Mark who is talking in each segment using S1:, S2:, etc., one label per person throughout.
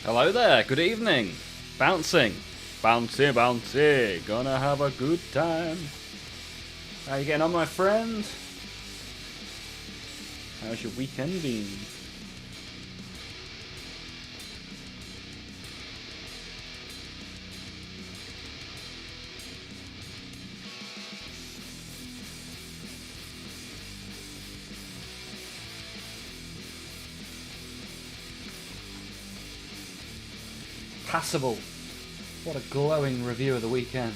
S1: Hello there, good evening. Bouncing. Bouncy, bouncy. Gonna have a good time. How you getting on, my friend? How's your weekend been? Passable. What a glowing review of the weekend.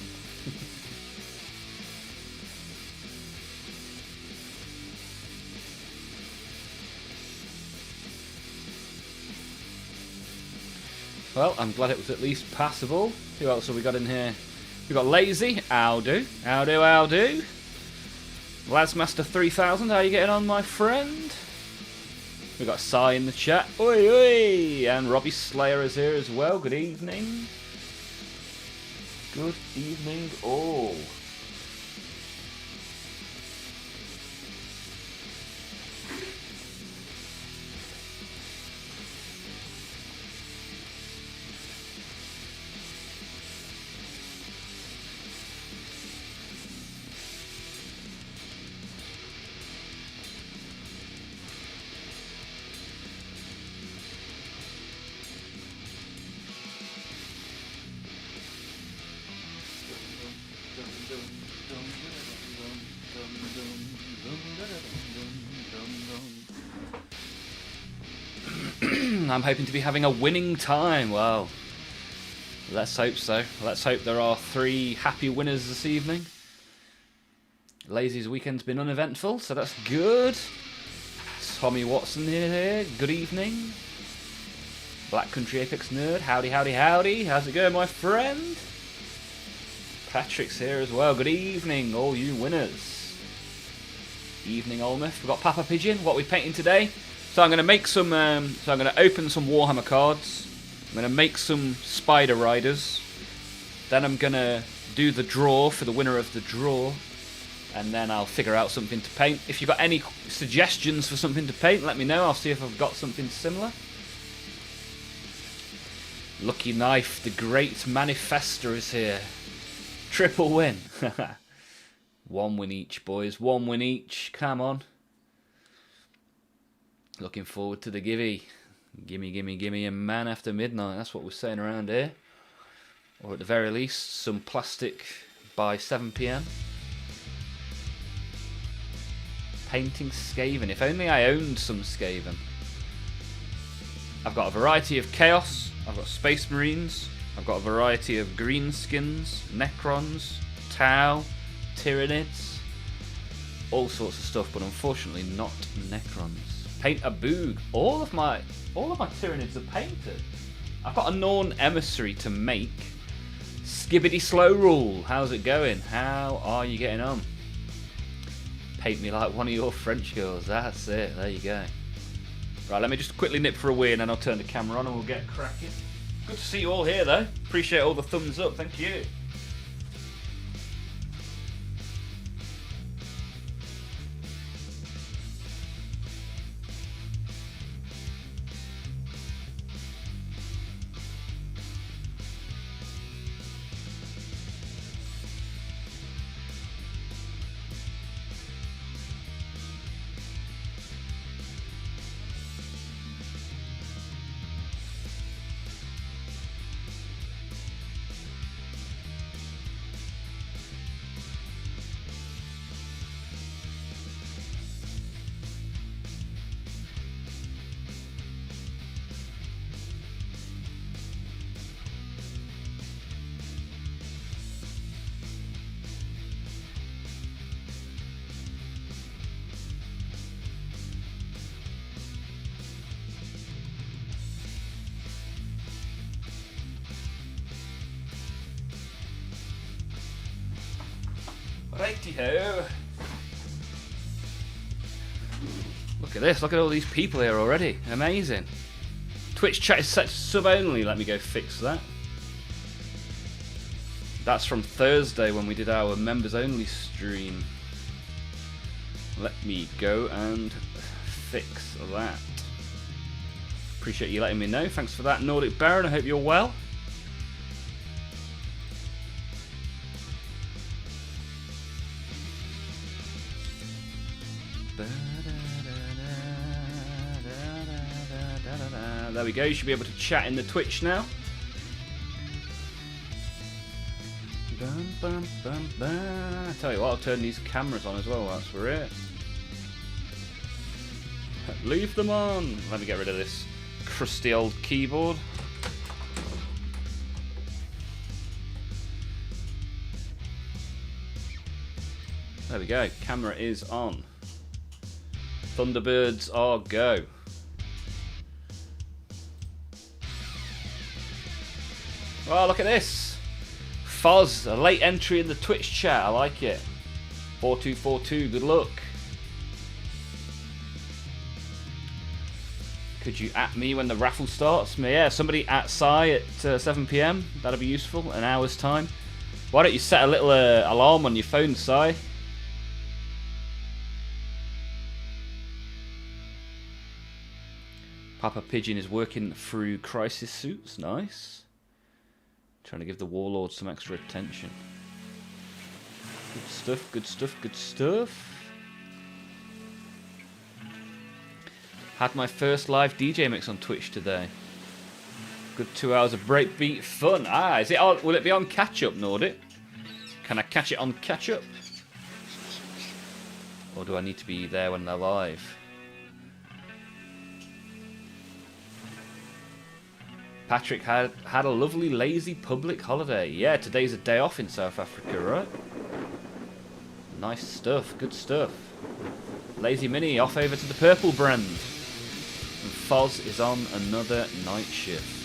S1: Well, I'm glad it was at least passable. Who else have we got in here? We've got Lazy. How do? How do? How do? Lasmaster 3000. How you getting on, my friend? We got Sai in the chat. Oi, oi! And Robbie Slayer is here as well. Good evening. Good evening, all. I'm hoping to be having a winning time. Well, let's hope so. Let's hope there are 3 happy winners this evening. Lazy's weekend's been uneventful, so that's good. Tommy Watson here. Good evening. Black Country Apex Nerd. Howdy, howdy, howdy. How's it going, my friend? Patrick's here as well. Good evening, all you winners. Evening, Olmaph. We've got Papa Pigeon. What are we painting today? So I'm going to make some. So I'm going to open some Warhammer cards. I'm going to make some Spider Riders. Then I'm going to do the draw for the winner of the draw, and then I'll figure out something to paint. If you've got any suggestions for something to paint, let me know. I'll see if I've got something similar. Lucky Knife, the great manifester, is here. Triple win. 1 win each, boys. 1 win each. Come on. Looking forward to the givey. Gimme, gimme, gimme a man after midnight. That's what we're saying around here. Or at the very least, some plastic by 7 PM. Painting Skaven. If only I owned some Skaven. I've got a variety of Chaos. I've got Space Marines. I've got a variety of Greenskins, Necrons, Tau, Tyranids. All sorts of stuff, but unfortunately not Necrons. Paint a Boog. All of my Tyranids are painted. I've got a Norn Emissary to make. Skibbity Slow Rule. How's it going? How are you getting on? Paint me like one of your French girls. That's it. There you go. Right, let me just quickly nip for a wee and then I'll turn the camera on and we'll get cracking. Good to see you all here though. Appreciate all the thumbs up. Thank you. Righty-ho. Look at this, look at all these people here already. Amazing. Twitch chat is set to sub only. Let me go fix that. That's from Thursday when we did our members only stream. Let me go and fix that. Appreciate you letting me know. Thanks for that, Nordic Baron. I hope you're well. There we go. You should be able to chat in the Twitch now. I tell you what, I'll turn these cameras on as well whilst we're here. Leave them on. Let me get rid of this crusty old keyboard. There we go. Camera is on. Thunderbirds are go. Oh, look at this. Foz, a late entry in the Twitch chat. I like it. 4242, good luck. Could you at me when the raffle starts? Yeah, somebody at Sai at 7 PM. That'll be useful. An hour's time. Why don't you set a little alarm on your phone, Sai? Papa Pigeon is working through crisis suits. Nice. Trying to give the warlord some extra attention. Good stuff, good stuff, good stuff. Had my first live DJ mix on Twitch today. Good 2 hours of breakbeat fun. Ah, is it on, will it be on catch up, Nordic? Can I catch it on catch up? Or do I need to be there when they're live? Patrick had a lovely lazy public holiday. Yeah, today's a day off in South Africa, right? Nice stuff, good stuff. Lazy Mini off over to the purple brand. And Foz is on another night shift.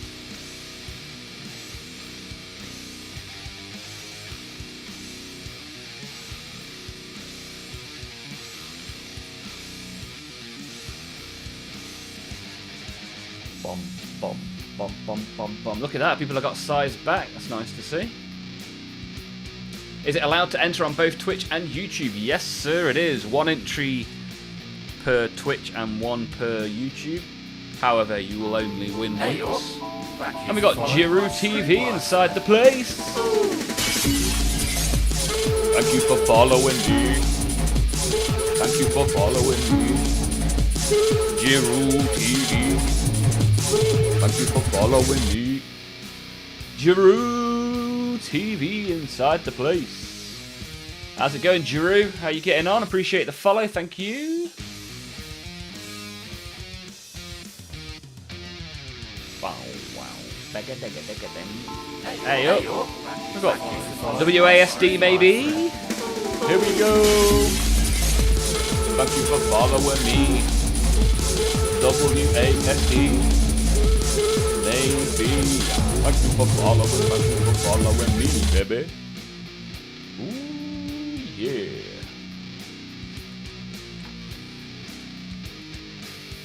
S1: Bom, bom. Bum, bum, bum, bum. Look at that, people have got size back. That's nice to see. Is it allowed to enter on both Twitch and YouTube? Yes, sir, it is. 1 entry per Twitch and 1 per YouTube. However, you will only win once. And we got Giroud TV inside the place. Thank you for following me. Thank you for following me. Giroud TV. Thank you for following me. Giroud TV inside the place. How's it going, Giroud? How you getting on? Appreciate the follow, thank you. Wow, wow. Hey up. We've got WASD maybe. Here we go. Thank you for following me. WASD. Maybe. Thank you for following me, baby. Ooh, yeah.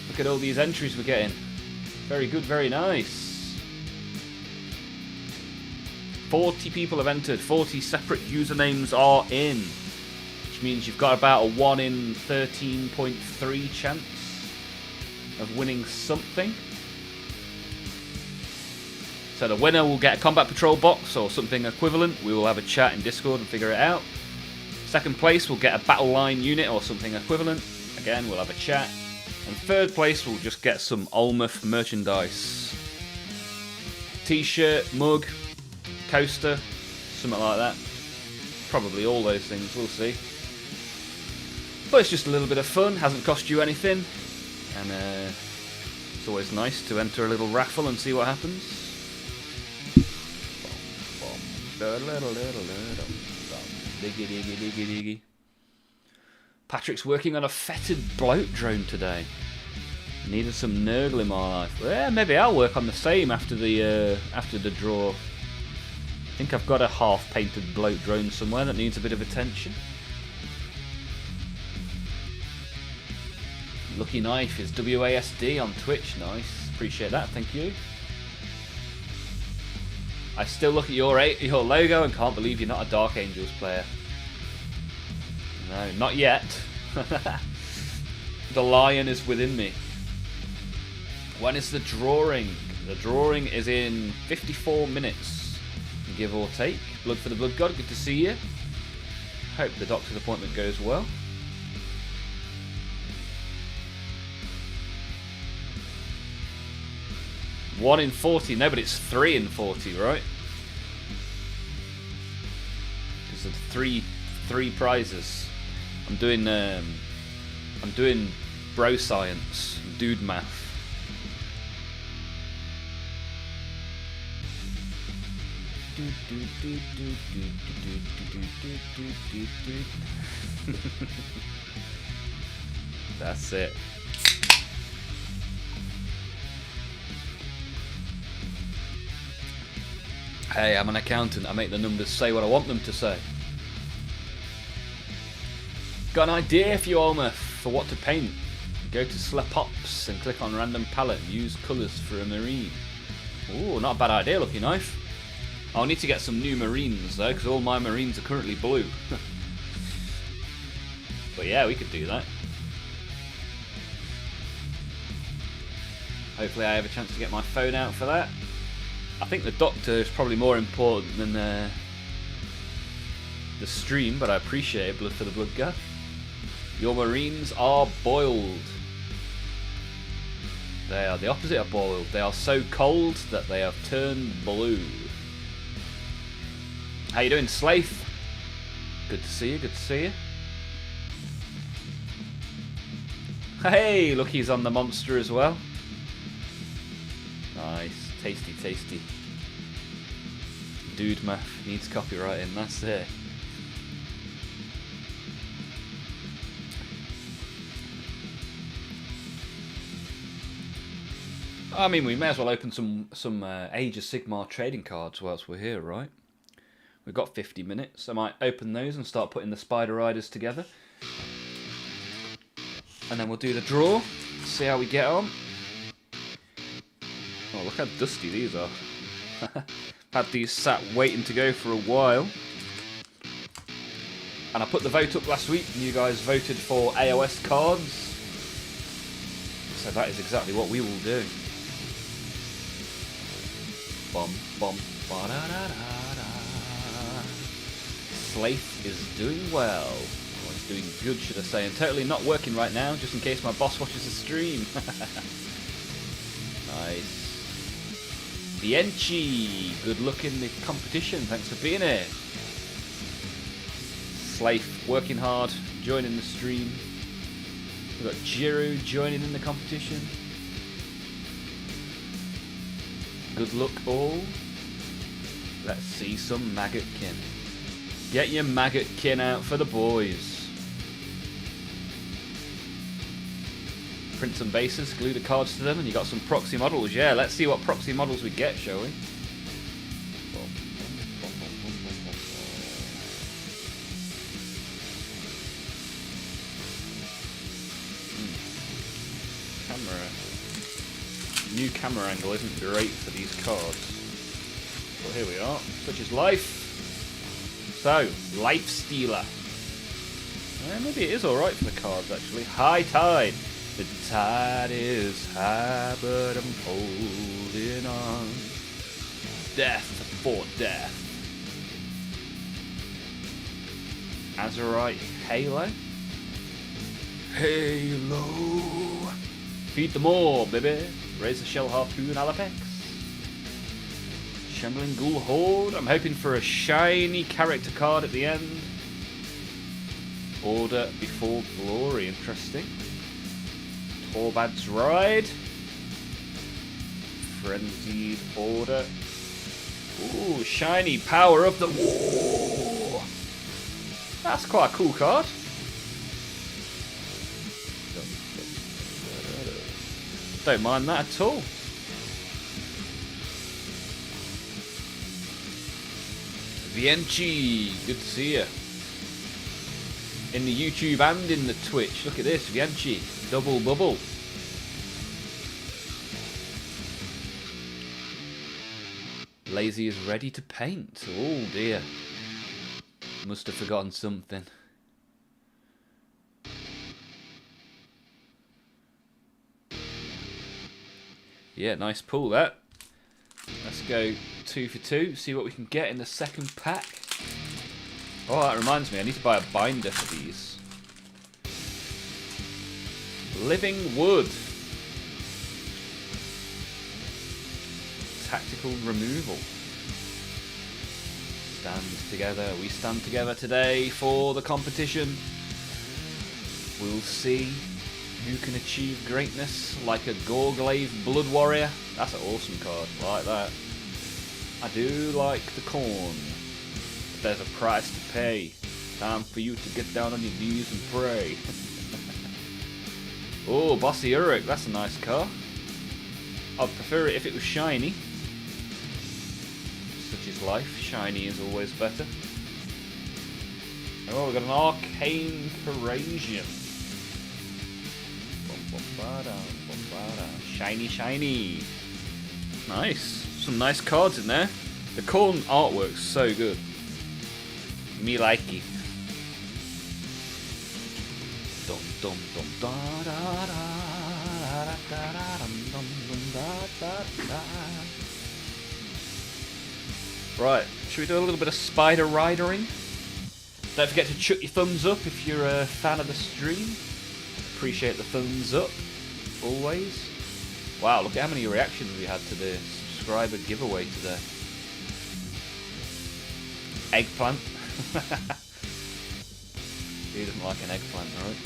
S1: Look at all these entries we're getting. Very good, very nice. 40 people have entered. 40 separate usernames are in. Which means you've got about a 1 in 13.3 chance of winning something. So the winner will get a combat patrol box or something equivalent. We will have a chat in Discord and figure it out. Second place will get a battle line unit or something equivalent. Again, we'll have a chat. And third place will just get some Olmaph merchandise. T-shirt, mug, coaster, something like that. Probably all those things, we'll see. But it's just a little bit of fun, hasn't cost you anything. And it's always nice to enter a little raffle and see what happens. Patrick's working on a fetid bloat drone today. Needed some Nurgle in my life. Yeah, maybe I'll work on the same after the draw. I think I've got a half-painted bloat drone somewhere that needs a bit of attention. Lucky Knife is WASD on Twitch. Nice, appreciate that. Thank you. I still look at your logo and can't believe you're not a Dark Angels player. No, not yet. The lion is within me. When is the drawing? The drawing is in 54 minutes, give or take. Blood for the Blood God, good to see you. Hope the doctor's appointment goes well. One in 40, no, but it's 3 in 40, right? Because of three prizes. I'm doing bro science, dude math. That's it. Hey, I'm an accountant. I make the numbers say what I want them to say. Got an idea for you, Olmaph, for what to paint? Go to Slepops and click on random palette. Use colours for a marine. Ooh, not a bad idea, Lucky Knife. I'll need to get some new marines though, because all my marines are currently blue. But yeah, we could do that. Hopefully I have a chance to get my phone out for that. I think the doctor is probably more important than the stream, but I appreciate it, Blood for the Blood God. Your marines are boiled. They are the opposite of boiled. They are so cold that they have turned blue. How you doing, Slaith? Good to see you, good to see you. Hey, look, he's on the monster as well. Nice, tasty, tasty. Dude math needs copyrighting, that's it. I mean, we may as well open some Age of Sigmar trading cards whilst we're here, right? We've got 50 minutes. I might open those and start putting the Spider Riders together. And then we'll do the draw, see how we get on. Oh, look how dusty these are. Had these sat waiting to go for a while. And I put the vote up last week and you guys voted for AOS cards. So that is exactly what we will do. Bum, bum, ba-da-da-da-da. Slaith is doing well. Or it's doing good, should I say. And totally not working right now, just in case my boss watches the stream. Nice. The ENG, good luck in the competition. Thanks for being here. Slaith, working hard, joining the stream. We've got Jiru joining in the competition. Good luck all. Let's see some Maggotkin. Get your Maggotkin out for the boys. Print some bases, glue the cards to them, and you got some proxy models. Yeah, let's see what proxy models we get, shall we? Camera. New camera angle isn't great for these cards. But here we are. Such is life. So, Life Stealer. Maybe it is alright for the cards, actually. High Tide. The tide is high, but I'm holding on. Death for death. Azurite Halo. Halo. Feed them all, baby. Razor Shell Harpoon Alapex. Shambling Ghoul Horde. I'm hoping for a shiny character card at the end. Order Before Glory. Interesting. Torbad's Ride. Frenzied Order. Ooh, shiny Power of the War. That's quite a cool card. Don't mind that at all. Vienchi, good to see you. In the YouTube and in the Twitch. Look at this, Vienchi. Double bubble. Lazy is ready to paint. Oh dear. Must have forgotten something. Yeah, nice pull that. Let's go 2 for 2, see what we can get in the second pack. Oh, that reminds me, I need to buy a binder for these. Living Wood. Tactical removal. Stand together. We stand together today for the competition. We'll see who can achieve greatness like a Gorglaive Blood Warrior. That's an awesome card. I like that. I do like the corn. But there's a price to pay. Time for you to get down on your knees and pray. Oh, Bossy Uruk. That's a nice card. I'd prefer it if it was shiny. Such is life. Shiny is always better. Oh, we've got an Arcane Parasian. Shiny, shiny. Nice. Some nice cards in there. The corn artwork's so good. Me likey. Dum dum dum da da da da da dum dum dum da da da. Right, should we do a little bit of spider ridering? Don't forget to chuck your thumbs up if you're a fan of the stream. Appreciate the thumbs up, always. Wow, look at how many reactions we had to the subscriber giveaway today. Eggplant. Who doesn't like an eggplant, right?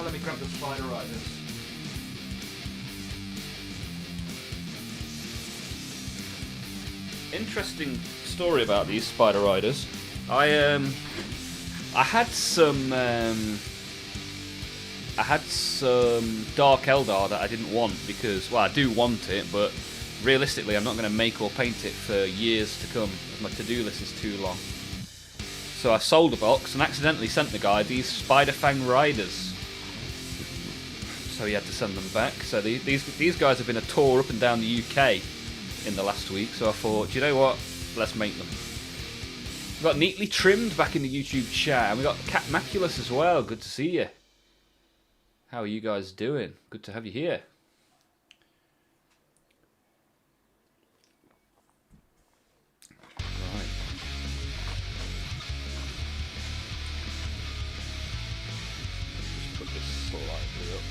S1: Let me grab the spider riders. Interesting story about these spider riders. I had some Dark Eldar that I didn't want because, well, I do want it, but realistically I'm not going to make or paint it for years to come as my to-do list is too long. So I sold a box and accidentally sent the guy these Spider Fang Riders. So he had to send them back. So these guys have been a tour up and down the UK in the last week. So I thought, do you know what? Let's make them. We got Neatly Trimmed back in the YouTube chat. And we got Cat Maculus as well. Good to see you. How are you guys doing? Good to have you here. Right. Just put this slightly up.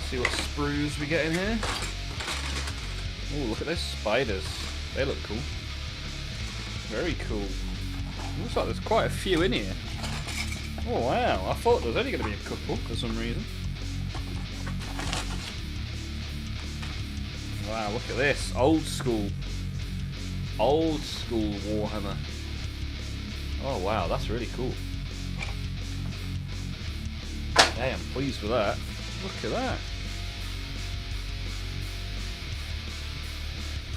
S1: See what sprues we get in here. Oh, look at those spiders. They look cool. Very cool. Looks like there's quite a few in here. Oh wow, I thought there was only going to be a couple for some reason. Wow, look at this. Old school. Old school Warhammer. Oh wow, that's really cool. Hey, I'm pleased with that. Look at that.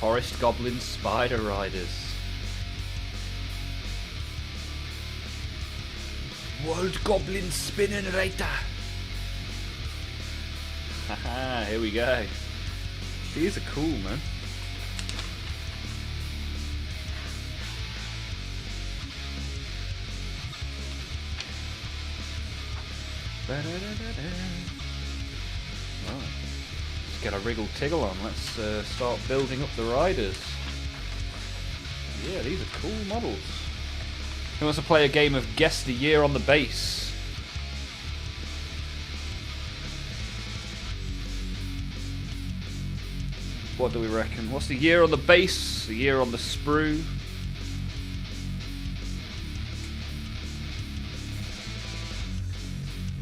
S1: Forest Goblin Spider Riders. World Goblin Spinnerator. Haha, here we go. These are cool, man. Right. Let's get a wriggle tiggle on. Let's start building up the riders. Yeah, these are cool models. Who wants to play a game of Guess the Year on the Base? What do we reckon? What's the year on the base? The year on the sprue?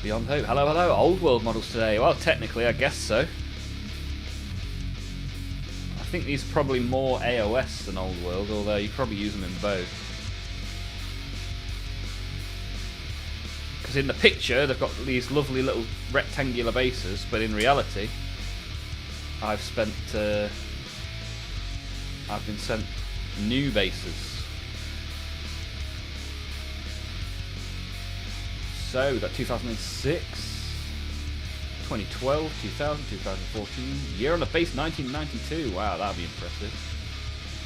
S1: Beyond Hope. Hello, hello. Old World models today. Well, technically, I guess so. I think these are probably more AOS than Old World, although you probably use them in both. Because in the picture, they've got these lovely little rectangular bases, but in reality, I've been sent new bases. So we've got 2006, 2012, 2000, 2014. Year on the base 1992. Wow, that'd be impressive.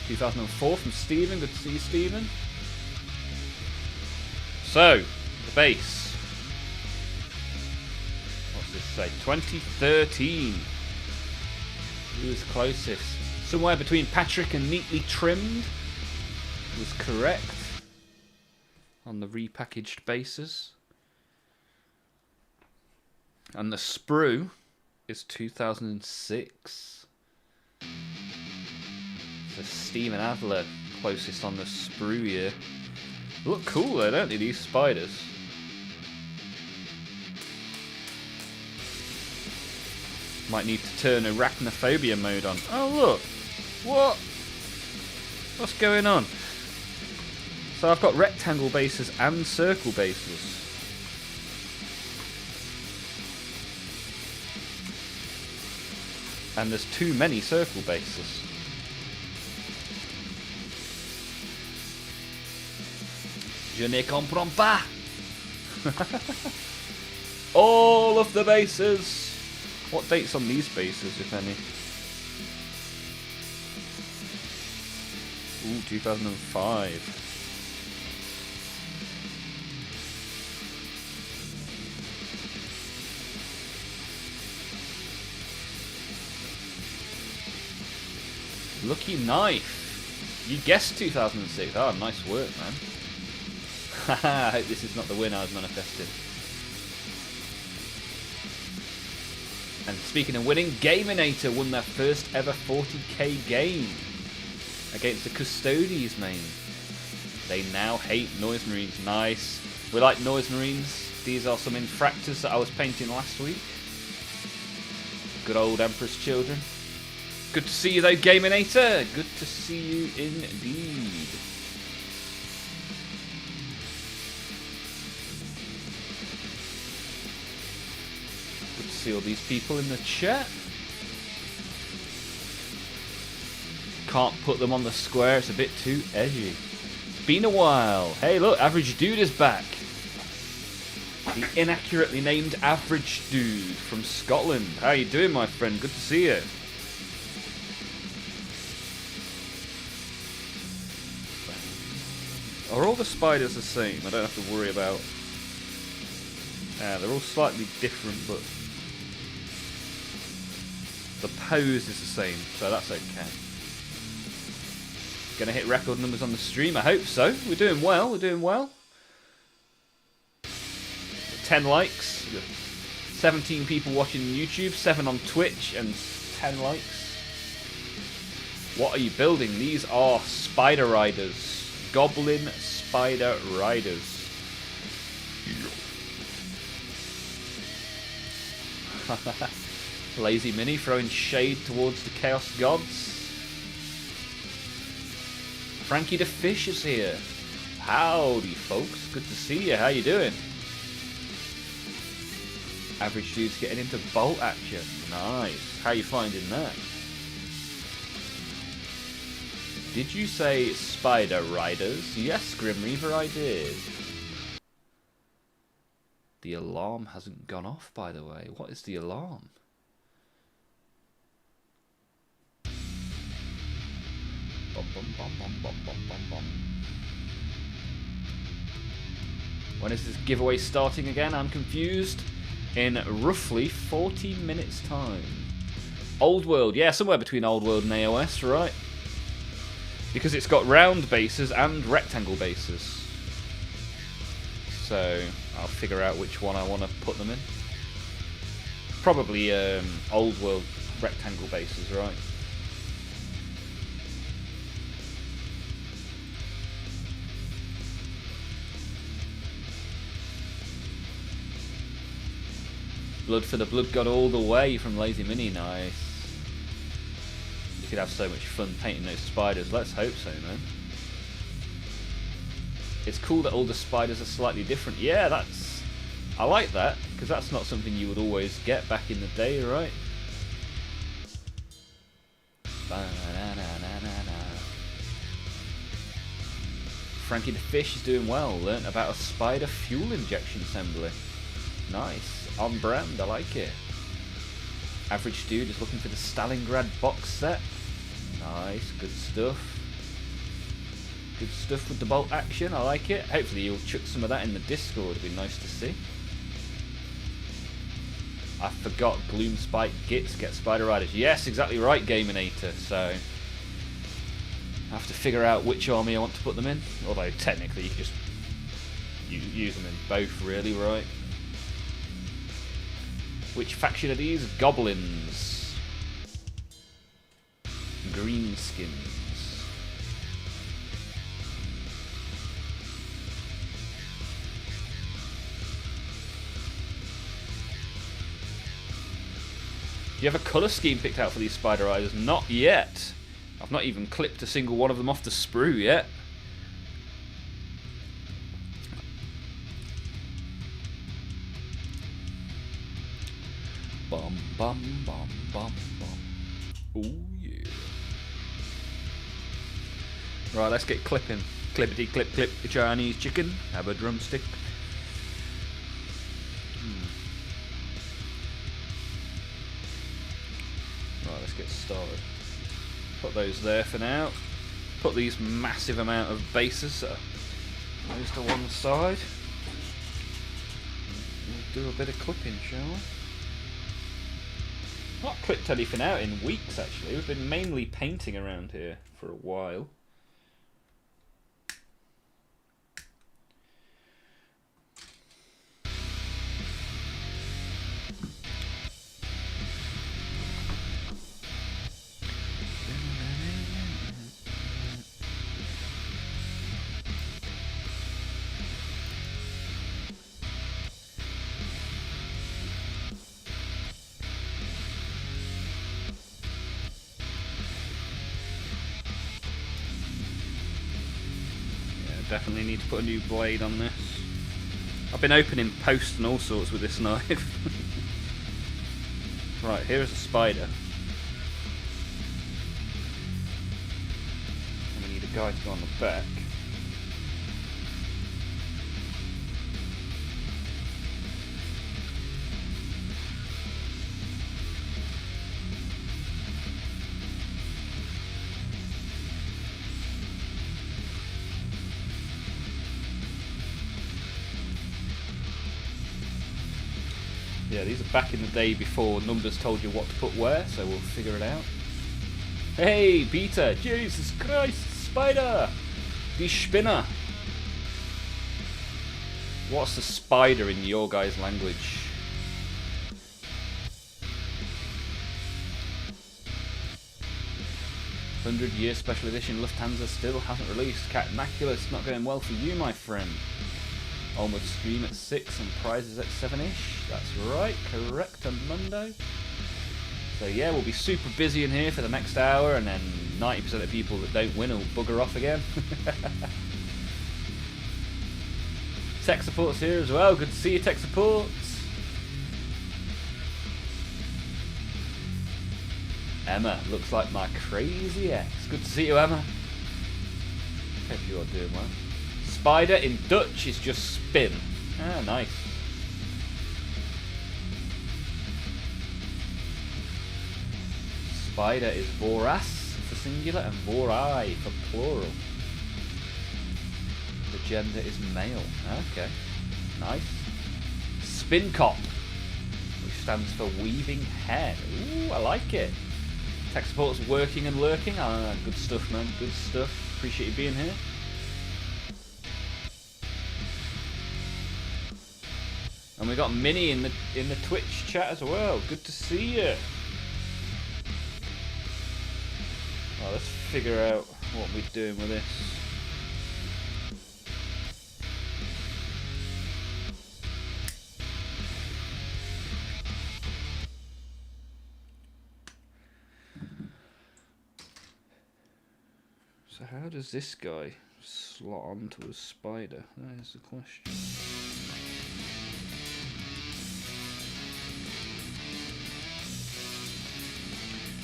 S1: 2004 from Stephen. Good to see you, Stephen. So, the base. What's this say? 2013. Who's closest? Somewhere between Patrick and Neatly Trimmed was correct on the repackaged bases. And the sprue is 2006. So Stephen Adler closest on the sprue year. Look cool though, don't they, these spiders? Might need to turn arachnophobia mode on. Oh look! What? What's going on? So I've got rectangle bases and circle bases. And there's too many circle bases. Je ne comprends pas. All of the bases. What dates on these bases, if any? Ooh, 2005. Lucky Knife. You guessed 2006. Oh, nice work, man. Haha, I hope this is not the win I was manifesting. And speaking of winning, Gaminator won their first ever 40k game against the Custodies, main. They now hate Noise Marines. Nice. We like Noise Marines. These are some infractors that I was painting last week. Good old Emperor's Children. Good to see you though, Gaminator. Good to see you indeed. Good to see all these people in the chat. Can't put them on the square, it's a bit too edgy. It's been a while. Hey look, Average Dude is back. The inaccurately named Average Dude from Scotland. How you doing, my friend? Good to see you. Are all the spiders the same? I don't have to worry about... they're all slightly different, but... the pose is the same, so that's okay. Gonna hit record numbers on the stream? I hope so. We're doing well, we're doing well. 10 likes. 17 people watching on YouTube, 7 on Twitch, and 10 likes. What are you building? These are Spider Riders. Goblin Spider Riders. Lazy Mini throwing shade towards the Chaos Gods. Frankie the Fish is here. Howdy, folks. Good to see you. How you doing? Average Dude's getting into bolt action. Nice. How you finding that? Did you say Spider Riders? Yes, Grim Reaver, I did. The alarm hasn't gone off, by the way. What is the alarm? Bum, bum, bum, bum, bum, bum, bum, bum. When is this giveaway starting again? I'm confused. In roughly 40 minutes' time. Old World, yeah, somewhere between Old World and AOS, right? Because it's got round bases and rectangle bases. So I'll figure out which one I want to put them in. Probably Old World rectangle bases, right? Blood for the Blood God all the way from Lazy Mini, nice. You could have so much fun painting those spiders, let's hope so, man. It's cool that all the spiders are slightly different. Yeah, I like that, because that's not something you would always get back in the day, right? Frankie the Fish is doing well. Learnt about a spider fuel injection assembly. Nice. On brand, I like it. Average Dude is looking for the Stalingrad box set. Nice, good stuff. Good stuff with the bolt action, I like it. Hopefully you'll chuck some of that in the Discord, it'd be nice to see. I forgot Gloomspike Gits get Spider Riders. Yes, exactly right, Gaminator. So I have to figure out which army I want to put them in. Although technically you can just use them in both, really, right? Which faction are these? Goblins. Greenskins. Do you have a colour scheme picked out for these Spider Riders? Not yet. I've not even clipped a single one of them off the sprue yet. Bum bum bum bum bum. Ooh yeah. Right, let's get clipping. Clippity clip clip the Chinese chicken. Have a drumstick. Right, let's get started. Put those there for now. Put these massive amount of bases those to one side. We'll do a bit of clipping, shall we? Not clipped anything out in weeks, actually. We've been mainly painting around here for a while. Definitely need to put a new blade on this. I've been opening posts and all sorts with this knife. Right, here is a spider. And we need a guy to go on the back. Yeah, these are back in the day before numbers told you what to put where, so we'll figure it out. Hey, Peter! Jesus Christ, spider! Die Spinner! What's a spider in your guys' language? $100-year special edition Lufthansa still hasn't released. Cat Maculus, not going well for you, my friend. Olmaph stream at 6 and prizes at 7ish. That's right, correct, Mundo. So yeah, we'll be super busy in here for the next hour, and then 90% of people that don't win will bugger off again. Tech support's here as well. Good to see you, tech supports. Emma looks like my crazy ex. Good to see you, Emma. Hope you are doing well. Spider in Dutch is just spin. Ah, nice. Spider is vorax for singular and vorai for plural. The gender is male. Okay, nice. Spin cop, which stands for weaving hair. Ooh, I like it. Tech support's working and lurking. Ah, good stuff, man. Good stuff. Appreciate you being here. And we got Minnie in the Twitch chat as well. Good to see you. Well, let's figure out what we're doing with this. So how does this guy slot onto a spider? That is the question.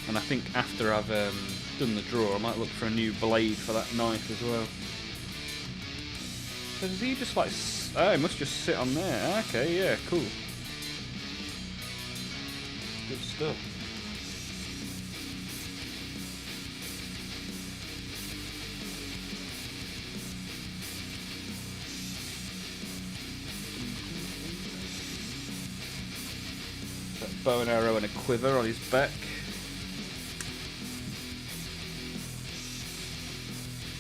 S1: And I think after I've done the draw, I might look for a new blade for that knife as well. So does he just like... Oh, he must just sit on there. Okay, yeah, cool. Good stuff. That bow and arrow and a quiver on his back.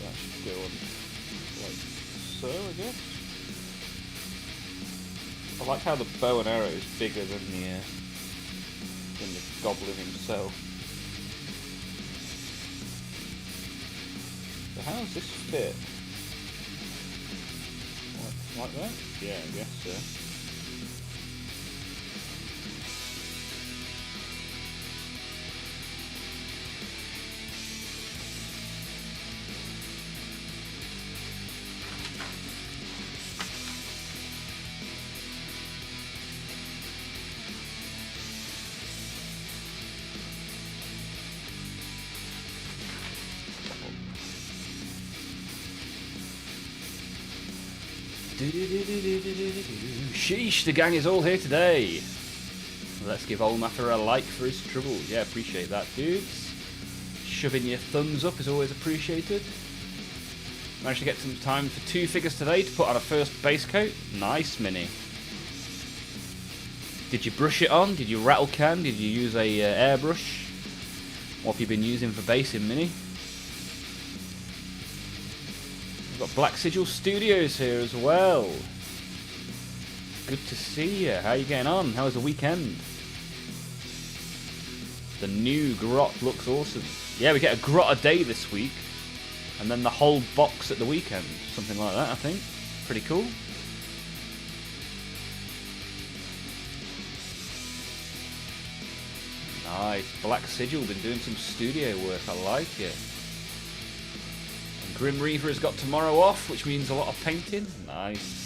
S1: That should go on like so, I guess. I like how the bow and arrow is bigger than the goblin himself. So how does this fit? Like that? Yeah, I guess so. Sheesh, the gang is all here today. Let's give Olmaph a like for his troubles. Yeah, appreciate that, dudes. Shoving your thumbs up is always appreciated. Managed to get some time for 2 figures today to put on a first base coat. Nice, Mini. Did you brush it on? Did you rattle can? Did you use a airbrush? What have you been using for basing, Mini? We've got Black Sigil Studios here as well. Good to see you. How are you getting on? How was the weekend? The new grot looks awesome. Yeah, we get a grot a day this week. And then the whole box at the weekend. Something like that, I think. Pretty cool. Nice. Black Sigil been doing some studio work. I like it. And Grim Reaver has got tomorrow off, which means a lot of painting. Nice.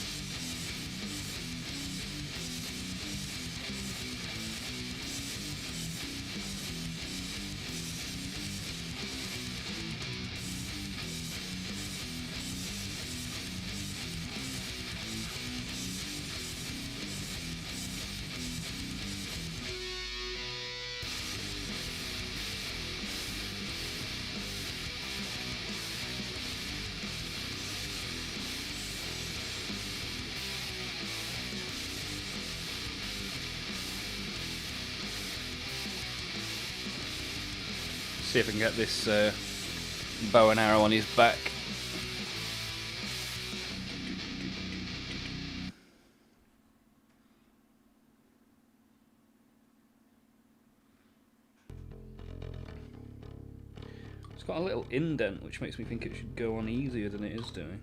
S1: See if I can get this bow and arrow on his back. It's got a little indent, which makes me think it should go on easier than it is doing.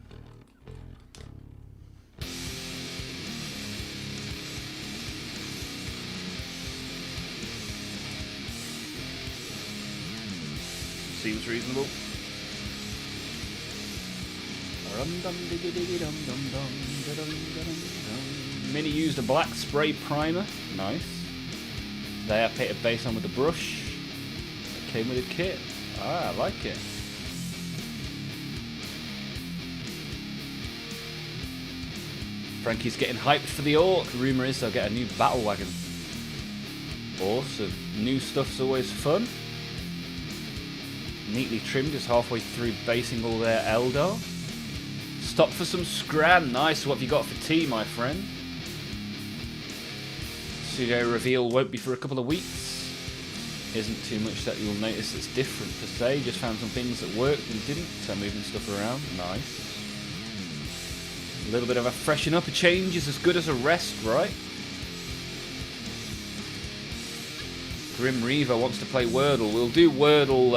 S1: Seems reasonable. Mini used a black spray primer. Nice. There, painted base on with the brush. It came with a kit. Ah, I like it. Frankie's getting hyped for the Orc. Rumour is they'll get a new battle wagon. Awesome. New stuff's always fun. Neatly trimmed, just halfway through basing all their Eldar. Stop for some scran. Nice. What have you got for tea, my friend? Studio reveal won't be for a couple of weeks. Isn't too much that you'll notice that's different per se. Just found some things that worked and didn't, so moving stuff around. Nice. A little bit of a freshen up. A change is as good as a rest, right? Grim Reaver wants to play Wordle. We'll do Wordle.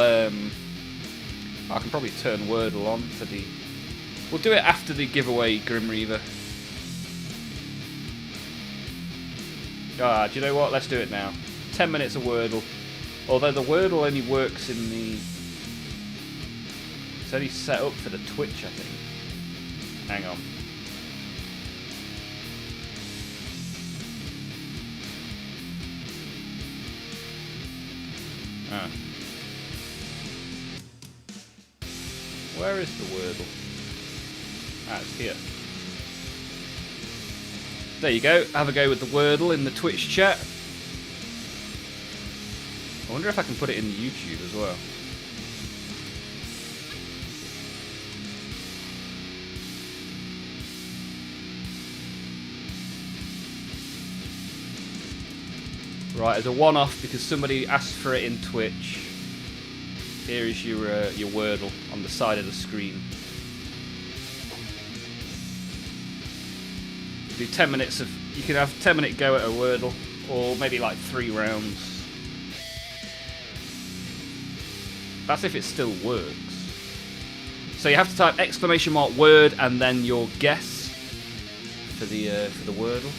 S1: I can probably turn Wordle on for the... We'll do it after the giveaway, Grim Reaver. Ah, do you know what? Let's do it now. 10 minutes of Wordle. Although the Wordle only works in the... It's only set up for the Twitch, I think. Hang on. Ah. Where is the Wordle? Ah, it's here. There you go. Have a go with the Wordle in the Twitch chat. I wonder if I can put it in YouTube as well. Right, as a one-off, because somebody asked for it in Twitch, here is your Wordle on the side of the screen. Do 10 minutes of... You can have a 10-minute go at a Wordle, or maybe like 3 rounds. That's if it still works. So you have to type !word and then your guess for the Wordle.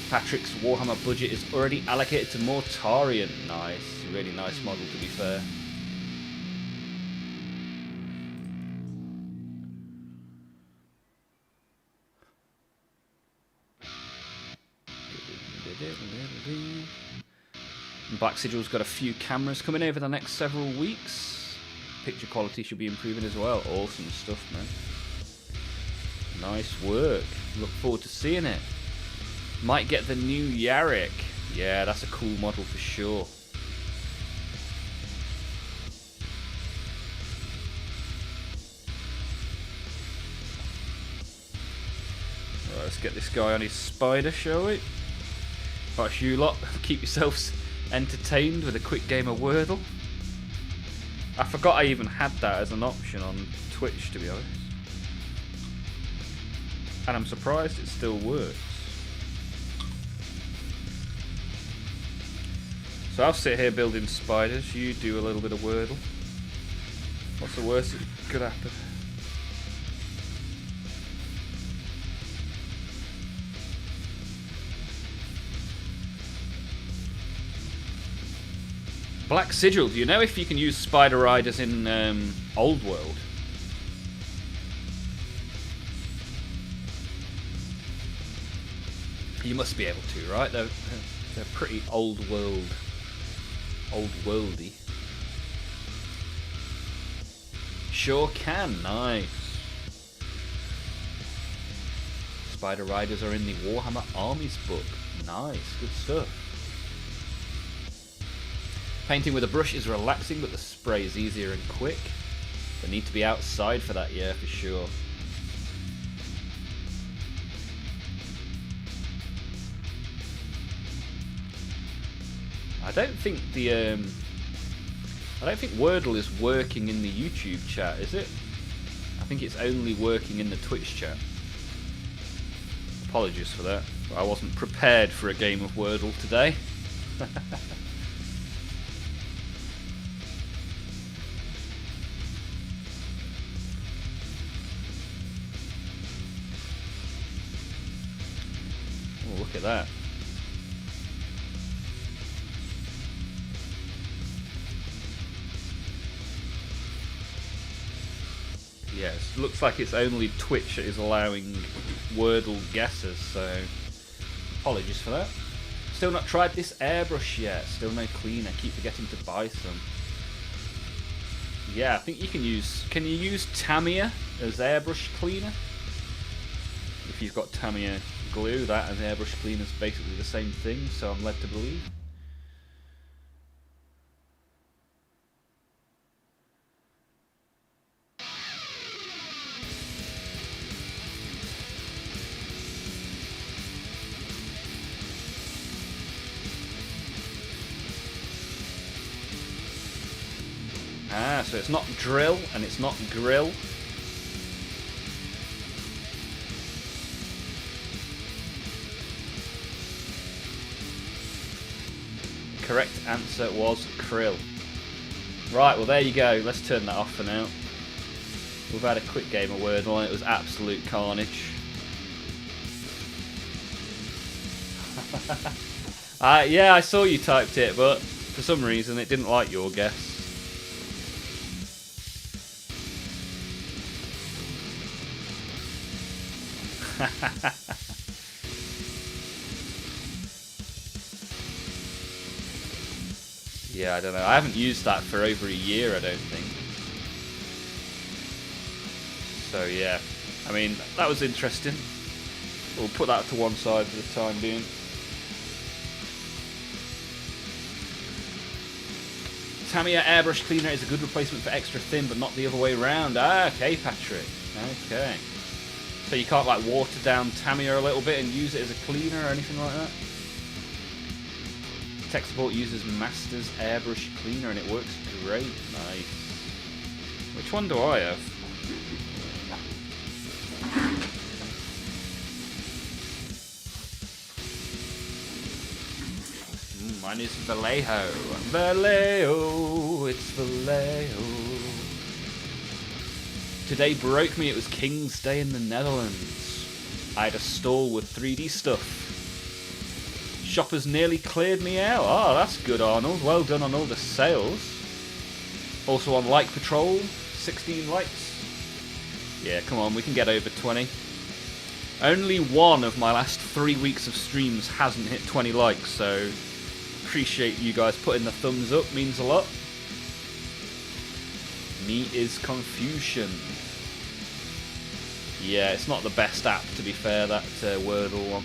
S1: Patrick's Warhammer budget is already allocated to Mortarion. Nice, really nice model to be fair. Black Sigil's got a few cameras coming over the next several weeks. Picture quality should be improving as well. Awesome stuff, man. Nice work. Look forward to seeing it. Might get the new Yarrick. Yeah, that's a cool model for sure. Right, let's get this guy on his spider, shall we? Right, you lot, keep yourselves entertained with a quick game of Wordle. I forgot I even had that as an option on Twitch, to be honest. And I'm surprised it still works. So I'll sit here building spiders, you do a little bit of Wordle. What's the worst that could happen? Black Sigil, do you know if you can use spider riders in Old World? You must be able to, right? They're pretty old worldy. Sure can, nice. Spider riders are in the Warhammer Armies book. Nice, good stuff. Painting with a brush is relaxing, but the spray is easier and quick. They need to be outside for that, yeah, for sure. I don't think Wordle is working in the YouTube chat, is it? I think it's only working in the Twitch chat. Apologies for that, but I wasn't prepared for a game of Wordle today. Oh, look at that. Yes, looks like it's only Twitch that is allowing Wordle guesses, so apologies for that. Still not tried this airbrush yet, still no cleaner, keep forgetting to buy some. Yeah, I think you can you use Tamiya as airbrush cleaner? If you've got Tamiya glue, that and airbrush cleaner is basically the same thing, so I'm led to believe. Ah, so it's not drill and it's not grill. Correct answer was krill. Right, well there you go. Let's turn that off for now. We've had a quick game of Wordle and it was absolute carnage. Yeah, I saw you typed it, but for some reason it didn't like your guess. Yeah, I don't know. I haven't used that for over a year, I don't think. So yeah, I mean, that was interesting. We'll put that to one side for the time being. Tamiya airbrush cleaner is a good replacement for extra thin, but not the other way around. Ah, okay, Patrick. Okay. So you can't like water down Tamiya a little bit and use it as a cleaner or anything like that? Tech support uses Master's airbrush cleaner and it works great. Nice. Which one do I have? Mine is Vallejo. Vallejo, it's Vallejo. Today broke me, it was King's Day in the Netherlands. I had a stall with 3D stuff. Shoppers nearly cleared me out. Oh, that's good, Arnold. Well done on all the sales. Also on Like Patrol, 16 likes. Yeah, come on, we can get over 20. Only one of my last 3 weeks of streams hasn't hit 20 likes, so appreciate you guys putting the thumbs up, means a lot. Me is Confusion. Yeah, it's not the best app, to be fair, that Wordle one.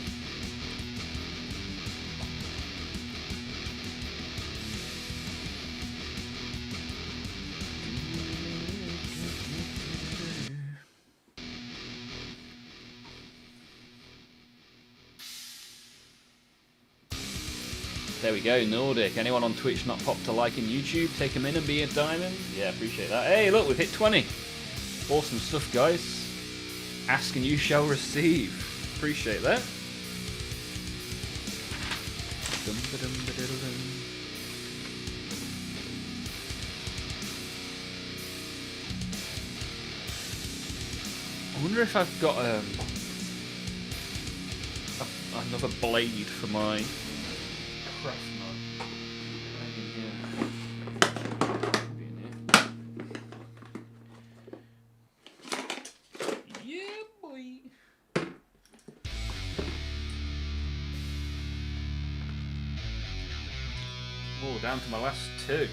S1: There we go, Nordic. Anyone on Twitch not popped a like in YouTube? Take them in and be a diamond. Yeah, appreciate that. Hey, look, we've hit 20. Awesome stuff, guys. Ask and you shall receive. Appreciate that. I wonder if I've got another blade for my craft knife. Yeah, boy. Oh, down to my last two.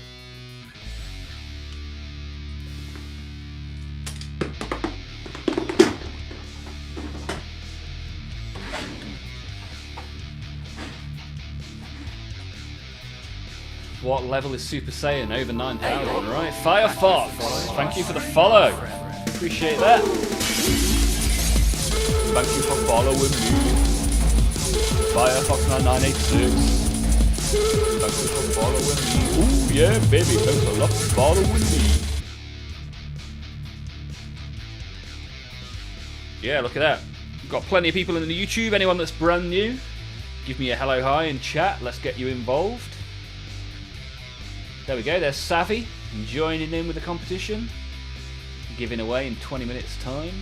S1: What level is Super Saiyan? Over 9,000, right? Firefox, thank you for the follow. Appreciate that. Thank you for following me. Firefox9986. Thank you for following me. Ooh, yeah, baby, thanks a lot for following me. Yeah, look at that. Got plenty of people in the YouTube. Anyone that's brand new, give me a hello, hi in chat. Let's get you involved. There we go, there's Savvy joining in with the competition, giving away in 20 minutes time.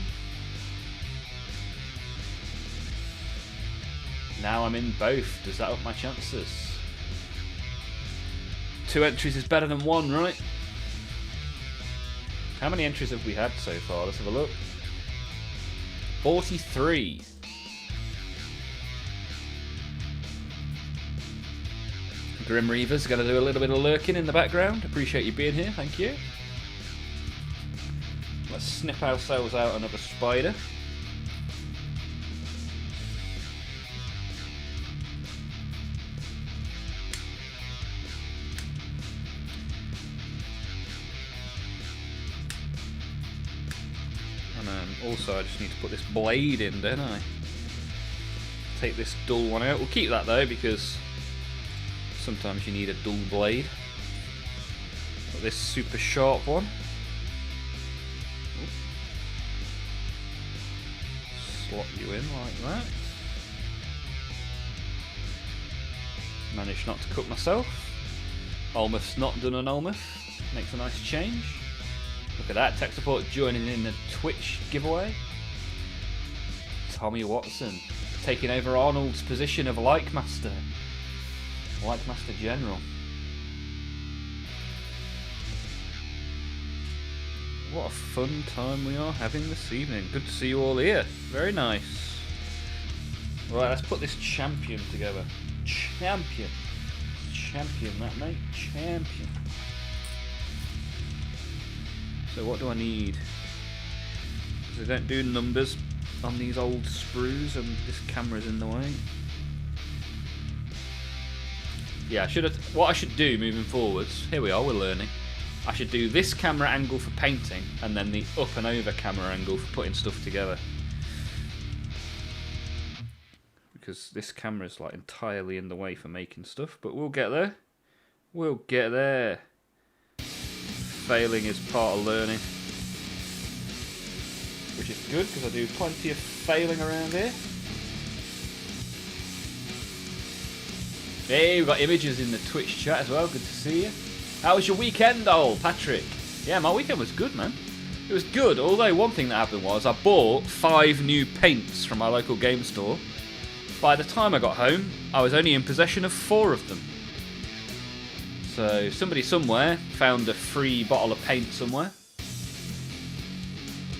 S1: Now I'm in both, does that up my chances? 2 entries is better than 1, right? How many entries have we had so far? Let's have a look. 43. Grim Reaver's going to do a little bit of lurking in the background. Appreciate you being here, thank you. Let's snip ourselves out another spider. And also I just need to put this blade in, don't I? Take this dull one out. We'll keep that though because sometimes you need a dull blade. Got this super sharp one. Slot you in like that. Managed not to cook myself. Olmap's not done an Olmaph. Makes a nice change. Look at that, tech support joining in the Twitch giveaway. Tommy Watson taking over Arnold's position of Like Master. Like Master General. What a fun time we are having this evening. Good to see you all here. Very nice. Right, let's put this champion together. Champion. Champion, that mate. Champion. So what do I need? they don't do numbers on these old sprues, and this camera's in the way. Yeah, what I should do moving forwards, here we are, we're learning. I should do this camera angle for painting, and then the up and over camera angle for putting stuff together. Because this camera's like entirely in the way for making stuff, but we'll get there. We'll get there. Failing is part of learning. Which is good, because I do plenty of failing around here. Hey, we've got images in the Twitch chat as well. Good to see you. How was your weekend, old Patrick? Yeah, my weekend was good, man. It was good, although one thing that happened was I bought 5 new paints from my local game store. By the time I got home, I was only in possession of 4 of them. So somebody somewhere found a free bottle of paint somewhere.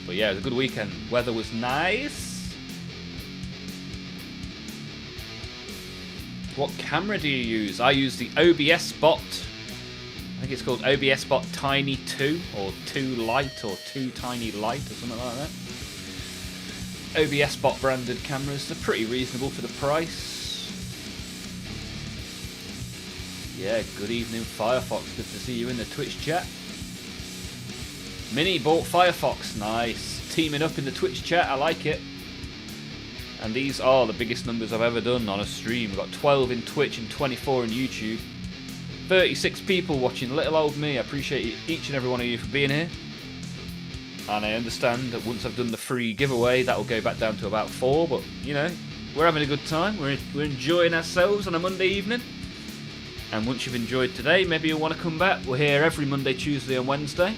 S1: But yeah, it was a good weekend. Weather was nice. What camera do you use? I use the OBS Spot. I think it's called OBS Spot Tiny 2 or 2 Light or 2 Tiny Light or something like that. OBS Spot branded cameras. They're pretty reasonable for the price. Yeah, good evening Firefox. Good to see you in the Twitch chat. Mini bought Firefox. Nice. Teaming up in the Twitch chat. I like it. And these are the biggest numbers I've ever done on a stream. We've got 12 in Twitch and 24 in YouTube. 36 people watching little old me. I appreciate each and every one of you for being here. And I understand that once I've done the free giveaway, that will go back down to about 4. But, you know, we're having a good time. We're enjoying ourselves on a Monday evening. And once you've enjoyed today, maybe you'll want to come back. We're here every Monday, Tuesday and Wednesday.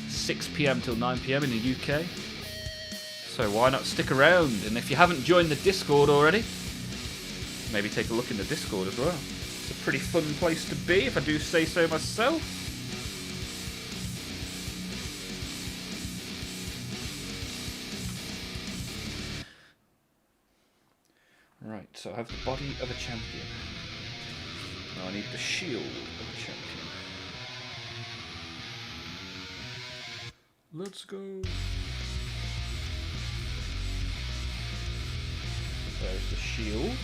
S1: 6 PM till 9 PM in the UK. So why not stick around? And if you haven't joined the Discord already, maybe take a look in the Discord as well. It's a pretty fun place to be, if I do say so myself. Right, so I have the body of a champion. Now I need the shield of a champion. Let's go. There's the shield.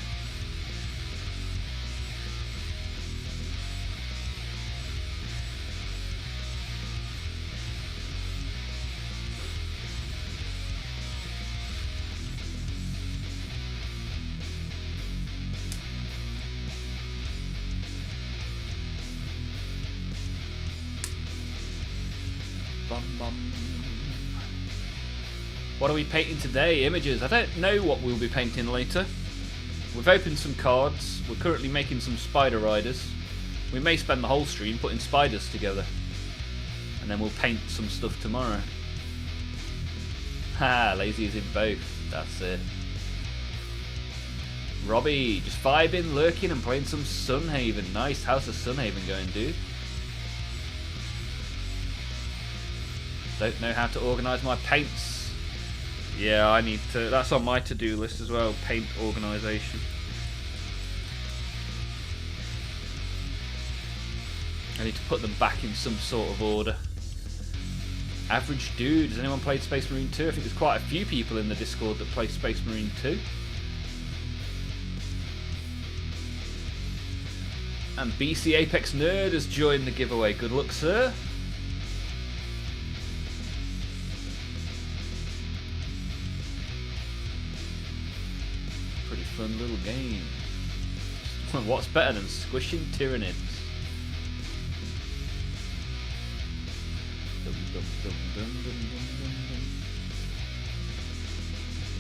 S1: Bum bum. What are we painting today? Images. I don't know what we'll be painting later. We've opened some cards. We're currently making some spider riders. We may spend the whole stream putting spiders together. And then we'll paint some stuff tomorrow. Ha, lazy is in both. That's it. Robbie, just vibing, lurking and playing some Sunhaven. Nice. How's the Sunhaven going, dude? Don't know how to organise my paints. Yeah, I need to. That's on my to-do list as well. Paint organisation. I need to put them back in some sort of order. Average dude. Has anyone played Space Marine 2? I think there's quite a few people in the Discord that play Space Marine 2. And BC Apex Nerd has joined the giveaway. Good luck, sir. Pretty fun little game. What's better than squishing Tyranids?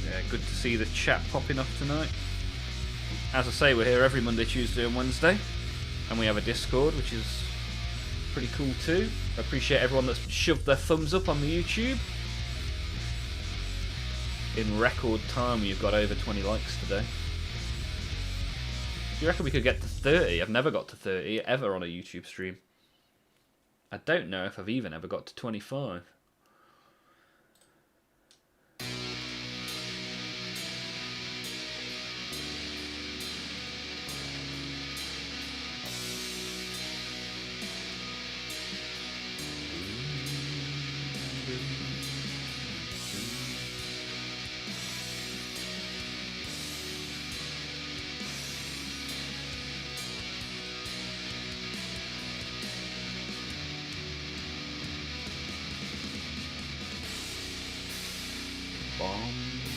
S1: Yeah, good to see the chat popping up tonight. As I say, we're here every Monday, Tuesday and Wednesday. And we have a Discord, which is pretty cool too. I appreciate everyone that's shoved their thumbs up on the YouTube. In record time, we've got over 20 likes today. Do you reckon we could get to 30? I've never got to 30 ever on a YouTube stream. I don't know if I've even ever got to 25. Bom,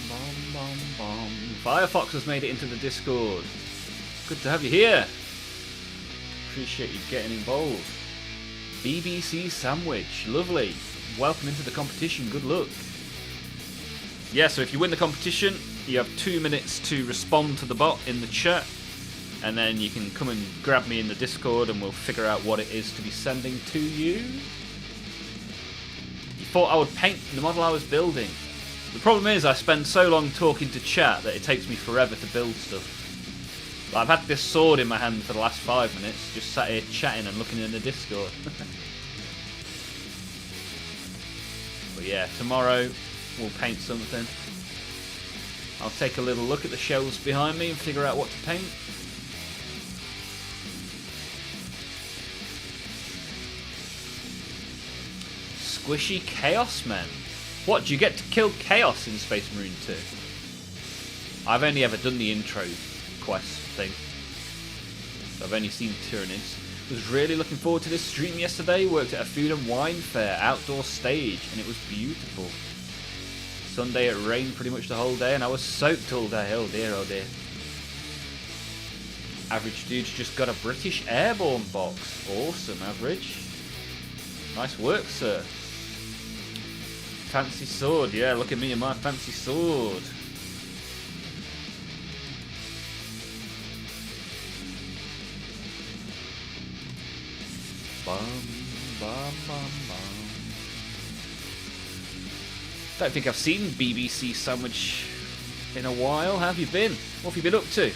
S1: bom, bom, bom. Firefox has made it into the Discord. Good to have you here. Appreciate you getting involved. BBC Sandwich, lovely. Welcome into the competition, good luck. Yeah, so if you win the competition, you have 2 minutes to respond to the bot in the chat, and then you can come and grab me in the Discord and we'll figure out what it is to be sending to you. You thought I would paint the model I was building. The problem is I spend so long talking to chat that it takes me forever to build stuff. I've had this sword in my hand for the last 5 minutes, just sat here chatting and looking in the Discord. But yeah, tomorrow we'll paint something. I'll take a little look at the shelves behind me and figure out what to paint. Squishy Chaos Men. What, do you get to kill Chaos in Space Marine 2? I've only ever done the intro quest thing, so I've only seen Tyranids. Was really looking forward to this stream yesterday. Worked at a food and wine fair, outdoor stage, and it was beautiful. Sunday it rained pretty much the whole day, and I was soaked all day. Oh dear, oh dear. Average Dude's just got a British Airborne box. Awesome, Average. Nice work, sir. Fancy sword, yeah, look at me and my fancy sword. Bum, bum, bum, bum. Don't think I've seen BBC Sandwich in a while. How have you been? What have you been up to?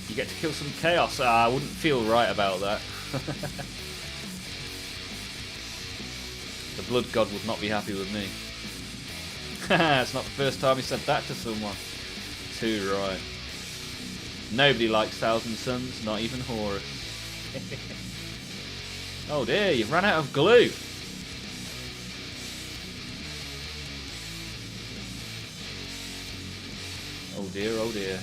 S1: You get to kill some chaos. I wouldn't feel right about that. The Blood God would not be happy with me. It's not the first time he said that to someone. Too right. Nobody likes Thousand Suns, not even Horus. Oh dear, you've run out of glue. Oh dear, oh dear.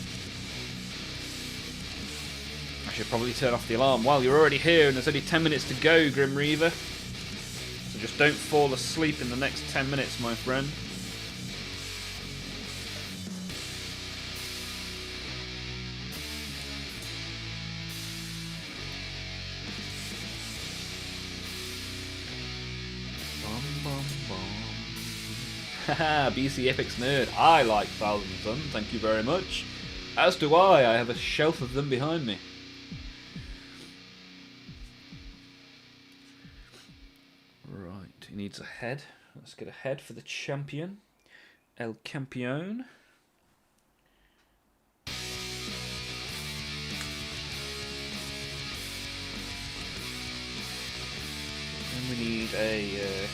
S1: I should probably turn off the alarm. Well, you're already here and there's only 10 minutes to go, Grim Reaver. So just don't fall asleep in the next 10 minutes, my friend. Haha, BC Epic's nerd. I like Thousand Suns, thank you very much. As do I have a shelf of them behind me. Right, he needs a head. Let's get a head for the champion. El Campeón. And we need a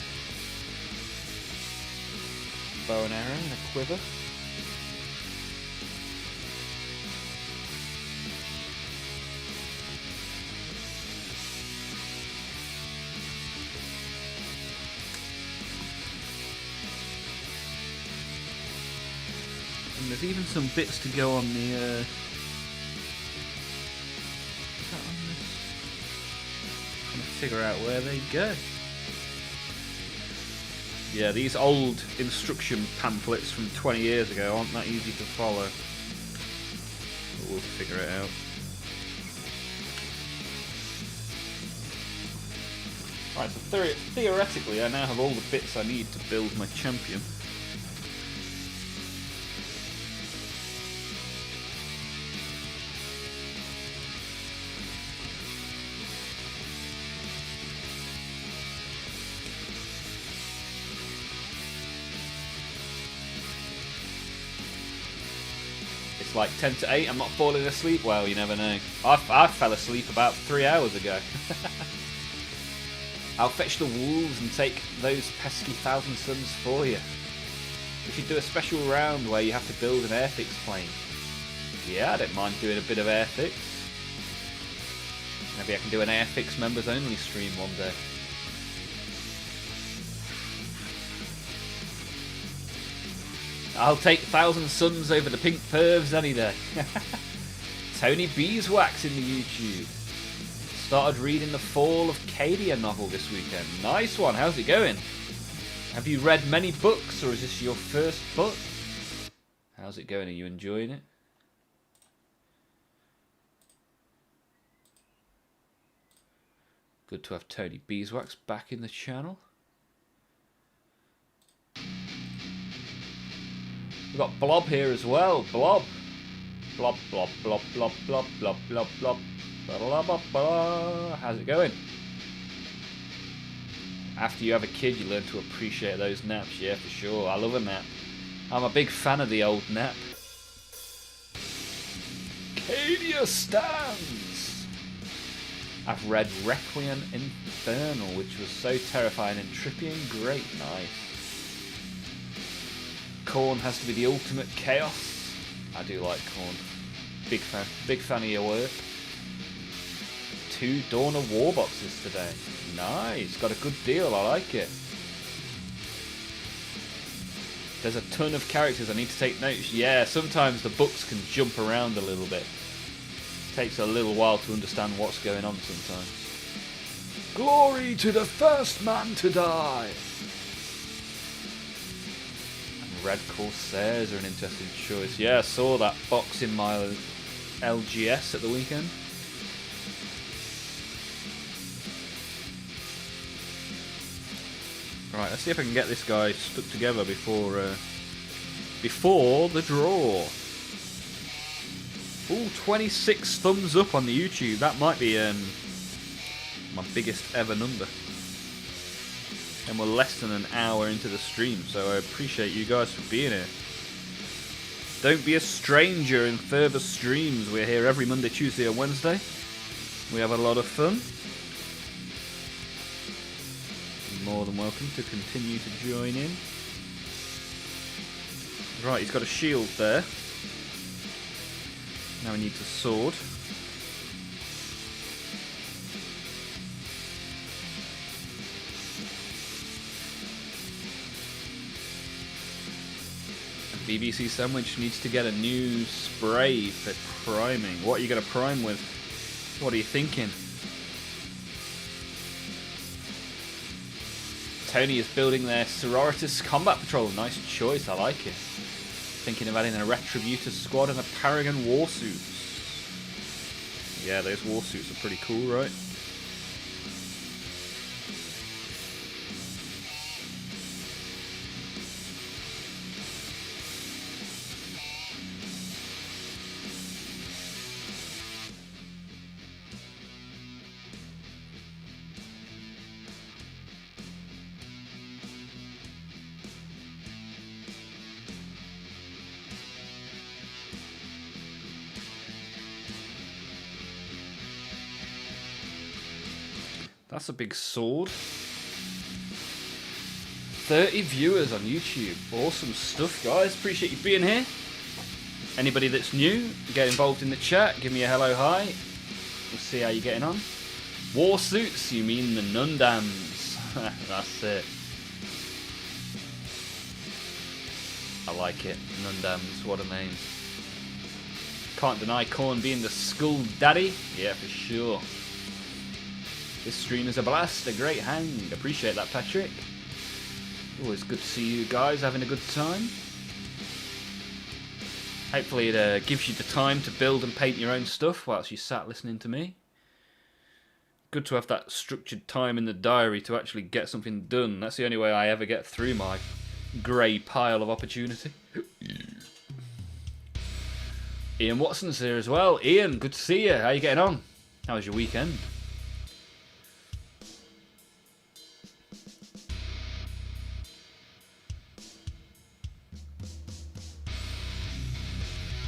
S1: bow and arrow and a quiver. And there's even some bits to go on the is that on this? I'm trying to figure out where they go. Yeah, these old instruction pamphlets from 20 years ago aren't that easy to follow. But we'll figure it out. Right, so theoretically I now have all the bits I need to build my champion. Like 10 to 8, I'm not falling asleep. Well, you never know. I fell asleep about 3 hours ago. I'll fetch the wolves and take those pesky Thousand Suns for you. We should do a special round where you have to build an airfix plane. Yeah, I don't mind doing a bit of airfix. Maybe I can do an airfix members only stream one day. I'll take Thousand Suns over the pink pervs any day. Tony Beeswax in the YouTube. Started reading the Fall of Cadia novel this weekend. Nice one, how's it going? Have you read many books, or is this your first book? How's it going? Are you enjoying it? Good to have Tony Beeswax back in the channel. We've got Blob here as well. Blob. Blob, blob, blob, blob, blob, blob, blob, blob. Blah, blah, blah. How's it going? After you have a kid, you learn to appreciate those naps. Yeah, for sure. I love a nap. I'm a big fan of the old nap. Cadia stands! I've read Requiem Infernal, which was so terrifying and trippy and great. Nice. Korn has to be the ultimate chaos. I do like Korn. Big fan. Big fan of your work. 2 Dawn of War boxes today. Nice. Got a good deal. I like it. There's a ton of characters. I need to take notes. Yeah, sometimes the books can jump around a little bit. Takes a little while to understand what's going on sometimes. Glory to the first man to die! And Red Corsairs are an interesting choice. Yeah, I saw that box in my LGS at the weekend. Right, let's see if I can get this guy stuck together before the draw. Ooh, 26 thumbs up on the YouTube. That might be my biggest ever number. And we're less than an hour into the stream, so I appreciate you guys for being here. Don't be a stranger in further streams. We're here every Monday, Tuesday and Wednesday. We have a lot of fun. You're more than welcome to continue to join in. Right, he's got a shield there. Now he needs a sword. BBC Sandwich needs to get a new spray for priming. What are you going to prime with? What are you thinking? Tony is building their Sororitas Combat Patrol. Nice choice, I like it. Thinking of adding a Retributor squad and a Paragon Warsuits. Yeah, those Warsuits are pretty cool, right? That's a big sword. 30 viewers on YouTube. Awesome stuff, guys. Appreciate you being here. Anybody that's new, get involved in the chat. Give me a hello, hi. We'll see how you're getting on. War suits, you mean the Nundams. That's it. I like it. Nundams, what a name. Can't deny Korn being the school daddy. Yeah, for sure. This stream is a blast, a great hang. Appreciate that, Patrick. Always good to see you guys having a good time. Hopefully it gives you the time to build and paint your own stuff whilst you sat listening to me. Good to have that structured time in the diary to actually get something done. That's the only way I ever get through my grey pile of opportunity. Ian Watson's here as well. Ian, good to see you. How you getting on? How was your weekend?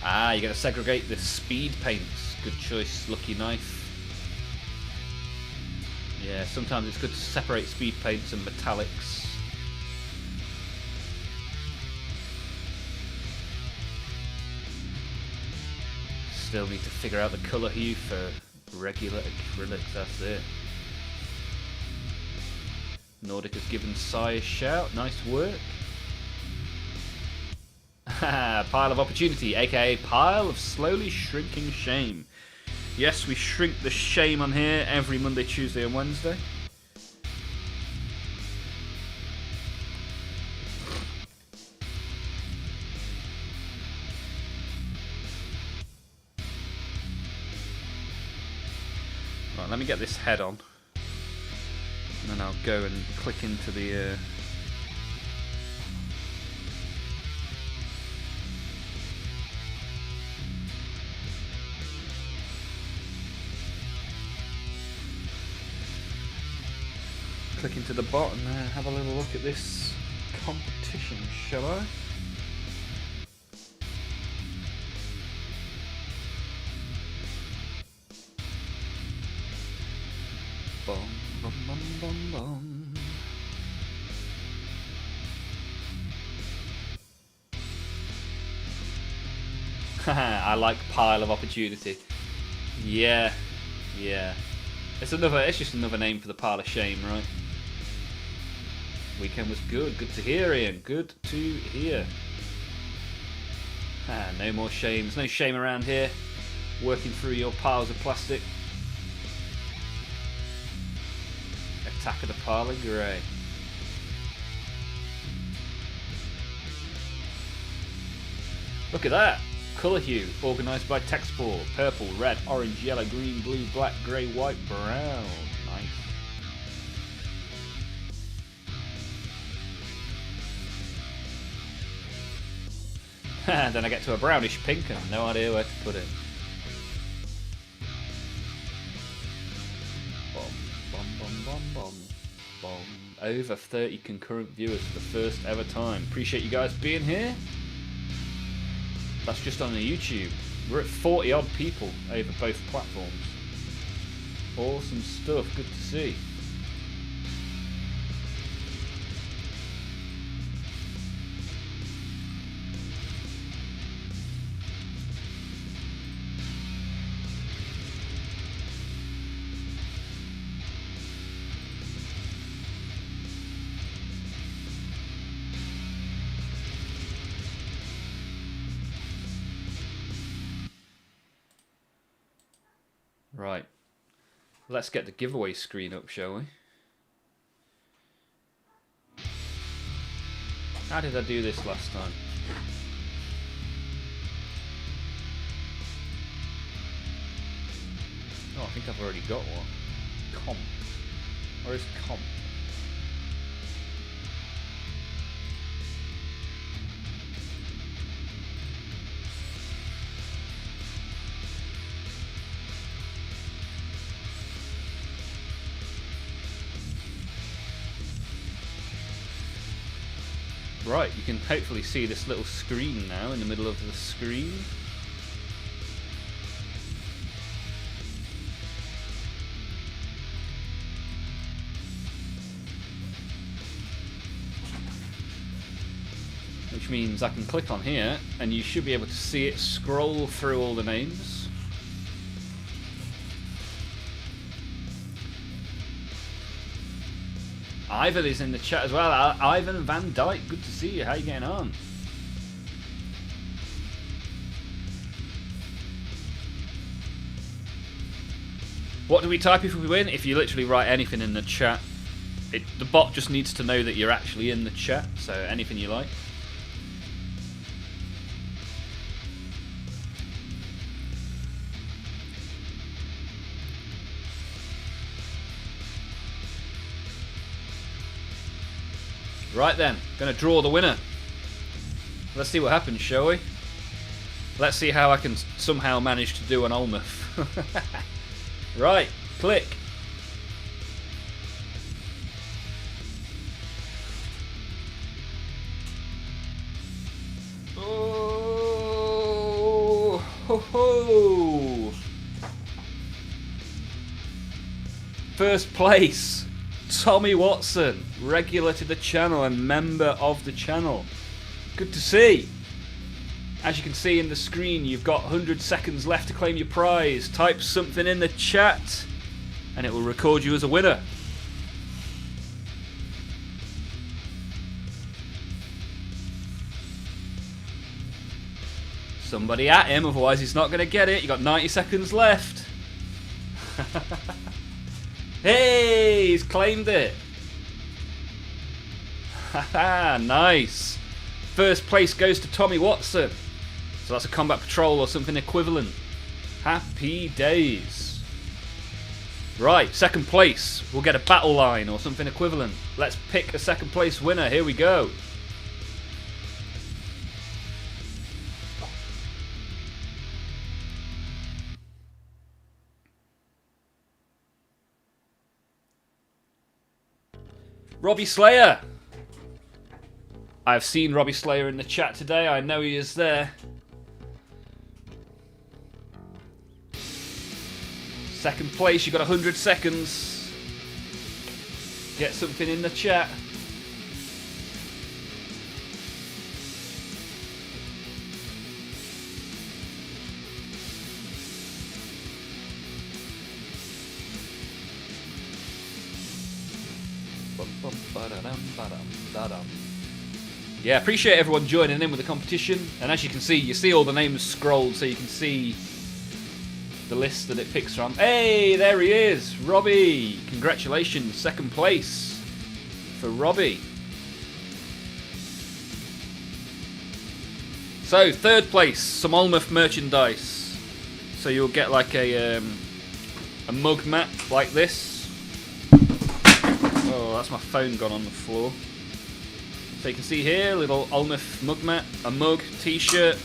S1: Ah, you got to segregate the speed paints. Good choice, lucky knife. Yeah, sometimes it's good to separate speed paints and metallics. Still need to figure out the colour hue for regular acrylics, that's it. Nordic has given Sai a shout, nice work. Pile of opportunity, aka pile of slowly shrinking shame. Yes, we shrink the shame on here every Monday, Tuesday and Wednesday. me get this head on. And then I'll go and click into the... click into the bot and have a little look at this competition, shall I? Bum, bum, bum, bum, bum. I like pile of opportunity. Yeah. It's just another name for the pile of shame, right? Weekend was good. Good to hear, Ian. Good to hear. No more shame. There's no shame around here. Working through your piles of plastic. Attack of the pile of grey. Look at that. Colour hue. Organised by text pool. Purple, red, orange, yellow, green, blue, black, grey, white, brown. Nice. Then I get to a brownish pink and no idea where to put it. Bomb. Over 30 concurrent viewers for the first ever time. Appreciate you guys being here. That's just on the YouTube. We're at 40 odd people over both platforms. Awesome stuff. Good to see. Right, let's get the giveaway screen up, shall we? How did I do this last time? Oh, I think I've already got one. Comp. Where is comp? Right, you can hopefully see this little screen now in the middle of the screen. Which means I can click on here and you should be able to see it scroll through all the names. Ivan is in the chat as well. Ivan Van Dyke, good to see you. How you getting on? What do we type if we win? If you literally write anything in the chat, the bot just needs to know that you're actually in the chat. So anything you like. Right then, gonna draw the winner. Let's see what happens, shall we? Let's see how I can somehow manage to do an Olmaph. Right, click. Oh, ho, ho. First place. Tommy Watson, regular to the channel and member of the channel. Good to see. As you can see in the screen, you've got 100 seconds left to claim your prize. Type something in the chat and it will record you as a winner. Somebody at him, otherwise he's not going to get it. You've got 90 seconds left. Hey, he's claimed it. Haha, nice. First place goes to Tommy Watson. So that's a combat patrol or something equivalent. Happy days. Right, second place. We'll get a battle line or something equivalent. Let's pick a second place winner. Here we go. Robbie Slayer. I've seen Robbie Slayer in the chat today. I know he is there. Second place, you got 100 seconds. Get something in the chat. Yeah, appreciate everyone joining in with the competition. And as you can see, you see all the names scrolled so you can see the list that it picks from. Hey, there he is, Robbie. Congratulations, second place for Robbie. So, third place, some Olmaph merchandise. So you'll get like a mug mat like this. Oh, that's my phone gone on the floor. So you can see here, little Olmaph mug mat, a mug, t-shirt.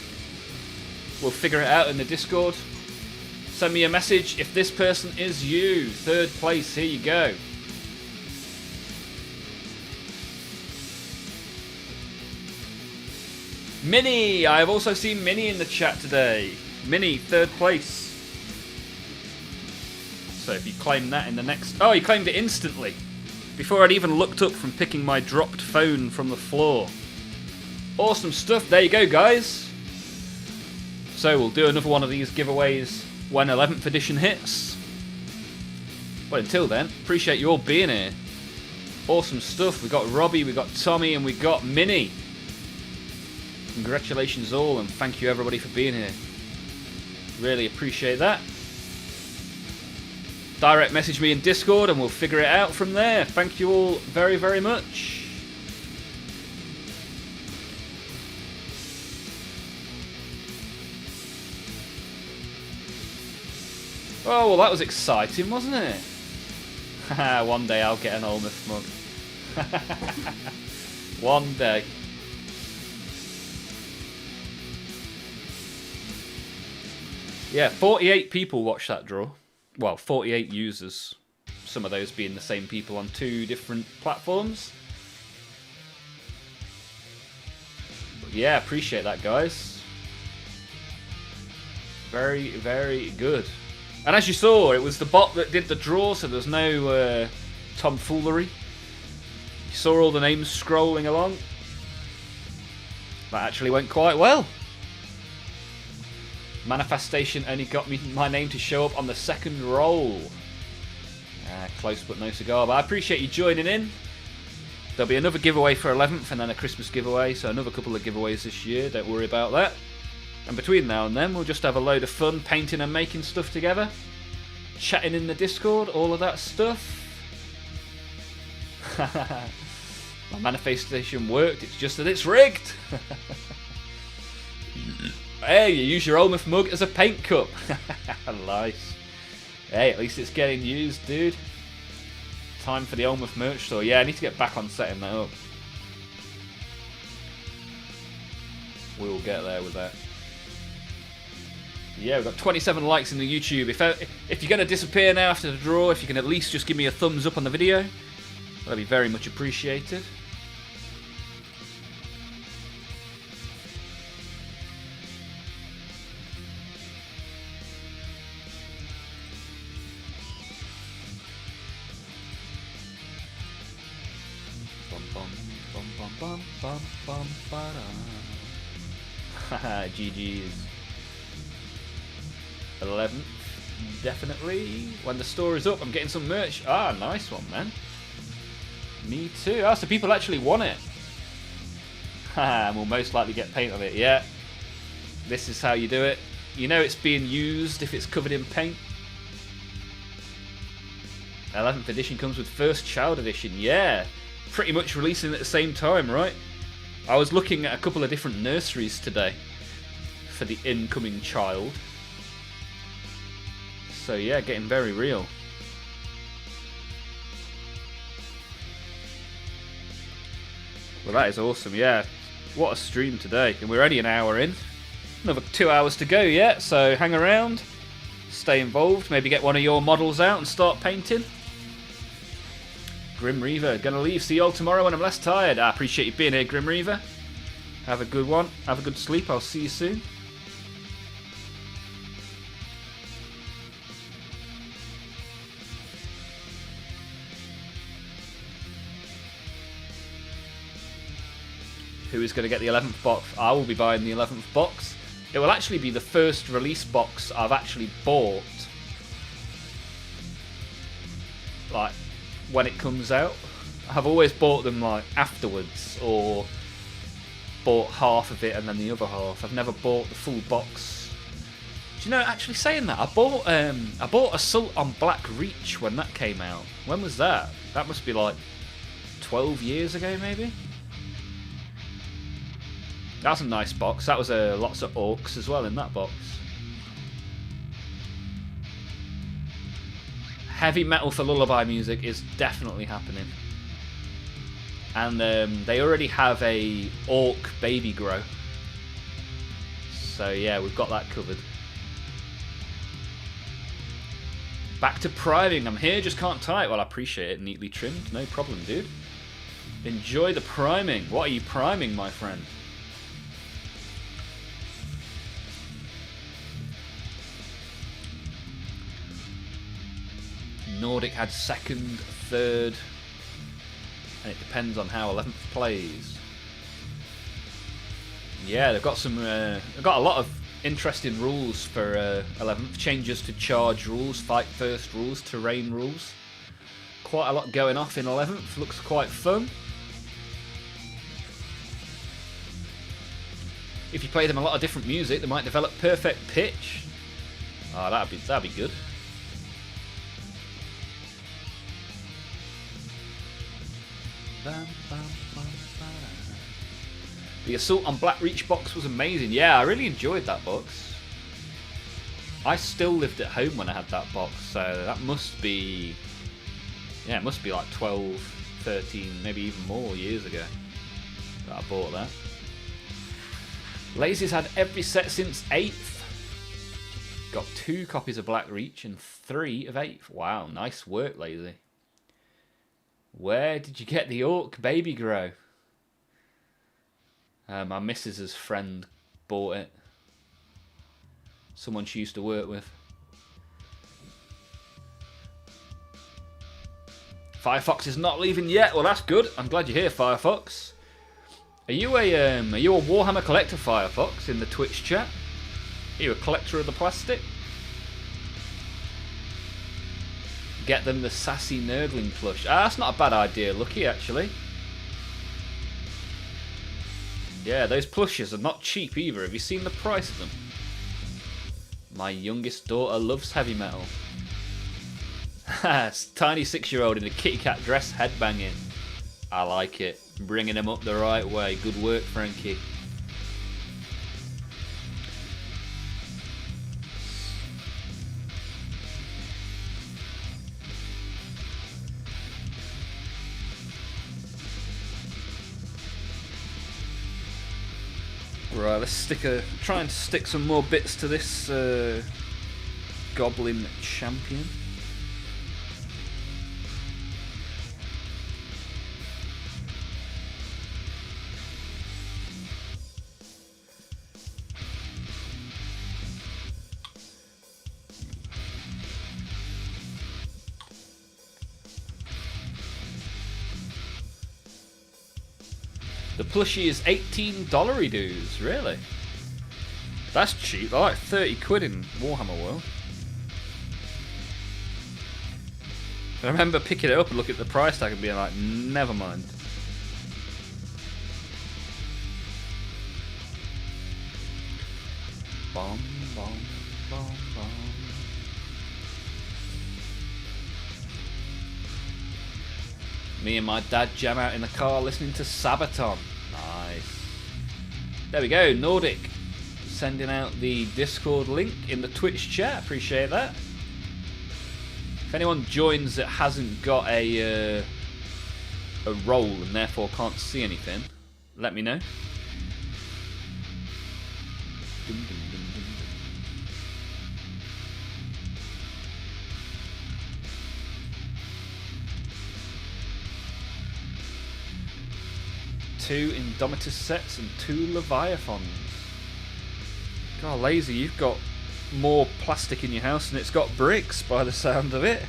S1: We'll figure it out in the Discord. Send me a message if this person is you. Third place, here you go. Minnie, I have also seen Minnie in the chat today. Minnie, third place. So if you claim that in the next... Oh, he claimed it instantly. Before I'd even looked up from picking my dropped phone from the floor. Awesome stuff. There you go, guys. So we'll do another one of these giveaways when 11th edition hits. But until then, appreciate you all being here. Awesome stuff. We got Robbie, we got Tommy, and we got Minnie. Congratulations all, and thank you everybody for being here. Really appreciate that. Direct message me in Discord and we'll figure it out from there. Thank you all very, very much. Oh, well, that was exciting, wasn't it? One day I'll get an Olmaph mug. One day. Yeah, 48 people watched that draw. Well, 48 users. Some of those being the same people on 2 different platforms. But yeah, appreciate that, guys. Very, very good. And as you saw, it was the bot that did the draw, so there's no tomfoolery. You saw all the names scrolling along. That actually went quite well. Manifestation only got me my name to show up on the second roll. Close but no cigar. But I appreciate you joining in. There'll be another giveaway for 11th and then a Christmas giveaway. So another couple of giveaways this year. Don't worry about that. And between now and then, we'll just have a load of fun painting and making stuff together. Chatting in the Discord, all of that stuff. My manifestation worked, it's just that it's rigged. Hey, you use your Olmaph mug as a paint cup. Nice. Hey, at least it's getting used, dude. Time for the Olmaph merch store. Yeah, I need to get back on setting that up. We'll get there with that. Yeah, we've got 27 likes in the YouTube. If you're going to disappear now after the draw, if you can at least just give me a thumbs up on the video, that'd be very much appreciated. GG's. 11th, definitely. When the store is up, I'm getting some merch. Ah, nice one, man. Me too. Ah, so people actually want it. And we'll most likely get paint on it. Yeah. This is how you do it. You know it's being used if it's covered in paint. 11th edition comes with first child edition. Yeah. Pretty much releasing at the same time, right? I was looking at a couple of different nurseries today for the incoming child. So yeah, getting very real. Well, that is awesome, yeah. What a stream today. And we're only an hour in. Another 2 hours to go yet, so hang around. Stay involved. Maybe get one of your models out and start painting. Grim Reaver, gonna leave. See you all tomorrow when I'm less tired. I appreciate you being here, Grim Reaver. Have a good one. Have a good sleep. I'll see you soon. Who is going to get the 11th box? I will be buying the 11th box. It will actually be the first release box I've actually bought. Like, when it comes out. I've always bought them, like, afterwards. Or bought half of it and then the other half. I've never bought the full box. Do you know, actually saying that, I bought Assault on Black Reach when that came out. When was that? That must be, like, 12 years ago, maybe? That was a nice box. That was lots of orcs as well in that box. Heavy metal for lullaby music is definitely happening. And they already have a orc baby grow. So yeah, we've got that covered. Back to priming. I'm here, just can't type. Well, I appreciate it. Neatly trimmed. No problem, dude. Enjoy the priming. What are you priming, my friend? Nordic had second, third, and it depends on how 11th plays. Yeah, they've got a lot of interesting rules for 11th. Changes to charge rules, fight first rules, terrain rules. Quite a lot going off in 11th. Looks quite fun. If you play them a lot of different music, they might develop perfect pitch. Oh, that'd be good. The Assault on Black Reach box was amazing. Yeah, I really enjoyed that box. I still lived at home when I had that box, so that must be... yeah, it must be like 12, 13, maybe even more years ago that I bought that. Lazy's had every set since 8th. Got 2 copies of Black Reach and 3 of 8th. Wow, nice work, Lazy. Where did you get the orc baby grow? My missus's friend bought it. Someone she used to work with. Firefox is not leaving yet. Well, that's good. I'm glad you're here, Firefox. Are you a Warhammer collector, Firefox, in the Twitch chat? Are you a collector of the plastic? Get them the sassy nerdling plush. Ah, that's not a bad idea, Lucky, actually. Yeah, those plushes are not cheap either. Have you seen the price of them? My youngest daughter loves heavy metal. Tiny 6-year-old in a kitty cat dress headbanging. I like it. Bringing him up the right way. Good work, Frankie. Right, let's try and stick some more bits to this Goblin Champion. The plushie is $18 dues, really? That's cheap. I like 30 quid in Warhammer World. I remember picking it up and looking at the price tag and being like, never mind. Bom, bom, bom, bom. Me and my dad jam out in the car listening to Sabaton. Nice. There we go, Nordic. Sending out the Discord link in the Twitch chat. Appreciate that. If anyone joins that hasn't got a a roll and therefore can't see anything, let me know. Dum, dum, dum, dum, dum. 2 Indomitus sets and 2 Leviathans. God, Lazy, you've got more plastic in your house than it's got bricks by the sound of it.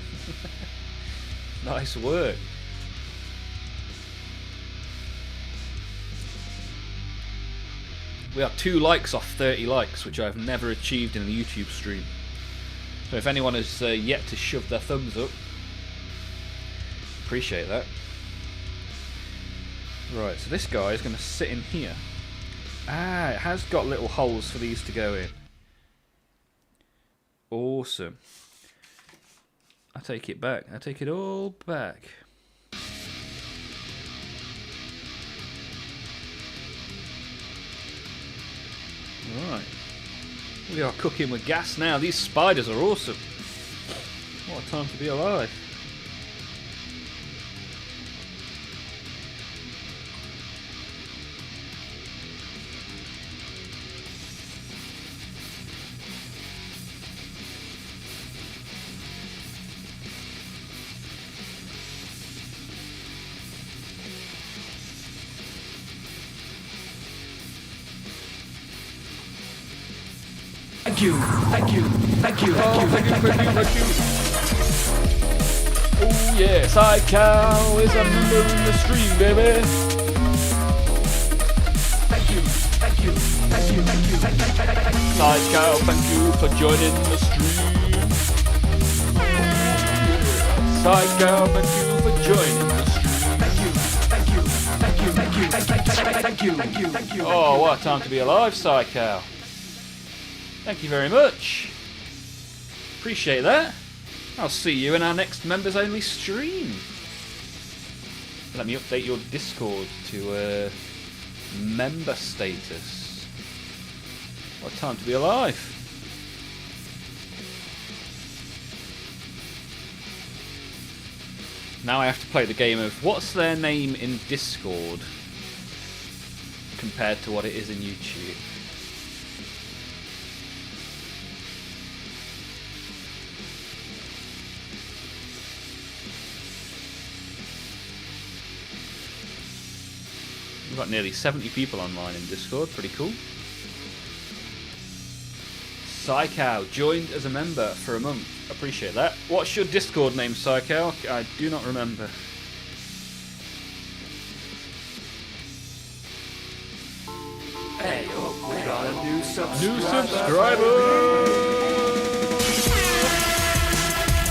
S1: Nice work. We are 2 likes off 30 likes, which I've never achieved in a YouTube stream. So if anyone has yet to shove their thumbs up, appreciate that. Right, so this guy is going to sit in here. Ah, it has got little holes for these to go in. Awesome. I take it back. I take it all back. Right. We are cooking with gas now. These spiders are awesome. What a time to be alive.
S2: Thank you, thank you, thank you, thank you,
S1: Thank you. Oh yeah, Side Cow is a member in the stream, baby.
S2: thank you, thank you, thank you, thank you, thank you, thank you.
S1: Side Cow, thank you for joining the stream. Side Cow, thank you for joining the stream.
S2: Thank you, thank you, thank you, thank you, thank you, thank you, thank you.
S1: Oh, what a time to be alive, Side Cow. Thank you very much. Appreciate that. I'll see you in our next members only stream. Let me update your Discord to member status. What a time to be alive. Now I have to play the game of what's their name in Discord compared to what it is in YouTube. We've got nearly 70 people online in Discord, pretty cool. Psycow joined as a member for a month. Appreciate that. What's your Discord name, Psycow? I do not remember.
S2: Hey, we got a new subscriber.
S1: New subscriber!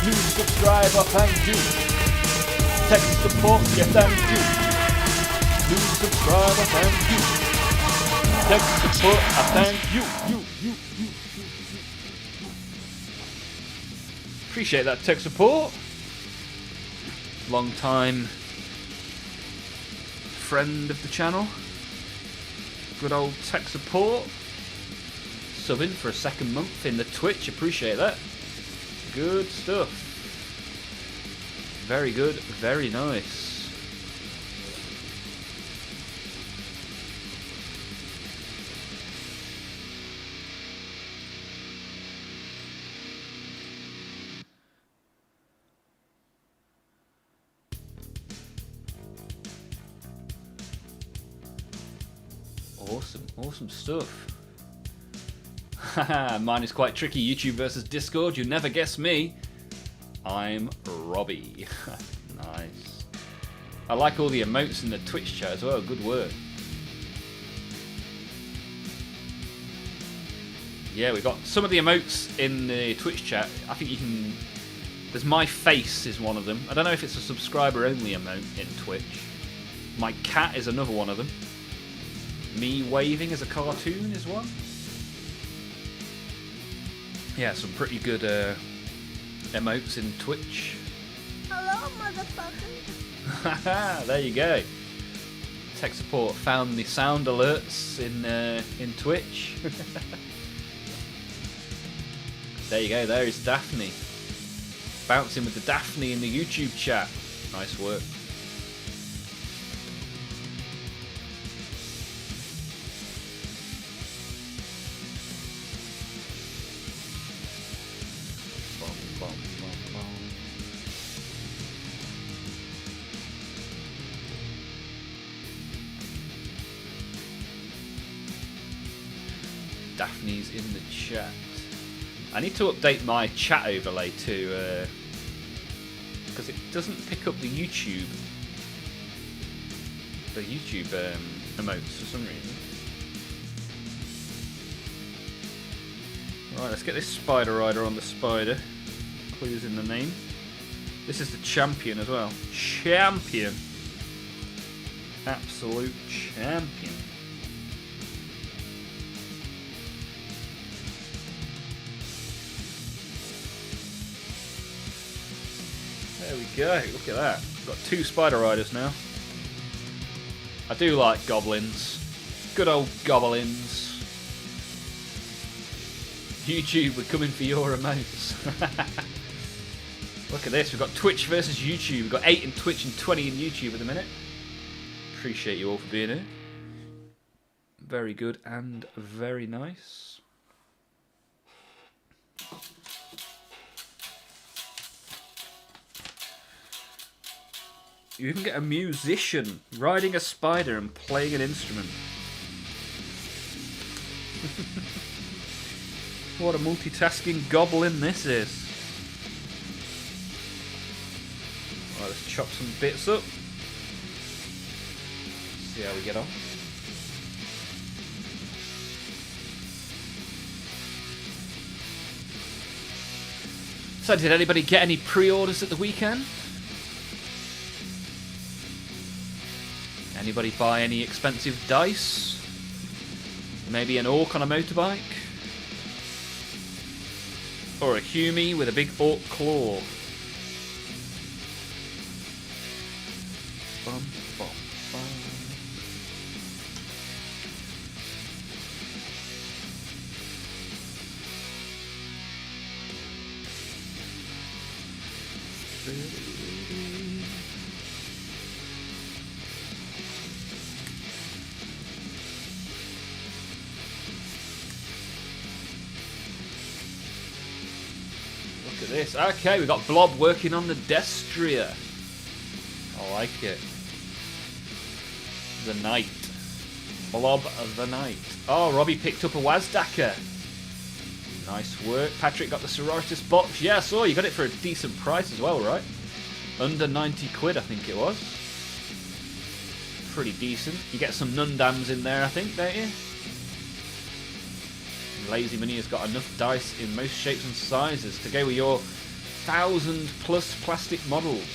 S1: New subscriber, thank you. Text support, yeah, thank you. New subscriber, thank you. Text support, I thank you. Appreciate that tech support. Long time friend of the channel. Good old tech support. Subbing for a second month in the Twitch. Appreciate that. Good stuff. Very good. Very nice. Awesome stuff. Haha, mine is quite tricky. YouTube versus Discord. You never guess me. I'm Robbie. Nice. I like all the emotes in the Twitch chat as well. Good work. Yeah, we've got some of the emotes in the Twitch chat. I think you can... There's my face is one of them. I don't know if it's a subscriber only emote in Twitch. My cat is another one of them. Me waving as a cartoon is one. Yeah, some pretty good emotes in Twitch.
S3: Hello, motherfucker.
S1: There you go. Tech support found the sound alerts in Twitch. There you go. There is Daphne. Bouncing with the Daphne in the YouTube chat. Nice work. Daphne's in the chat. I need to update my chat overlay too, because it doesn't pick up the YouTube emotes for some reason. Right, let's get this Spider Rider on the spider. Clues in the name. This is the champion as well. Champion. Absolute champion. There we go, look at that. We've got 2 Spider Riders now. I do like goblins. Good old goblins. YouTube, we're coming for your emotes. Look at this, we've got Twitch versus YouTube. We've got 8 in Twitch and 20 in YouTube at the minute. Appreciate you all for being here. Very good and very nice. You even get a musician riding a spider and playing an instrument. What a multitasking goblin this is. Right, let's chop some bits up. See how we get on. So did anybody get any pre-orders at the weekend? Anybody buy any expensive dice? Maybe an orc on a motorbike? Or a Humie with a big orc claw? Bum, bum, bum. Look at this. Okay, we've got Blob working on the Destria. I like it. The Knight. Blob of the Knight. Oh, Robbie picked up a Wazdaka. Nice work. Patrick got the Sororitas box. Yeah, I saw you got it for a decent price as well, right? Under 90 quid, I think it was. Pretty decent. You get some Nundams in there, I think, don't you? Lazy Money has got enough dice in most shapes and sizes to go with your 1,000+ plastic models.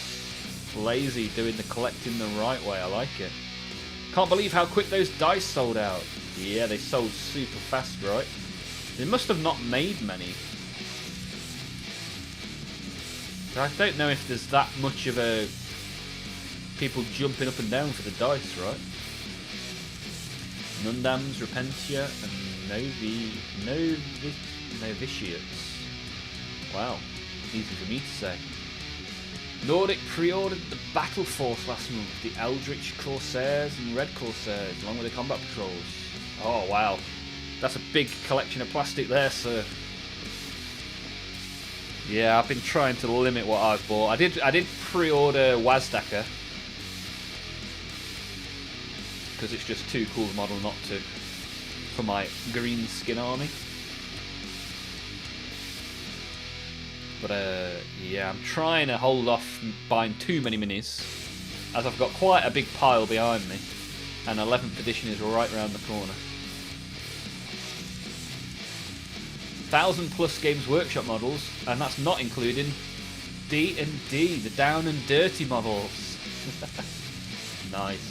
S1: Lazy doing the collecting the right way. I like it. Can't believe how quick those dice sold out. Yeah, they sold super fast, right? They must have not made many. I don't know if there's that much of a people jumping up and down for the dice, right? Nundams, Repentia, and Novitiates. Wow, easy for me to say. Nordic pre-ordered the Battle Force last month, the Eldritch Corsairs and Red Corsairs, along with the Combat Patrols. Oh wow, that's a big collection of plastic there, sir. Yeah, I've been trying to limit what I've bought. I did pre-order Wazdaka because it's just too cool a model not to for my green skin army. But yeah, I'm trying to hold off buying too many minis, as I've got quite a big pile behind me, and 11th edition is right around the corner. 1,000+ Games Workshop models, and that's not including D&D, the down and dirty models. Nice.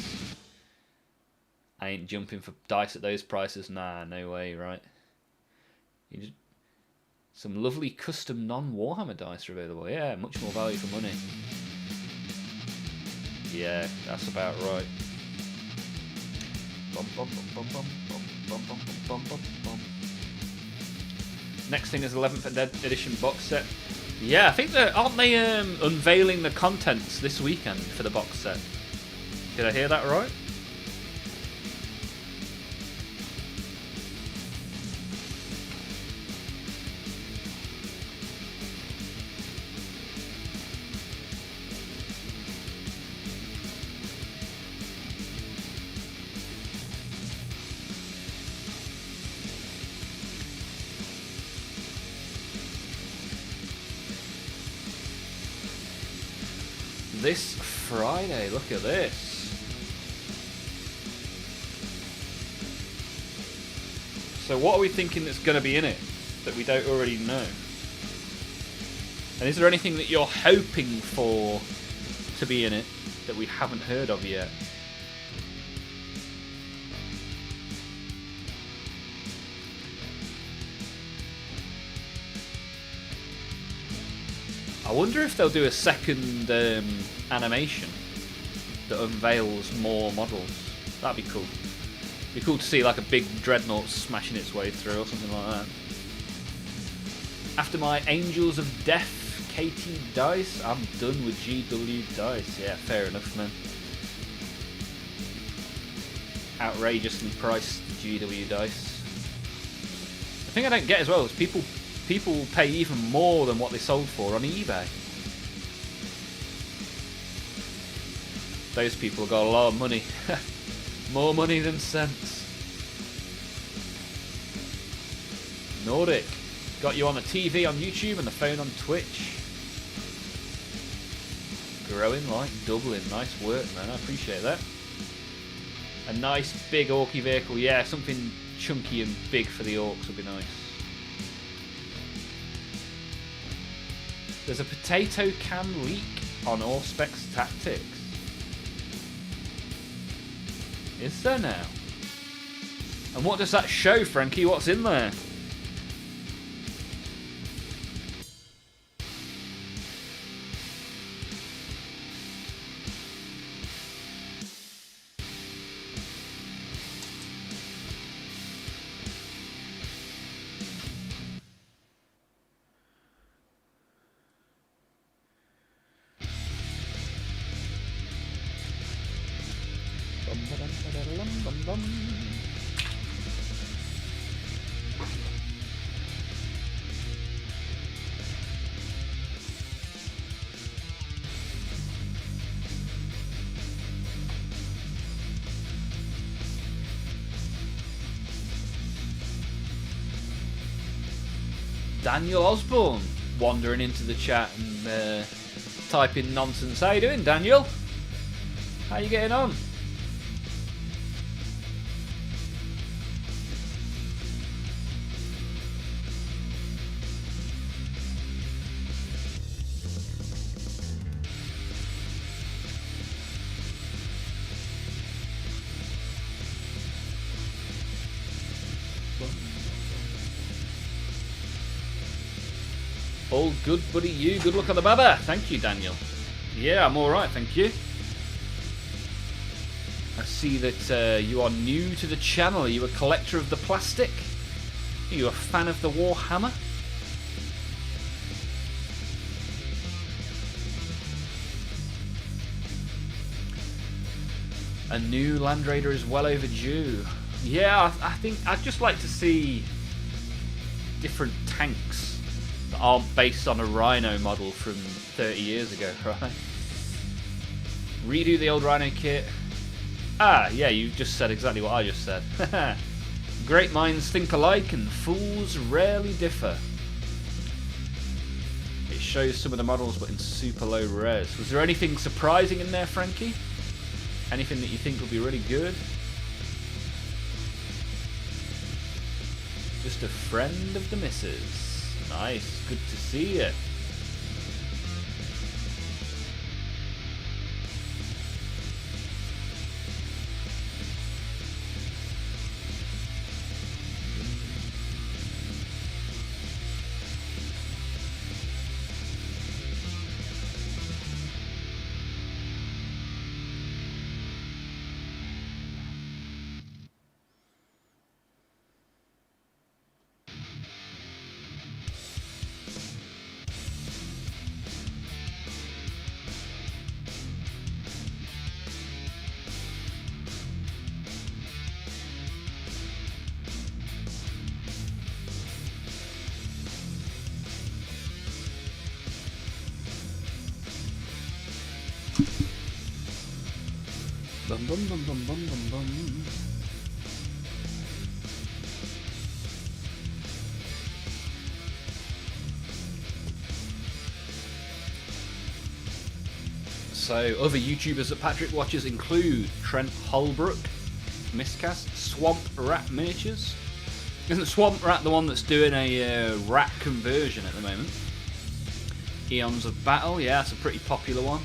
S1: I ain't jumping for dice at those prices. Nah, no way, right? Some lovely custom non-Warhammer dice are available. Yeah, much more value for money. Yeah, that's about right. Bum, bum, bum, bum, bum, bum, bum, bum, bum, bum, bum. Next thing is 11th edition box set. Yeah, I think aren't they unveiling the contents this weekend for the box set? Did I hear that right? this Friday. Look at this. So what are we thinking that's going to be in it that we don't already know? And is there anything that you're hoping for to be in it that we haven't heard of yet? I wonder if they'll do a second animation that unveils more models. That'd be cool. Be cool to see like a big dreadnought smashing its way through or something like that. After my Angels of Death KT dice, I'm done with GW dice. Yeah, fair enough, man. Outrageously priced GW dice. The thing I don't get as well is people pay even more than what they sold for on eBay. Those people got a lot of money. More money than sense. Nordic. Got you on the TV on YouTube and the phone on Twitch. Growing like Dublin. Nice work, man. I appreciate that. A nice big orky vehicle. Yeah, something chunky and big for the orcs would be nice. There's a potato can leak on Auspex Tactics. Is there now? And what does that show, Frankie? What's in there? Daniel Osborne wandering into the chat and typing nonsense. How you doing, Daniel? How you getting on? All good, buddy. You good luck on the baba. Thank you, Daniel. Yeah, I'm all right, thank you. I see that you are new to the channel. Are you a collector of the plastic? Are you a fan of the Warhammer? A new Land Raider is well overdue. Yeah, I think I'd just like to see different tanks that aren't based on a Rhino model from 30 years ago, right? Redo the old Rhino kit. Ah, yeah, you just said exactly what I just said. Great minds think alike and fools rarely differ. It shows some of the models but in super low res. Was there anything surprising in there, Frankie? Anything that you think would be really good? Just a friend of the missus. Nice, good to see you. Bum bum bum bum bum bum bum. So, other YouTubers that Patrick watches include Trent Holbrook, Miscast, Swamp Rat Miniatures. Isn't Swamp Rat the one that's doing a rat conversion at the moment? Eons of Battle, yeah, that's a pretty popular one.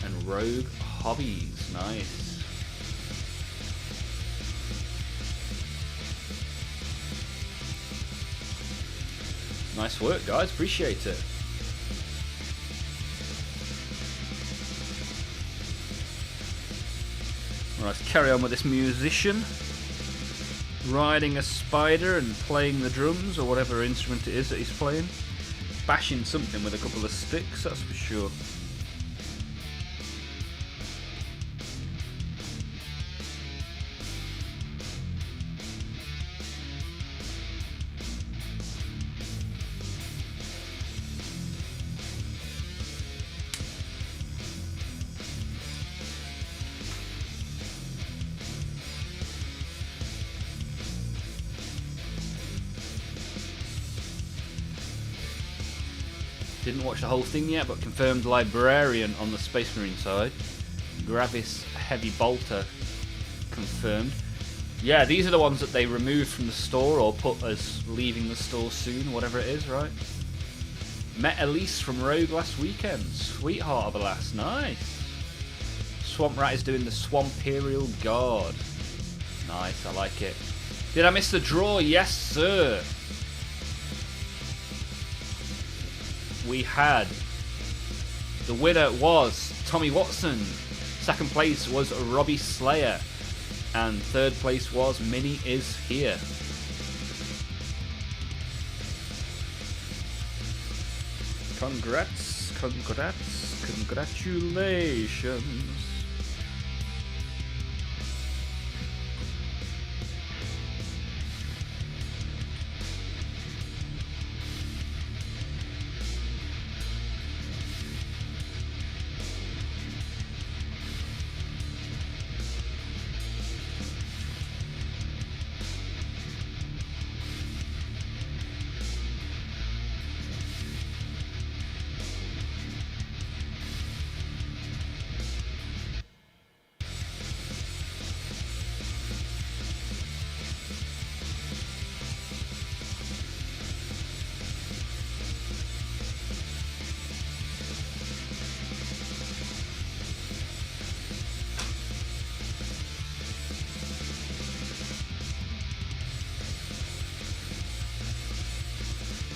S1: And Rogue Hobbies, nice. Nice work, guys, appreciate it. Right, let's carry on with this musician. Riding a spider and playing the drums, or whatever instrument it is that he's playing. Bashing something with a couple of sticks, that's for sure. Didn't watch the whole thing yet, but confirmed Librarian on the Space Marine side. Gravis Heavy Bolter confirmed. Yeah, these are the ones that they removed from the store or put as leaving the store soon, whatever it is, right? Met Elise from Rogue last weekend. Sweetheart of a lass, nice. Swamp Rat is doing the Swamperial Guard. Nice, I like it. Did I miss the draw? Yes, sir. We had, the winner was Tommy Watson, second place was Robbie Slayer, and third place was Minnie Is Here. Congrats, congratulations.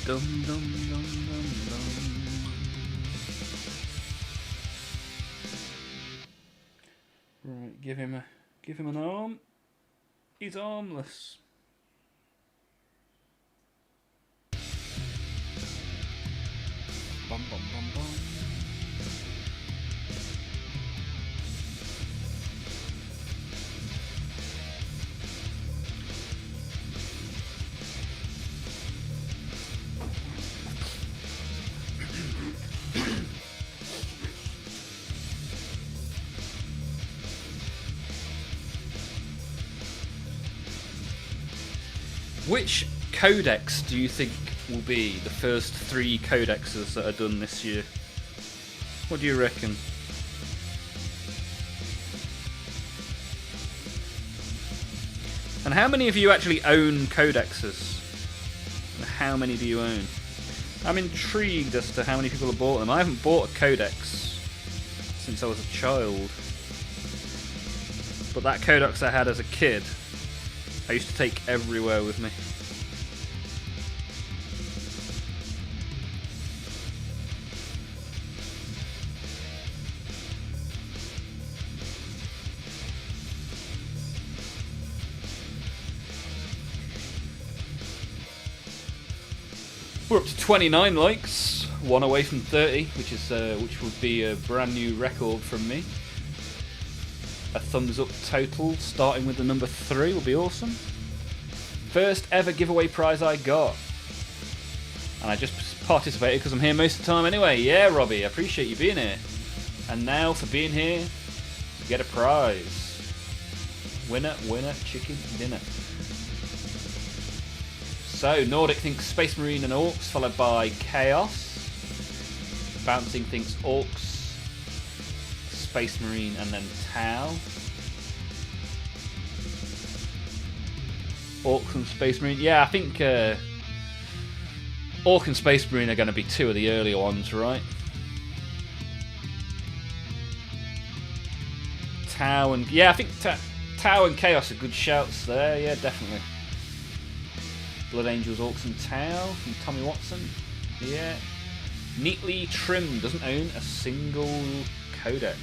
S1: Dum dum dum dum dum. Right, give him an arm. He's armless. Bum bum bum bum. Which codex do you think will be the first 3 codexes that are done this year? What do you reckon? And how many of you actually own codexes? And how many do you own? I'm intrigued as to how many people have bought them. I haven't bought a codex since I was a child. But that codex I had as a kid, I used to take everywhere with me. We're up to 29 likes, one away from 30, which would be a brand new record from me. A thumbs up total, starting with the number 3, will be awesome. First ever giveaway prize I got. And I just participated because I'm here most of the time anyway. Yeah, Robbie, I appreciate you being here. And now, for being here, you get a prize. Winner, winner, chicken dinner. So, Nordic thinks Space Marine and Orcs, followed by Chaos. Bouncing thinks Orcs. Space Marine, and then Tau. Orcs and Space Marine. Yeah, I think Orc and Space Marine are going to be two of the earlier ones, right? Tau and... Yeah, I think Tau and Chaos are good shouts there. Yeah, definitely. Blood Angels, Orcs and Tau from Tommy Watson. Yeah. Neatly trimmed. Doesn't own a single codex.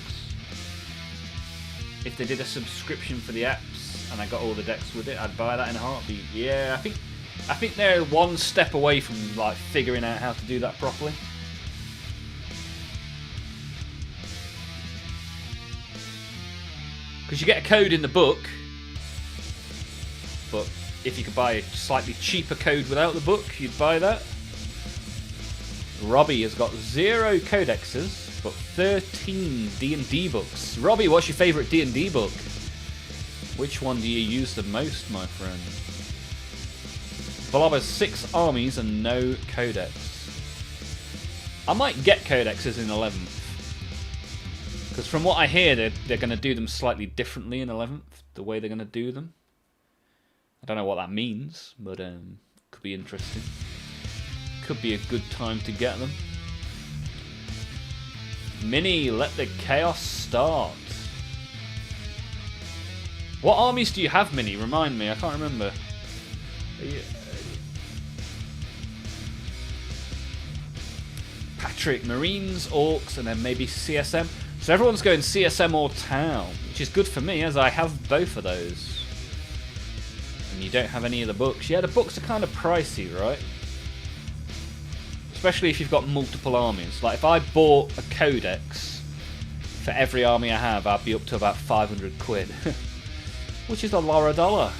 S1: If they did a subscription for the apps and I got all the decks with it, I'd buy that in a heartbeat. Yeah, I think they're one step away from like figuring out how to do that properly. Because you get a code in the book, but if you could buy a slightly cheaper code without the book, you'd buy that. Robbie has got 0 codexes, but 13 D&D books. Robbie, what's your favourite D&D book? Which one do you use the most, my friend? Blob has 6 armies and no codex. I might get codexes in 11th. Because from what I hear, they're going to do them slightly differently in 11th, the way they're going to do them. I don't know what that means, but could be interesting. Could be a good time to get them. Mini, let the chaos start. What armies do you have, Mini? Remind me, I can't remember. Patrick, Marines, Orcs, and then maybe CSM. So everyone's going CSM or Tau, which is good for me as I have both of those. And you don't have any of the books. Yeah, the books are kind of pricey, right? Especially if you've got multiple armies. Like if I bought a codex for every army I have, I'd be up to about 500 quid. Which is a lot of dollar.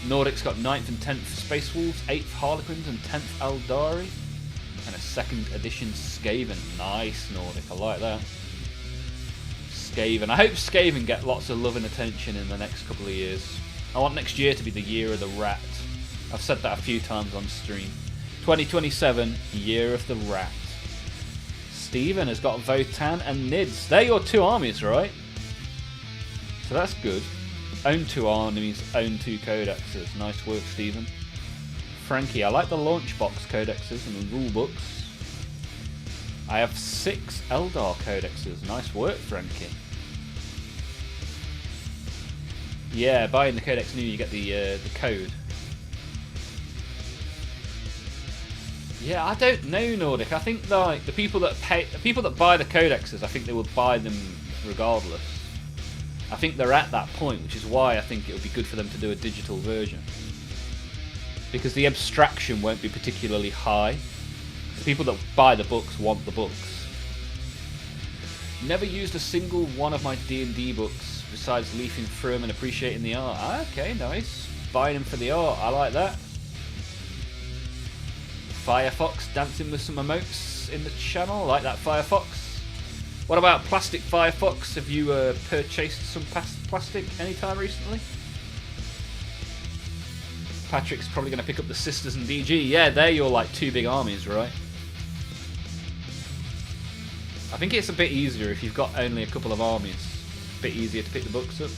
S1: Nordic's got 9th and 10th Space Wolves, 8th Harlequins and 10th Eldari. And a 2nd edition Skaven. Nice, Nordic, I like that. Skaven. I hope Skaven get lots of love and attention in the next couple of years. I want next year to be the year of the rat. I've said that a few times on stream. 2027, year of the rat. Steven has got Votan and Nids. They're your 2 armies, right? So that's good. Own 2 armies, own 2 codexes. Nice work, Steven. Frankie, I like the launch box codexes and the rule books. I have 6 Eldar codexes. Nice work, Frankie. Yeah, buying the codex new, you get the code. Yeah, I don't know, Nordic. I think like the people that buy the codexes, I think they will buy them regardless. I think they're at that point, which is why I think it would be good for them to do a digital version. Because the abstraction won't be particularly high. The people that buy the books want the books. Never used a single one of my D&D books besides leafing through them and appreciating the art. Ah, okay, nice. Buying them for the art, I like that. Firefox dancing with some emotes in the channel, I like that, Firefox. What about plastic Firefox? Have you purchased some plastic anytime recently? Patrick's probably going to pick up the Sisters and DG. Yeah, they're your like 2 big armies, right? I think it's a bit easier if you've got only a couple of armies. A bit easier to pick the books up.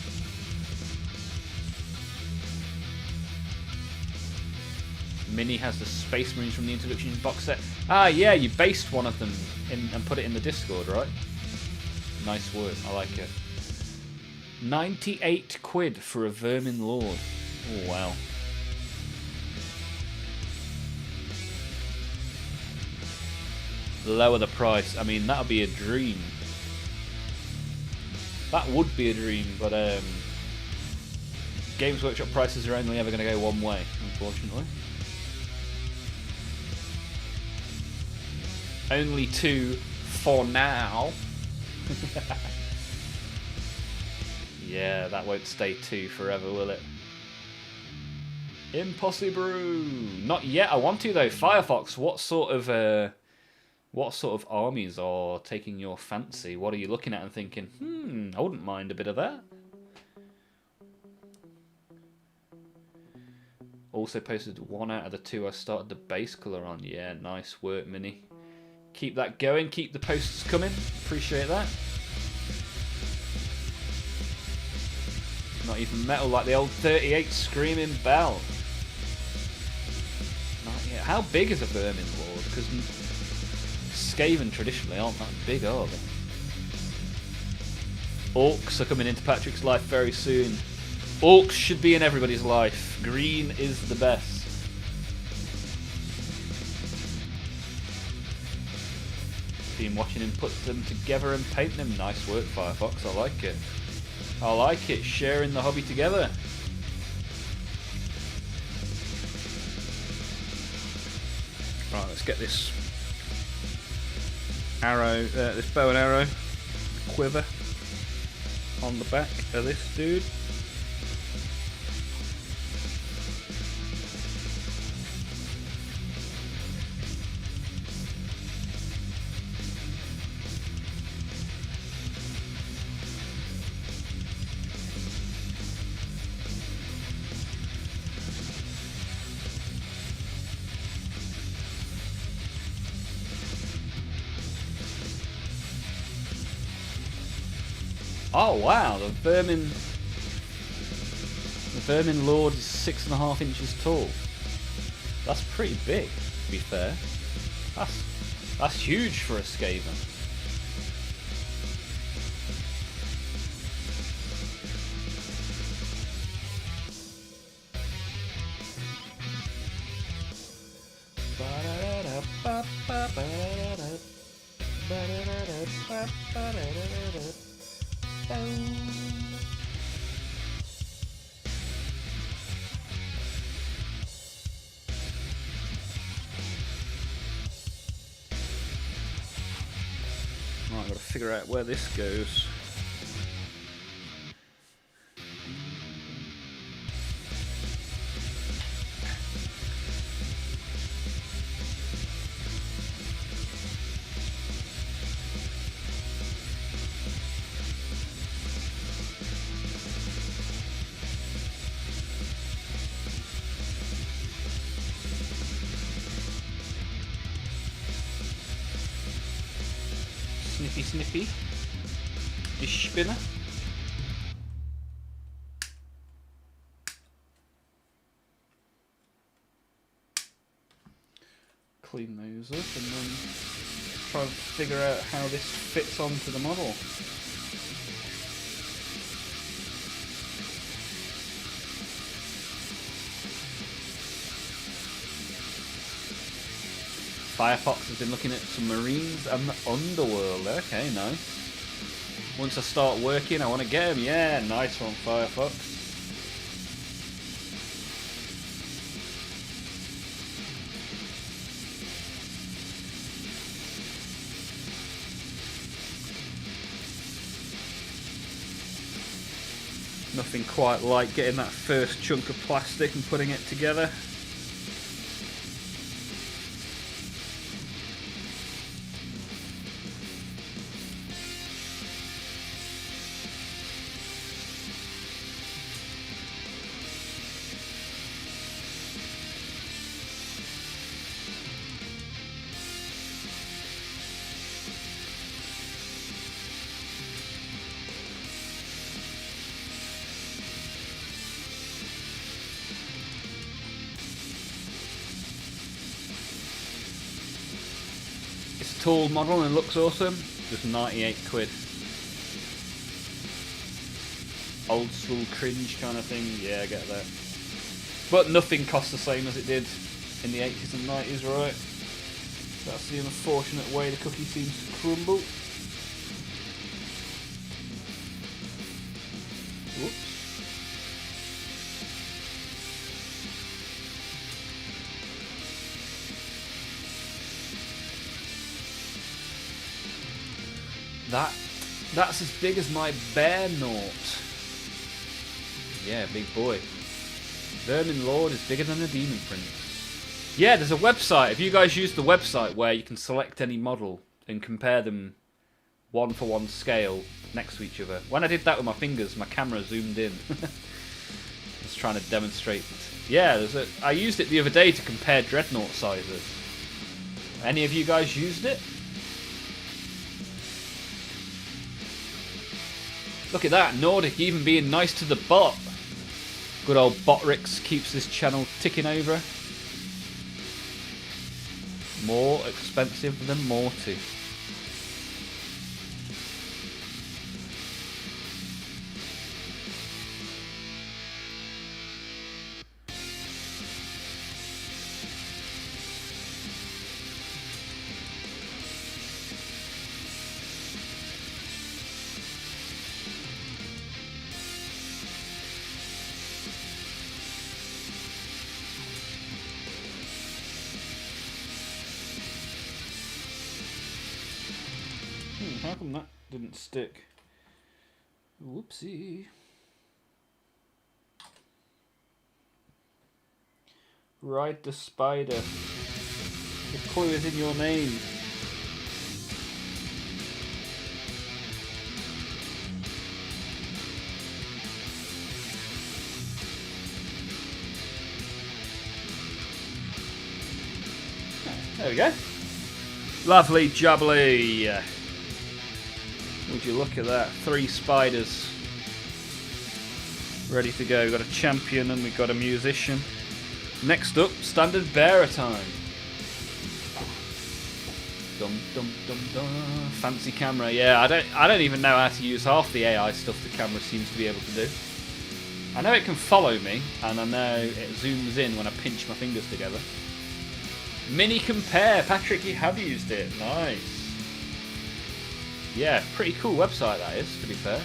S1: Mini has the Space Marines from the introduction box set. Ah, yeah, you based one of them and put it in the Discord, right? Nice work, I like it. 98 quid for a Vermin Lord. Oh, wow. Lower the price. I mean, that would be a dream. That would be a dream, but Games Workshop prices are only ever going to go one way, unfortunately. Only 2 for now. Yeah, that won't stay 2 forever, will it? Impossible. Not yet. I want to though. Firefox. What sort of armies are taking your fancy? What are you looking at and thinking? I wouldn't mind a bit of that. Also posted 1 out of the 2 I started the base colour on. Yeah, nice work, Mini. Keep that going. Keep the posts coming. Appreciate that. Not even metal like the old 38 Screaming Bell. Not yet. How big is a Vermin Lord? Because Skaven traditionally aren't that big, are they? Orcs are coming into Patrick's life very soon. Orcs should be in everybody's life. Green is the best. Been watching him put them together and paint them. Nice work, Firefox. I like it. I like it. Sharing the hobby together. Right, let's get this arrow, this bow and arrow quiver on the back of this dude. Oh wow, the Vermin Lord is 6.5 inches tall. That's pretty big, to be fair. That's huge for a Skaven. Right, I've got to figure out where this goes. Snippy, the spinner. Clean those up and then try and figure out how this fits onto the model. Firefox has been looking at some marines and the underworld. Okay, nice. Once I start working, I want to get them. Yeah, nice one, Firefox. Nothing quite like getting that first chunk of plastic and putting it together. Tall model and looks awesome. Just 98 quid. Old school cringe kind of thing. Yeah, I get that. But nothing costs the same as it did in the 80s and 90s, right? That's the unfortunate way the cookie seems to crumble. Whoops. That's as big as my bear Naught. Yeah, big boy. Vermin Lord is bigger than a Demon Prince. Yeah, there's a website. If you guys use the website where you can select any model and compare them 1-for-1 scale next to each other. When I did that with my fingers, my camera zoomed in. just trying to demonstrate. Yeah, I used it the other day to compare dreadnought sizes. Any of you guys used it? Look at that, Nordic even being nice to the bot. Good old Botrix keeps this channel ticking over. More expensive than Morty. How come that didn't stick? Whoopsie. Ride the spider. The clue is in your name. There we go. Lovely jubbly. Would you look at that? 3 spiders ready to go. We've got a champion and we've got a musician. Next up, standard bearer time. Dum dum dum dum. Fancy camera. Yeah, I don't even know how to use half the AI stuff the camera seems to be able to do. I know it can follow me, and I know it zooms in when I pinch my fingers together. Mini compare. Patrick, you have used it. Nice. Yeah, pretty cool website that is, to be fair.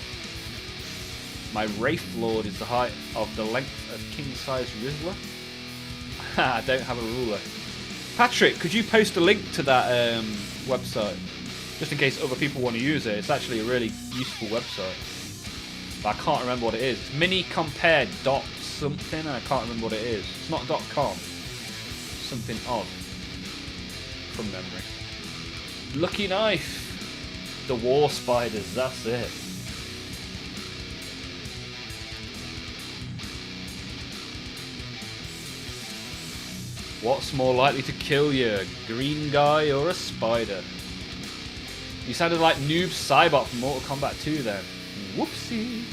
S1: My Wraith Lord is the height of the length of king-size Rizzler. I don't have a ruler. Patrick, could you post a link to that website? Just in case other people want to use it. It's actually a really useful website. But I can't remember what it is. It's minicompare dot something, and I can't remember what it is. It's not .com. Something odd. From memory. Lucky knife. The war spiders, that's it. What's more likely to kill you, a green guy or a spider? You sounded like Noob Cybot from Mortal Kombat 2 then. Whoopsie.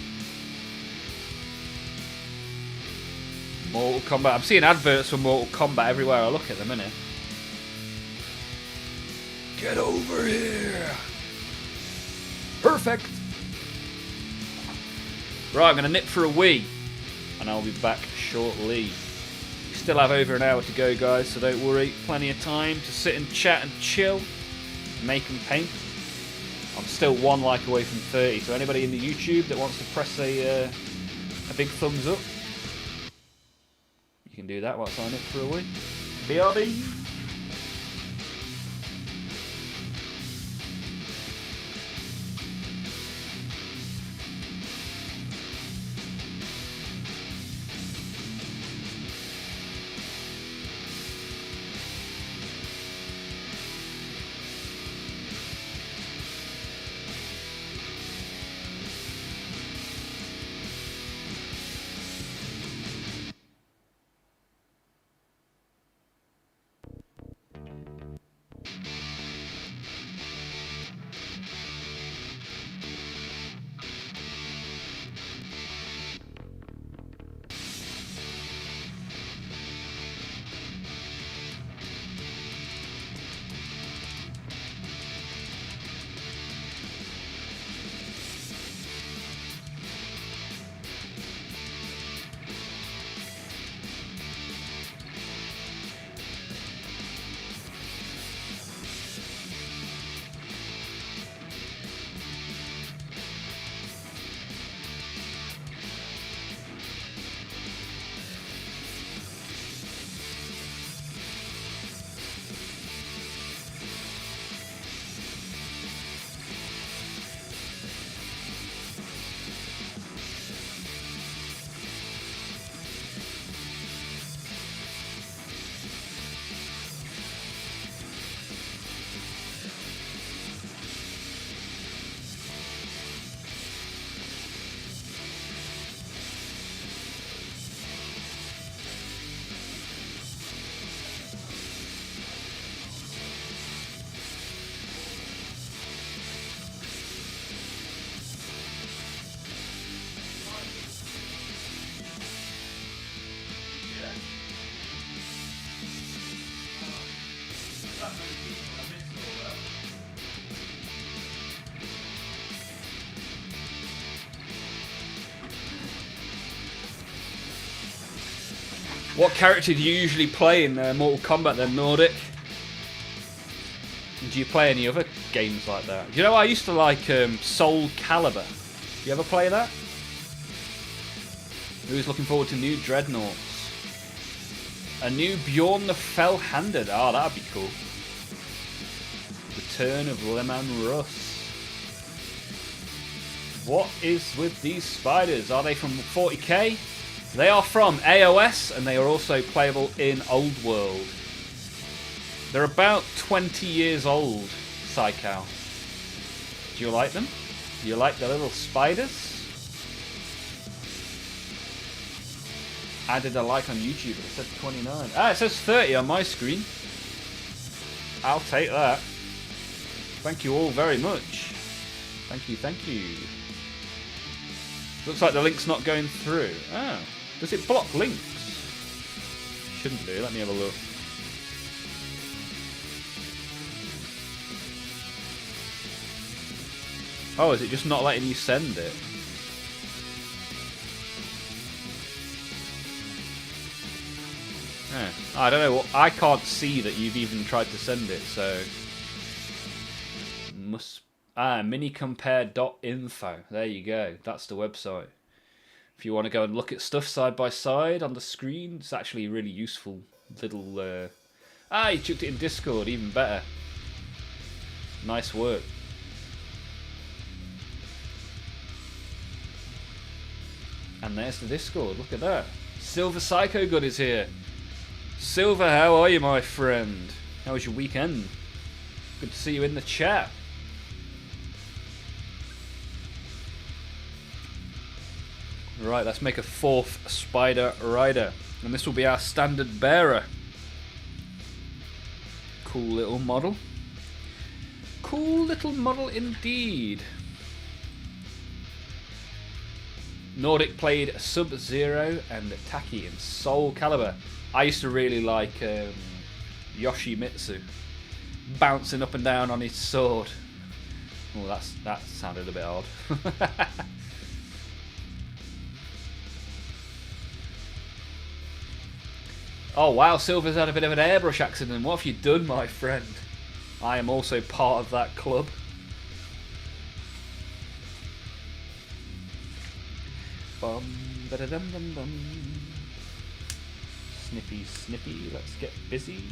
S1: Mortal Kombat. I'm seeing adverts for Mortal Kombat everywhere I look at the minute. Get over here. Perfect. Right, I'm going to nip for a wee, and I'll be back shortly. We still have over an hour to go, guys, so don't worry. Plenty of time to sit and chat and chill, make and paint. I'm still 1 like away from 30, so anybody in the YouTube that wants to press a big thumbs up, you can do that whilst I nip for a wee. BRB. What character do you usually play in Mortal Kombat then, Nordic? Do you play any other games like that? Do you know, I used to like Soul Calibur. You ever play that? Who's looking forward to new Dreadnoughts? A new Bjorn the Fell-Handed. Oh, that'd be cool. Return of Leman Russ. What is with these spiders? Are they from 40k? They are from AOS, and they are also playable in Old World. They're about 20 years old, Psychow. Do you like them? Do you like the little spiders? Added a like on YouTube, it said 29. Ah, it says 30 on my screen. I'll take that. Thank you all very much. Thank you, thank you. Looks like the link's not going through. Oh, does it block links? Shouldn't do, let me have a look. Oh, is it just not letting you send it? I don't know. I can't see that you've even tried to send it, so minicompare.info. There you go. That's the website. If you want to go and look at stuff side by side on the screen, it's actually a really useful little. You chucked it in Discord. Even better. Nice work. And there's the Discord. Look at that. Silver Psycho God is here. Silver, how are you, my friend? How was your weekend? Good to see you in the chat. Right, let's make a fourth Spider Rider. And this will be our standard bearer. Cool little model. Cool little model indeed. Nordic played Sub-Zero and Taki in Soul Calibur. I used to really like Yoshimitsu bouncing up and down on his sword. Oh, that sounded a bit odd. Oh wow, Silver's had a bit of an airbrush accident. What have you done, my friend? I am also part of that club. Bum, ba-da-dum, dum, dum. Snippy, snippy, let's get busy.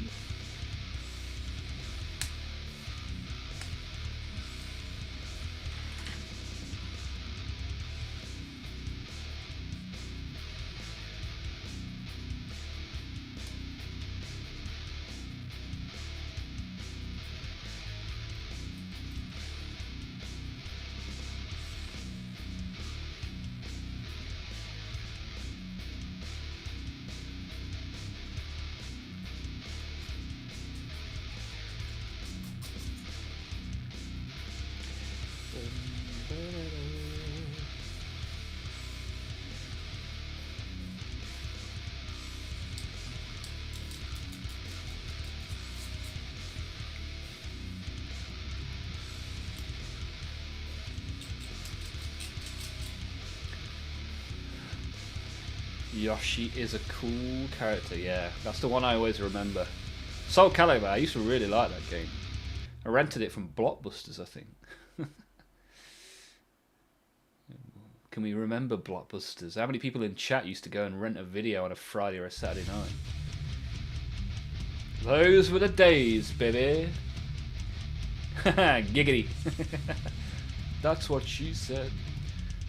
S1: Yoshi is a cool character, yeah. That's the one I always remember. Soul Calibur, I used to really like that game. I rented it from Blockbusters, I think. Can we remember Blockbusters? How many people in chat used to go and rent a video on a Friday or a Saturday night? Those were the days, baby. Giggity. That's what she said.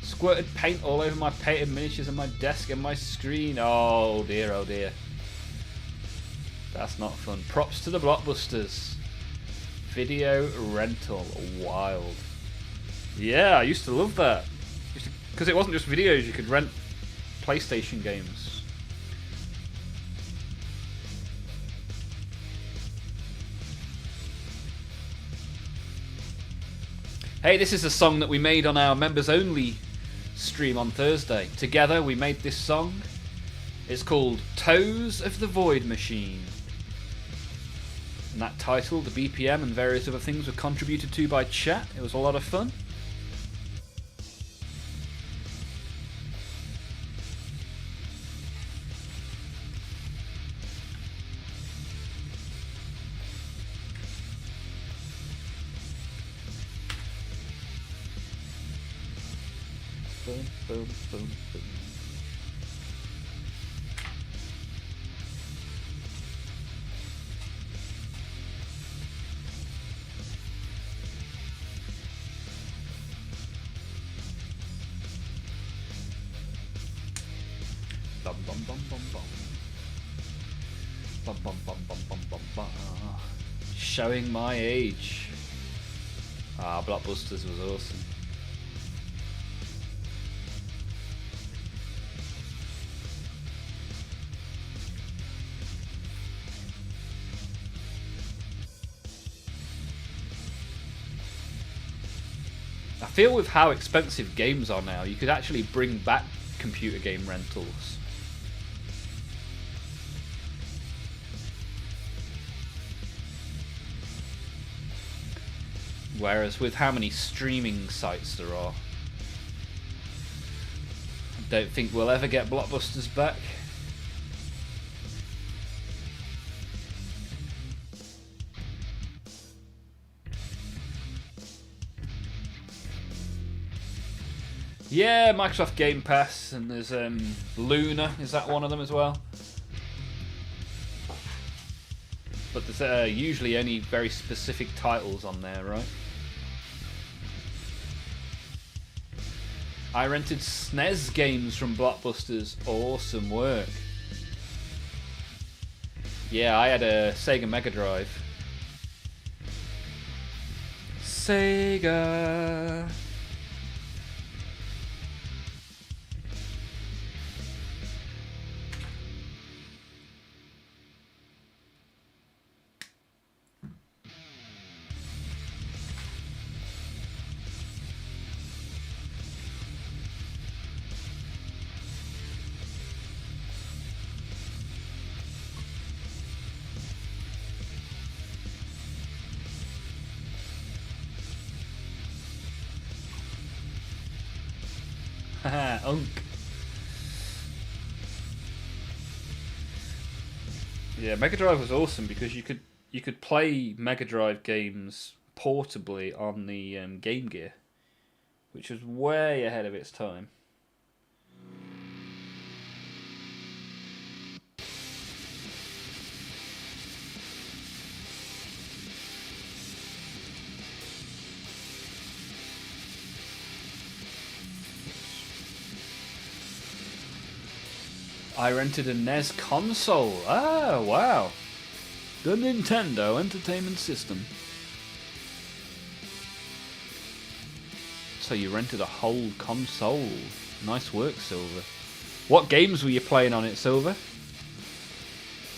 S1: Squirted paint all over my painted miniatures on my desk and my screen. Oh dear, oh dear. That's not fun. Props to the Blockbusters. Video rental. Wild. Yeah, I used to love that. Because it wasn't just videos, you could rent PlayStation games. Hey, this is a song that we made on our members only stream on Thursday. Together we made this song. It's called Toes of the Void Machine. And that title, the BPM and various other things were contributed to by chat. It was a lot of fun. boom, boom, boom, boom. Bum bum bum bum bum. Bum bum bum bum bum bum bum. Showing my age. Ah, Blockbusters was awesome. I feel with how expensive games are now, you could actually bring back computer game rentals. Whereas with how many streaming sites there are, I don't think we'll ever get Blockbusters back. Yeah, Microsoft Game Pass, and there's Luna, is that one of them as well? But there's usually only very specific titles on there, right? I rented SNES games from Blockbusters. Awesome work. Yeah, I had a Sega Mega Drive. Sega. Haha, Unk. Yeah, Mega Drive was awesome because you could play Mega Drive games portably on the Game Gear, which was way ahead of its time. I rented a NES console. Ah, wow. The Nintendo Entertainment System. So you rented a whole console. Nice work, Silver. What games were you playing on it, Silver?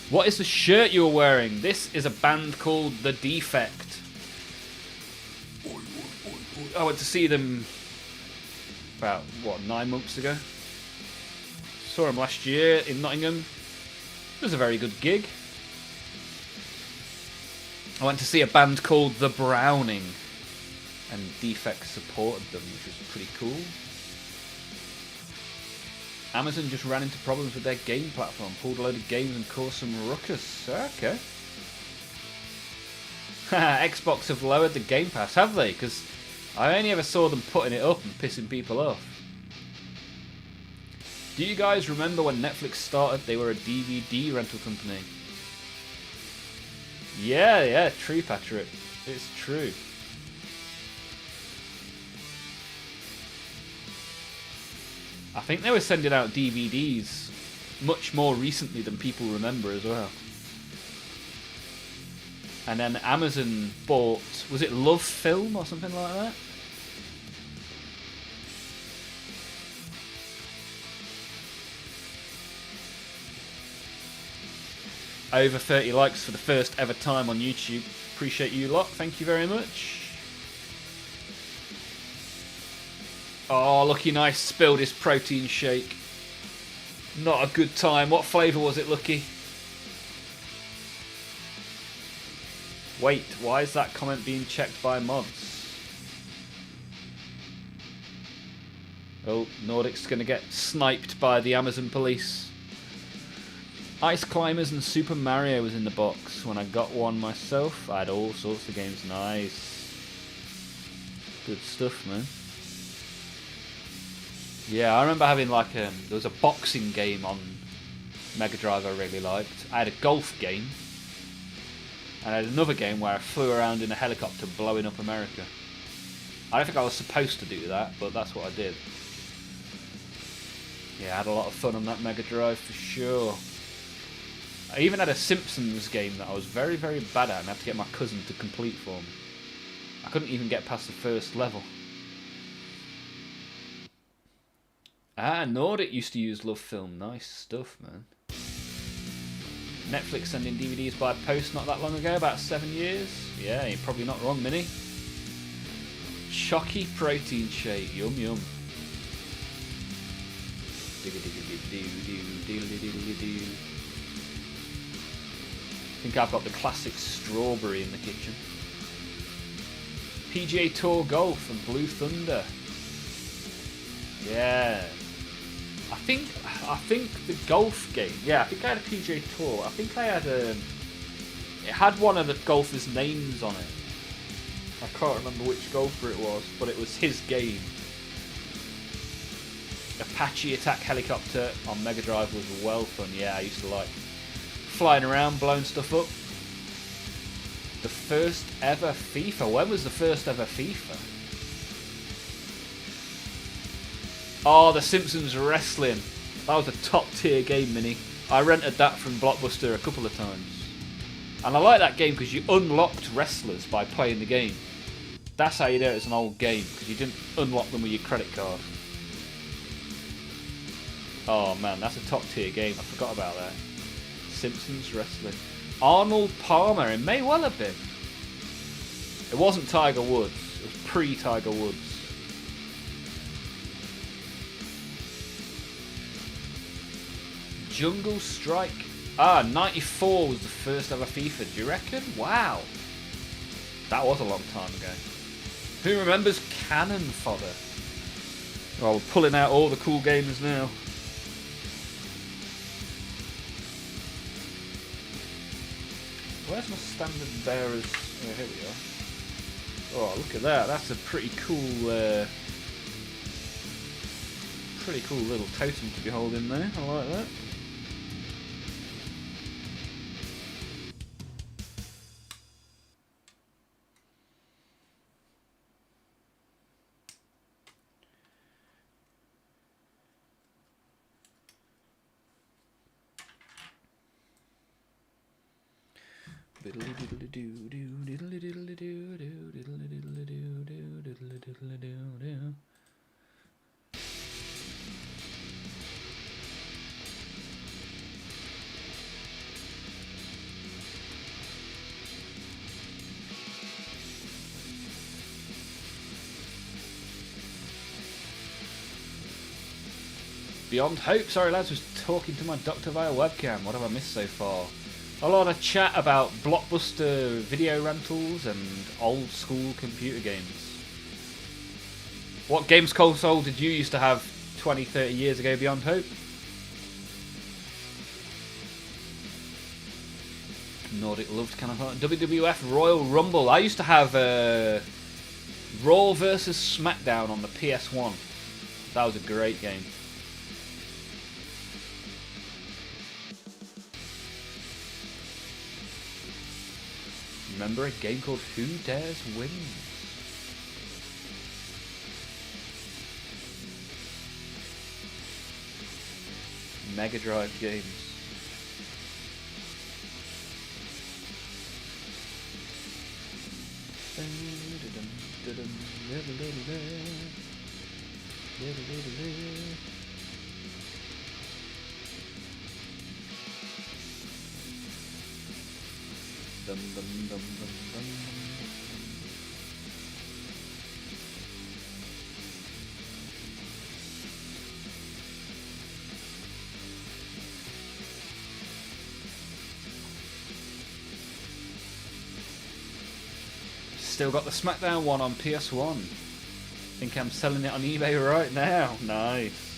S1: What is the shirt you're wearing? This is a band called The Defect. I went to see them about, what, 9 months ago? Saw him last year in Nottingham. It was a very good gig. I went to see a band called The Browning, and Defect supported them, which was pretty cool. Amazon just ran into problems with their game platform, pulled a load of games and caused some ruckus. Okay. Xbox have lowered the Game Pass, have they? Because I only ever saw them putting it up and pissing people off. Do you guys remember when Netflix started? They were a DVD rental company. Yeah, true, Patrick. It's true. I think they were sending out DVDs much more recently than people remember as well. And then Amazon bought, was it Love Film or something like that? Over 30 likes for the first ever time on YouTube. Appreciate you lot. Thank you very much. Oh, Lucky Nice spilled his protein shake. Not a good time. What flavour was it, Lucky? Wait, why is that comment being checked by mods? Oh, Nordic's going to get sniped by the Amazon police. Ice Climbers and Super Mario was in the box. When I got one myself, I had all sorts of games. Nice. Good stuff, man. Yeah, I remember having like there was a boxing game on Mega Drive I really liked. I had a golf game, and I had another game where I flew around in a helicopter blowing up America. I don't think I was supposed to do that, but that's what I did. Yeah, I had a lot of fun on that Mega Drive for sure. I even had a Simpsons game that I was very, very bad at and had to get my cousin to complete for me. I couldn't even get past the first level. Ah, Nordic used to use Love Film. Nice stuff, man. Netflix sending DVDs by post not that long ago, about 7 years. Yeah, you're probably not wrong, Minnie. Chalky protein shake, yum yum. I think I've got the classic strawberry in the kitchen. PGA Tour Golf and Blue Thunder. Yeah. I think the golf game. Yeah, I think I had a PGA Tour. I think I had it had one of the golfers' names on it. I can't remember which golfer it was, but it was his game. Apache Attack Helicopter on Mega Drive was well fun. Yeah, I used to like flying around, blowing stuff up. The first ever FIFA. When was the first ever FIFA? Oh, The Simpsons Wrestling. That was a top tier game, Mini. I rented that from Blockbuster a couple of times. And I like that game because you unlocked wrestlers by playing the game. That's how you know it's an old game, because you didn't unlock them with your credit card. Oh man, that's a top tier game. I forgot about that. Simpsons Wrestling. Arnold Palmer, it may well have been. It wasn't Tiger Woods. It was pre-Tiger Woods. Jungle Strike. Ah, 94 was the first ever FIFA, do you reckon? Wow. That was a long time ago. Who remembers Cannon Fodder? Oh, we're pulling out all the cool games now. Where's my standard bearers? Oh, here we are. Oh, look at that. That's a pretty cool little totem to be holding there. I like that. Beyond Hope. Sorry lads, was talking to my doctor via webcam. What have I missed so far? A lot of chat about Blockbuster video rentals and old school computer games. What games console did you used to have 20, 30 years ago, Beyond Hope? Nordic loved kind of hard. WWF Royal Rumble. I used to have Raw vs SmackDown on the PS1. That was a great game. Remember a game called Who Dares Wins? Mega Drive games. Dum, dum, dum, dum, dum. Still got the SmackDown one on PS1. Think I'm selling it on eBay right now. Nice.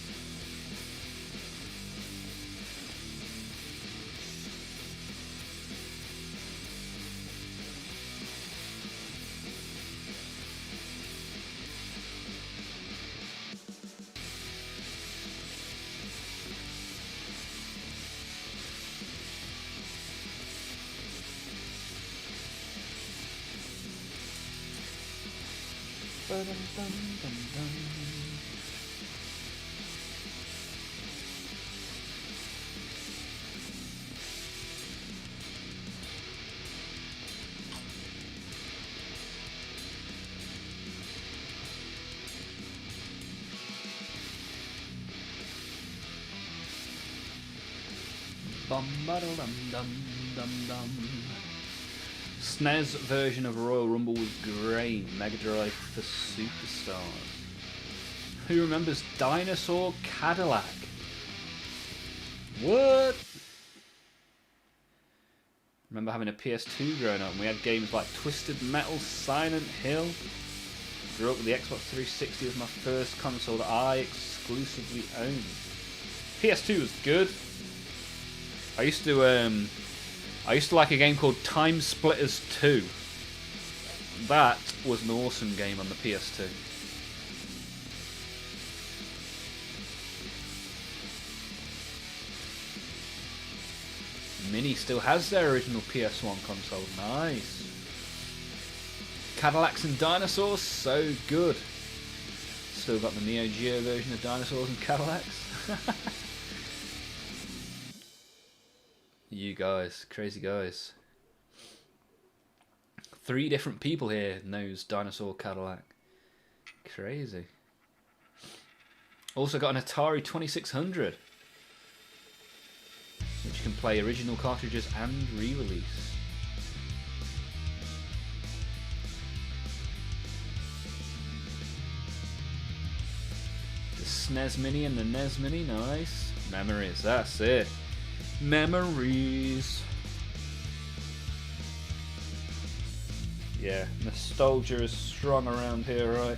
S1: SNES version of Royal Rumble was great. Mega Drive for Superstars. Who remembers Dinosaur Cadillac? What? Remember having a PS2 growing up, and we had games like Twisted Metal, Silent Hill. Grew up with the Xbox 360 as my first console that I exclusively owned. PS2 was good. I used to like a game called Time Splitters 2. That was an awesome game on the PS2. Mini still has their original PS1 console. Nice. Cadillacs and Dinosaurs, so good. Still got the Neo Geo version of Dinosaurs and Cadillacs. You guys, crazy guys. 3 different people here knows Dinosaur Cadillac. Crazy. Also got an Atari 2600, which can play original cartridges and re-release. The SNES Mini and the NES Mini, nice. Memories, that's it. Memories. Yeah, nostalgia is strong around here, right?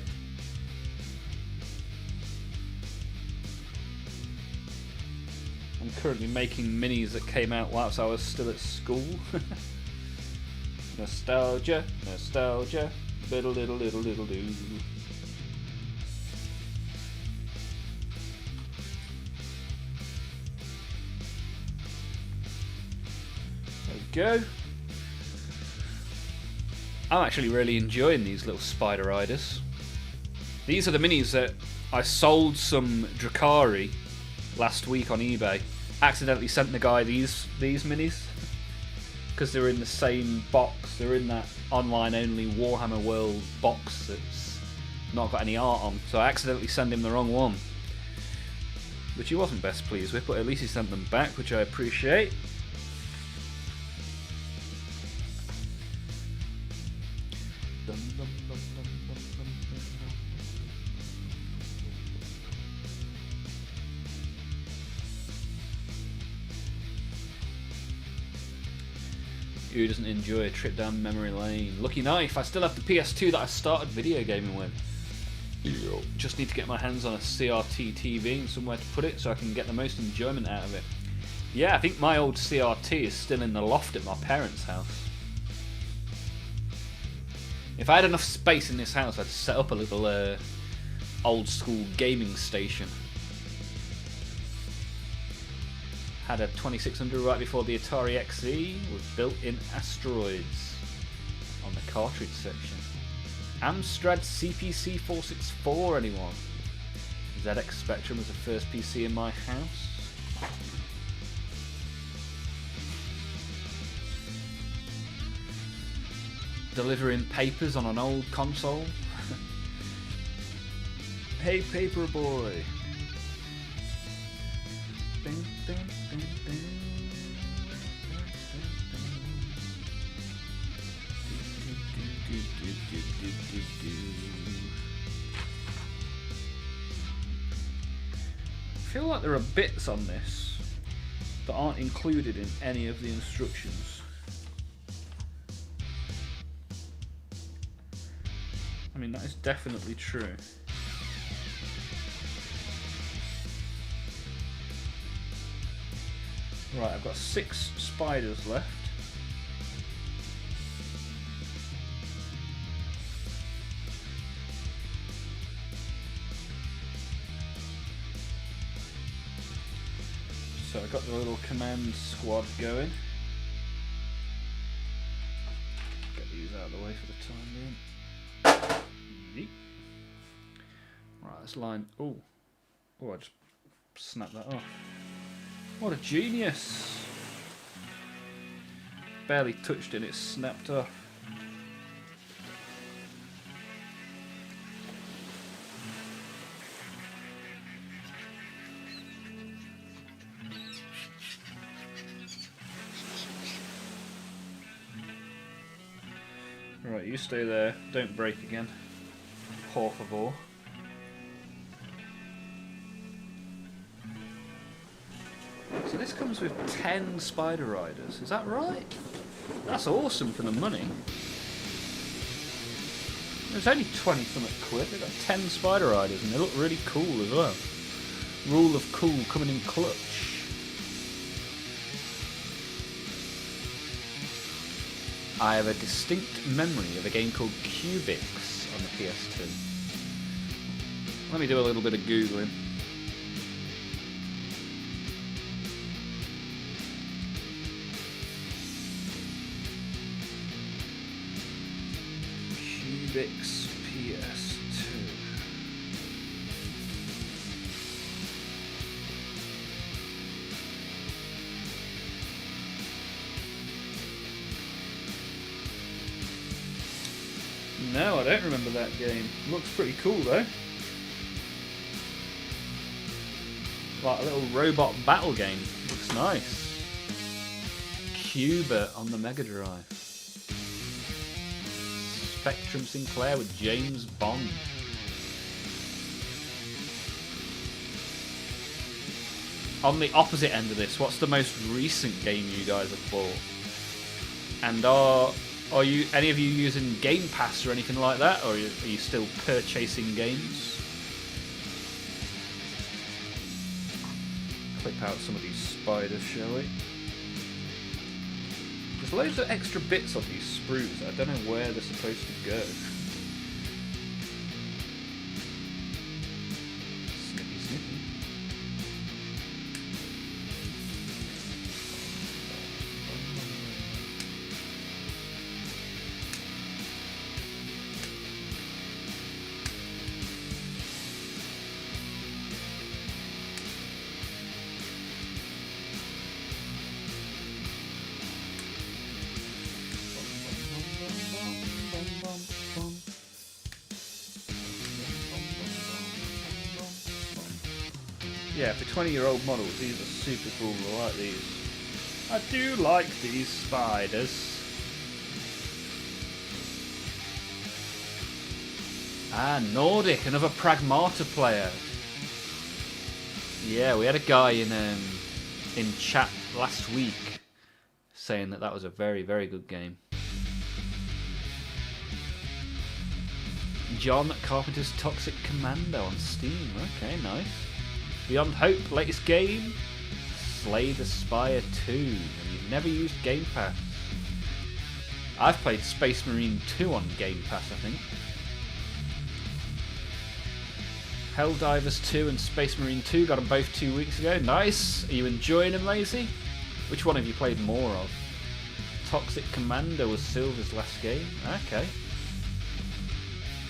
S1: I'm currently making minis that came out whilst I was still at school. Nostalgia, nostalgia, little do. Go. I'm actually really enjoying these little spider riders. These are the minis that I sold some Drakari last week on eBay. Accidentally sent the guy these minis because they're in the same box. They're in that online only Warhammer World box that's not got any art on. So I accidentally sent him the wrong one, which he wasn't best pleased with, but at least he sent them back, which I appreciate. Who doesn't enjoy a trip down memory lane? Lucky Knife, I still have the PS2 that I started video gaming with. Just need to get my hands on a CRT TV and somewhere to put it so I can get the most enjoyment out of it. Yeah, I think my old CRT is still in the loft at my parents' house. If I had enough space in this house, I'd set up a little old school gaming station. Had a 2600 right before the Atari XE with built-in asteroids on the cartridge section. Amstrad CPC 464, anyone? ZX Spectrum was the first PC in my house. Delivering papers on an old console. Hey, Paperboy. Bing, bing, bing, bing. I feel like there are bits on this that aren't included in any of the instructions. I mean, that is definitely true. Right, I've got 6 spiders left. So I've got the little command squad going. Get these out of the way for the time being. Right, let's line. Oh, I just snapped that off. What a genius! Barely touched it, it snapped off. Right, you stay there. Don't break again. Por favor. So this comes with 10 spider riders. Is that right? That's awesome for the money. There's only 20 something quid. They've got 10 spider riders and they look really cool as well. Rule of cool coming in clutch. I have a distinct memory of a game called Cubics on the PS2. Let me do a little bit of Googling. Cubics PS2. No, I don't remember that game. Looks pretty cool though. Like a little robot battle game. Looks nice. Cuba on the Mega Drive. Spectrum Sinclair with James Bond. On the opposite end of this, what's the most recent game you guys have bought? And are you any of you using Game Pass or anything like that, or are you still purchasing games? Clip out some of these spiders, shall we? There's loads of extra bits on these sprues. I don't know where they're supposed to go. Snippy, snippy. Yeah, for 20-year-old models, these are super cool. I like these. I do like these spiders. Ah, Nordic, another Pragmata player. Yeah, we had a guy in chat last week saying that was a very, very good game. John Carpenter's Toxic Commando on Steam. Okay, nice. Beyond Hope, latest game. Slay the Spire 2. And you've never used Game Pass. I've played Space Marine 2 on Game Pass, I think. Helldivers 2 and Space Marine 2, got them both 2 weeks ago. Nice. Are you enjoying them, Lazy? Which one have you played more of? Toxic Commando was Silver's last game. Okay.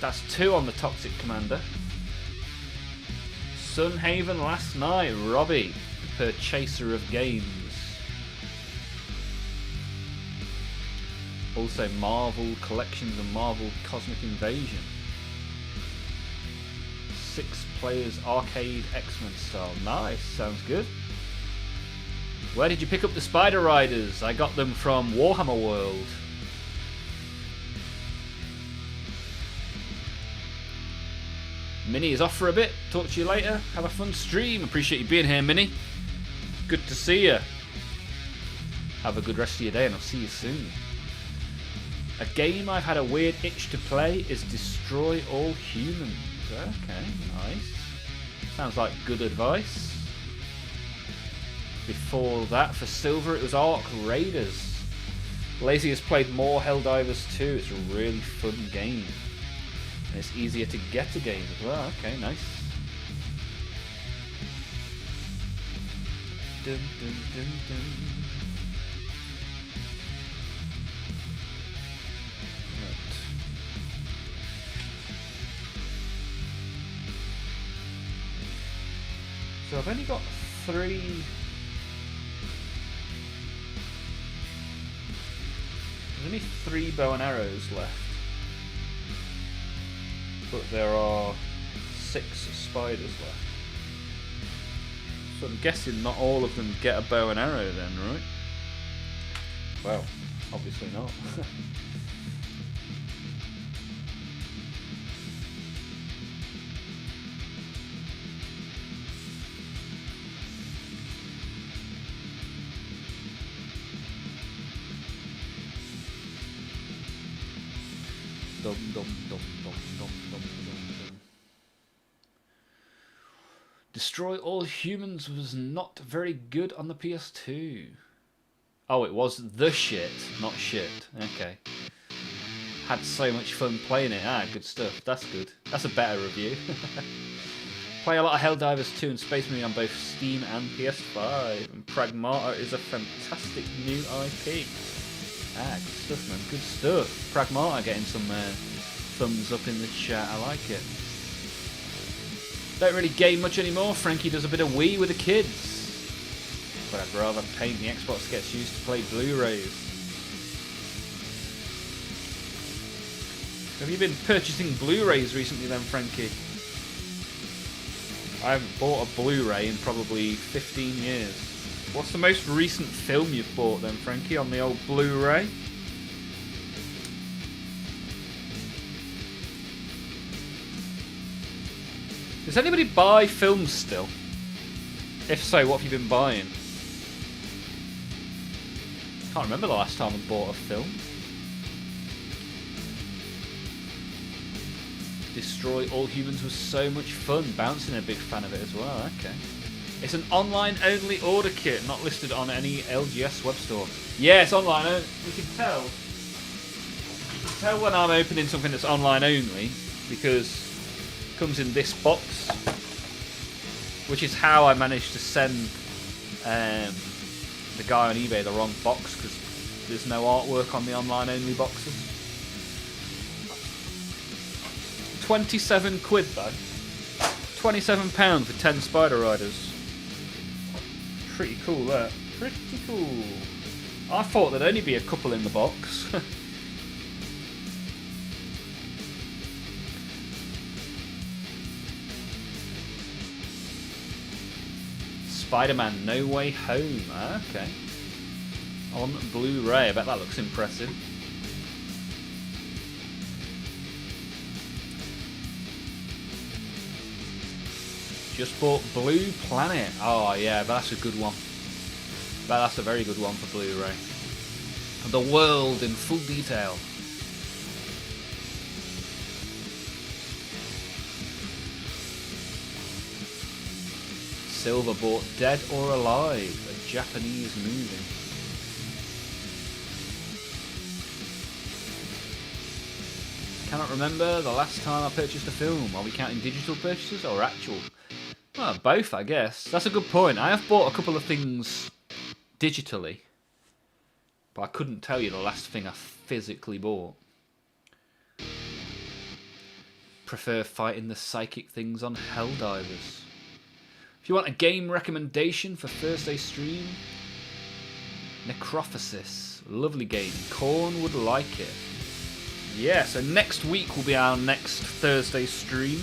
S1: That's 2 on the Toxic Commander. Sunhaven last night, Robbie, the purchaser of games. Also Marvel Collections and Marvel Cosmic Invasion. 6 players arcade X-Men style. Nice, sounds good. Where did you pick up the Spider Riders? I got them from Warhammer World. Minnie is off for a bit. Talk to you later. Have a fun stream. Appreciate you being here, Minnie. Good to see you. Have a good rest of your day and I'll see you soon. A game I've had a weird itch to play is Destroy All Humans. Okay, nice. Sounds like good advice. Before that, for Silver, it was Ark Raiders. Lazy has played more Helldivers 2. It's a really fun game. And it's easier to get a game as well. Okay, nice. Dun, dun, dun, dun. Right. So I've only got 3. There's only 3 bow and arrows left. But there are 6 spiders left. So I'm guessing not all of them get a bow and arrow then, right? Well, obviously not. Dum dum dum dum dum dum dum. Destroy all humans was not very good on the PS2. Oh, it was the shit, not shit. Okay. Had so much fun playing it. Ah, good stuff. That's good. That's a better review. Play a lot of Helldivers 2 and Space Marine on both Steam and PS5. And Pragmata is a fantastic new IP. Ah, good stuff, man. Good stuff. Pragmata getting some thumbs up in the chat. I like it. Don't really game much anymore. Frankie does a bit of Wii with the kids. But I'd rather paint. The Xbox gets used to play Blu-rays. Have you been purchasing Blu-rays recently then, Frankie? I haven't bought a Blu-ray in probably 15 years. What's the most recent film you've bought then, Frankie, on the old Blu-ray? Does anybody buy films still? If so, what have you been buying? Can't remember the last time I bought a film. Destroy All Humans was so much fun. Bouncing a big fan of it as well. Okay. It's an online-only order kit, not listed on any LGS web store. Yeah, it's online only. You can tell. You can tell when I'm opening something that's online only because it comes in this box, which is how I managed to send the guy on eBay the wrong box because there's no artwork on the online-only boxes. 27 quid though. £27 for 10 Spider Riders. Pretty cool that. Pretty cool. I thought there'd only be a couple in the box. Spider-Man No Way Home. Okay. On Blu-ray. I bet that looks impressive. Just bought Blue Planet. Oh yeah, that's a good one. That's a very good one for Blu-ray. The world in full detail. Silver bought Dead or Alive, a Japanese movie. Cannot remember the last time I purchased a film. Are we counting digital purchases or actual? Well, both, I guess. That's a good point. I have bought a couple of things digitally, but I couldn't tell you the last thing I physically bought. Prefer fighting the psychic things on Helldivers. If you want a game recommendation for Thursday stream, Necrophysis. Lovely game. Corn would like it. Yeah, so next week will be our next Thursday stream.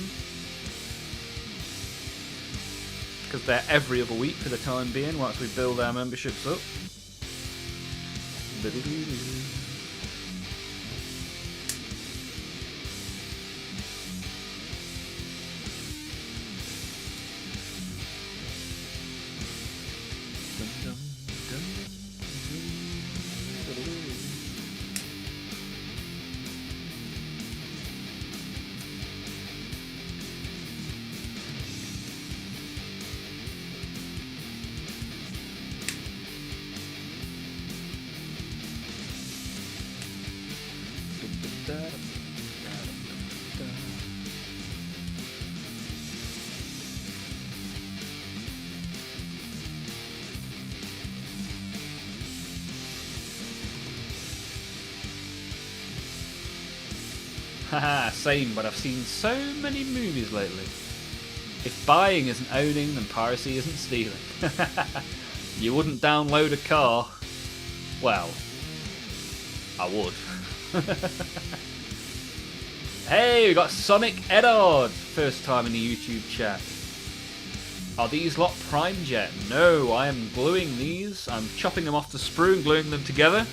S1: Because they're every other week for the time being, once we build our memberships up. Haha, same, but I've seen so many movies lately. If buying isn't owning, then piracy isn't stealing. You wouldn't download a car. Well, I would. Hey, we got Sonic Eddard. First time in the YouTube chat. Are these lot primed yet? No, I am gluing these. I'm chopping them off the sprue and gluing them together.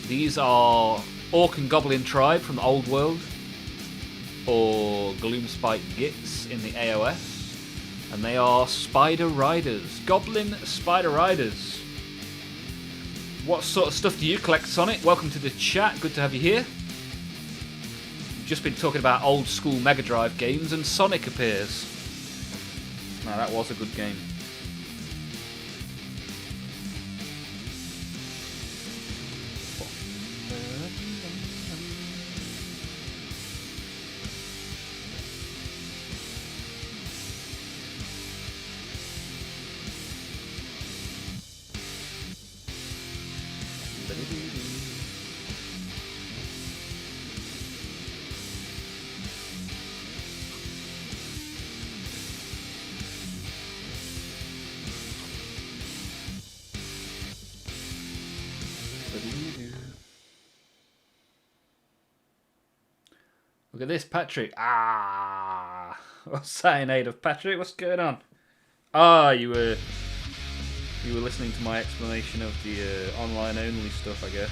S1: These are Orc and Goblin Tribe from the Old World, or Gloomspite Gits in the AOS, and they are Spider Riders. Goblin Spider Riders. What sort of stuff do you collect, Sonic? Welcome to the chat, good to have you here. We've just been talking about old school Mega Drive games, and Sonic appears. Now that was a good game. Look at this, Patrick. What's that in aid of, Patrick? What's going on? You were listening to my explanation of the online only stuff, I guess.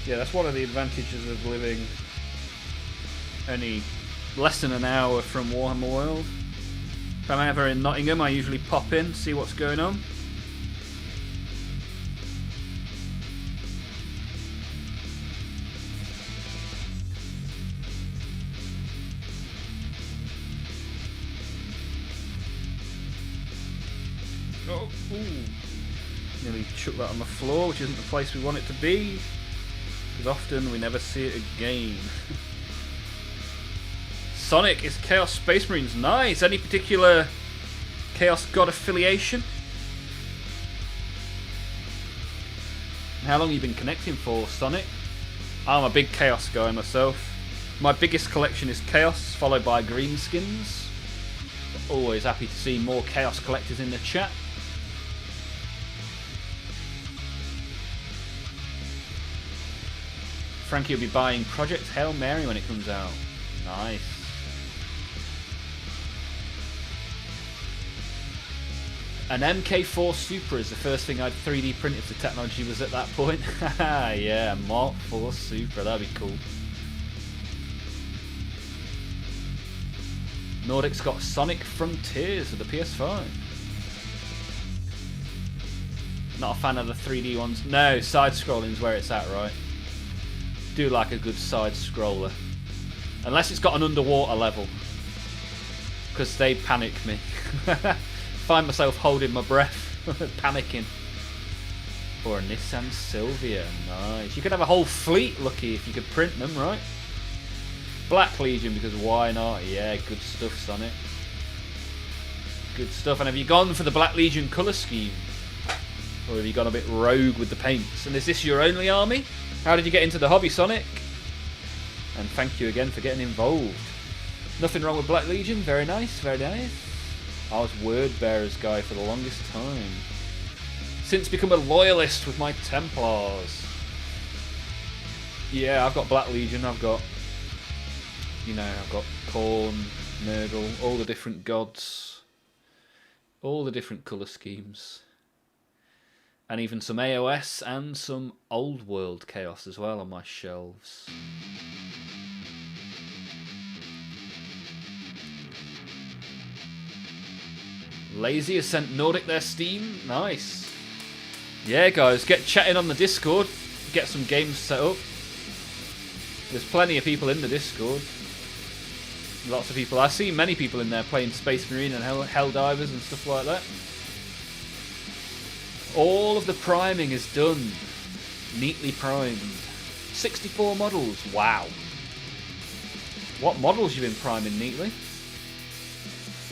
S1: Yeah, that's one of the advantages of living only less than an hour from Warhammer World. If I'm ever in Nottingham, I usually pop in, see what's going on. Oh, ooh. Nearly chucked that on the floor, which isn't the place we want it to be. Because often we never see it again. Sonic is Chaos Space Marines. Nice. Any particular Chaos God affiliation? And how long have you been connecting for, Sonic? I'm a big Chaos guy myself. My biggest collection is Chaos, followed by Greenskins. Always happy to see more Chaos collectors in the chat. Frankie will be buying Project Hail Mary when it comes out. Nice. An MK4 Super is the first thing I'd 3D print if the technology was at that point. Yeah, Mark 4 Super, that'd be cool. Nordic's got Sonic Frontiers of the PS5. Not a fan of the 3D ones. No, side-scrolling is where it's at, right? Do like a good side-scroller. Unless it's got an underwater level. Because they panic me. Find myself holding my breath, panicking. Or a Nissan Silvia, nice. You could have a whole fleet, Lucky, if you could print them, right? Black Legion, because why not? Yeah, good stuff, Sonic. Good stuff. And have you gone for the Black Legion colour scheme? Or have you gone a bit rogue with the paints? And is this your only army? How did you get into the hobby, Sonic? And thank you again for getting involved. Nothing wrong with Black Legion, very nice, very nice. I was Word Bearers guy for the longest time. Since become a loyalist with my Templars. Yeah, I've got Black Legion, I've got, you know, I've got Khorne, Nurgle, all the different gods. All the different colour schemes. And even some AOS and some Old World Chaos as well on my shelves. Lazy has sent Nordic their Steam. Nice. Yeah, guys, get chatting on the Discord. Get some games set up. There's plenty of people in the Discord. Lots of people. I see many people in there playing Space Marine and Helldivers and stuff like that. All of the priming is done. Neatly primed. 64 models. Wow. What models you been priming neatly?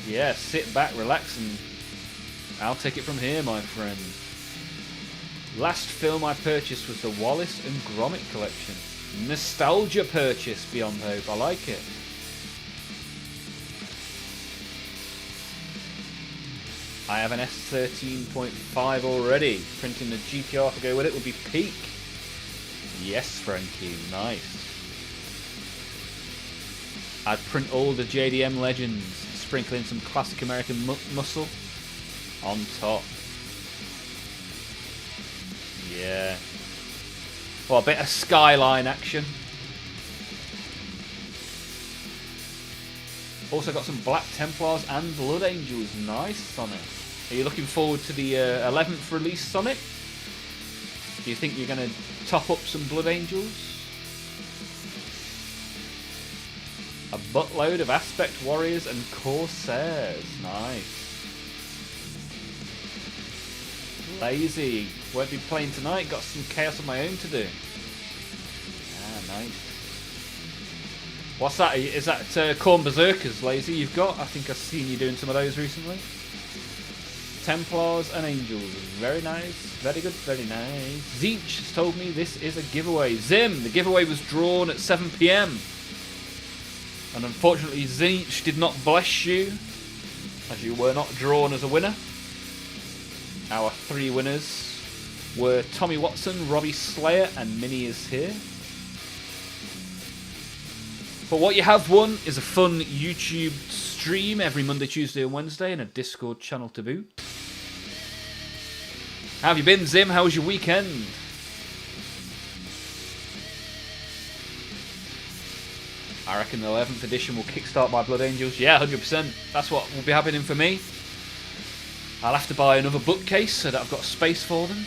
S1: Yeah, sit back, relax, and I'll take it from here, my friend. Last film I purchased was the Wallace and Gromit collection. Nostalgia purchase, beyond hope. I like it. I have an S13.5 already. Printing the GPR to go with it would be peak. Yes, Frankie. Nice. I'd print all the JDM legends, sprinkle in some classic American muscle on top. Yeah. Well, a bit of Skyline action. Also got some Black Templars and Blood Angels. Nice, Sonic. Are you looking forward to the 11th release, Sonic? Do you think you're going to top up some Blood Angels? A buttload of Aspect Warriors and Corsairs. Nice. Lazy. Won't be playing tonight. Got some Chaos of my own to do. Ah, nice. What's that? Is that Corn Berserkers, Lazy, you've got? I think I've seen you doing some of those recently. Templars and Angels. Very nice. Very good. Very nice. Zeech has told me this is a giveaway. Zim, the giveaway was drawn at 7 PM. And unfortunately, Zeech did not bless you, as you were not drawn as a winner. Our 3 winners were Tommy Watson, Robbie Slayer, and Minnie is here. But what you have won is a fun YouTube stream every Monday, Tuesday, and Wednesday, and a Discord channel to boot. How have you been, Zim? How was your weekend? I reckon the 11th edition will kickstart my Blood Angels. Yeah, 100%. That's what will be happening for me. I'll have to buy another bookcase so that I've got space for them.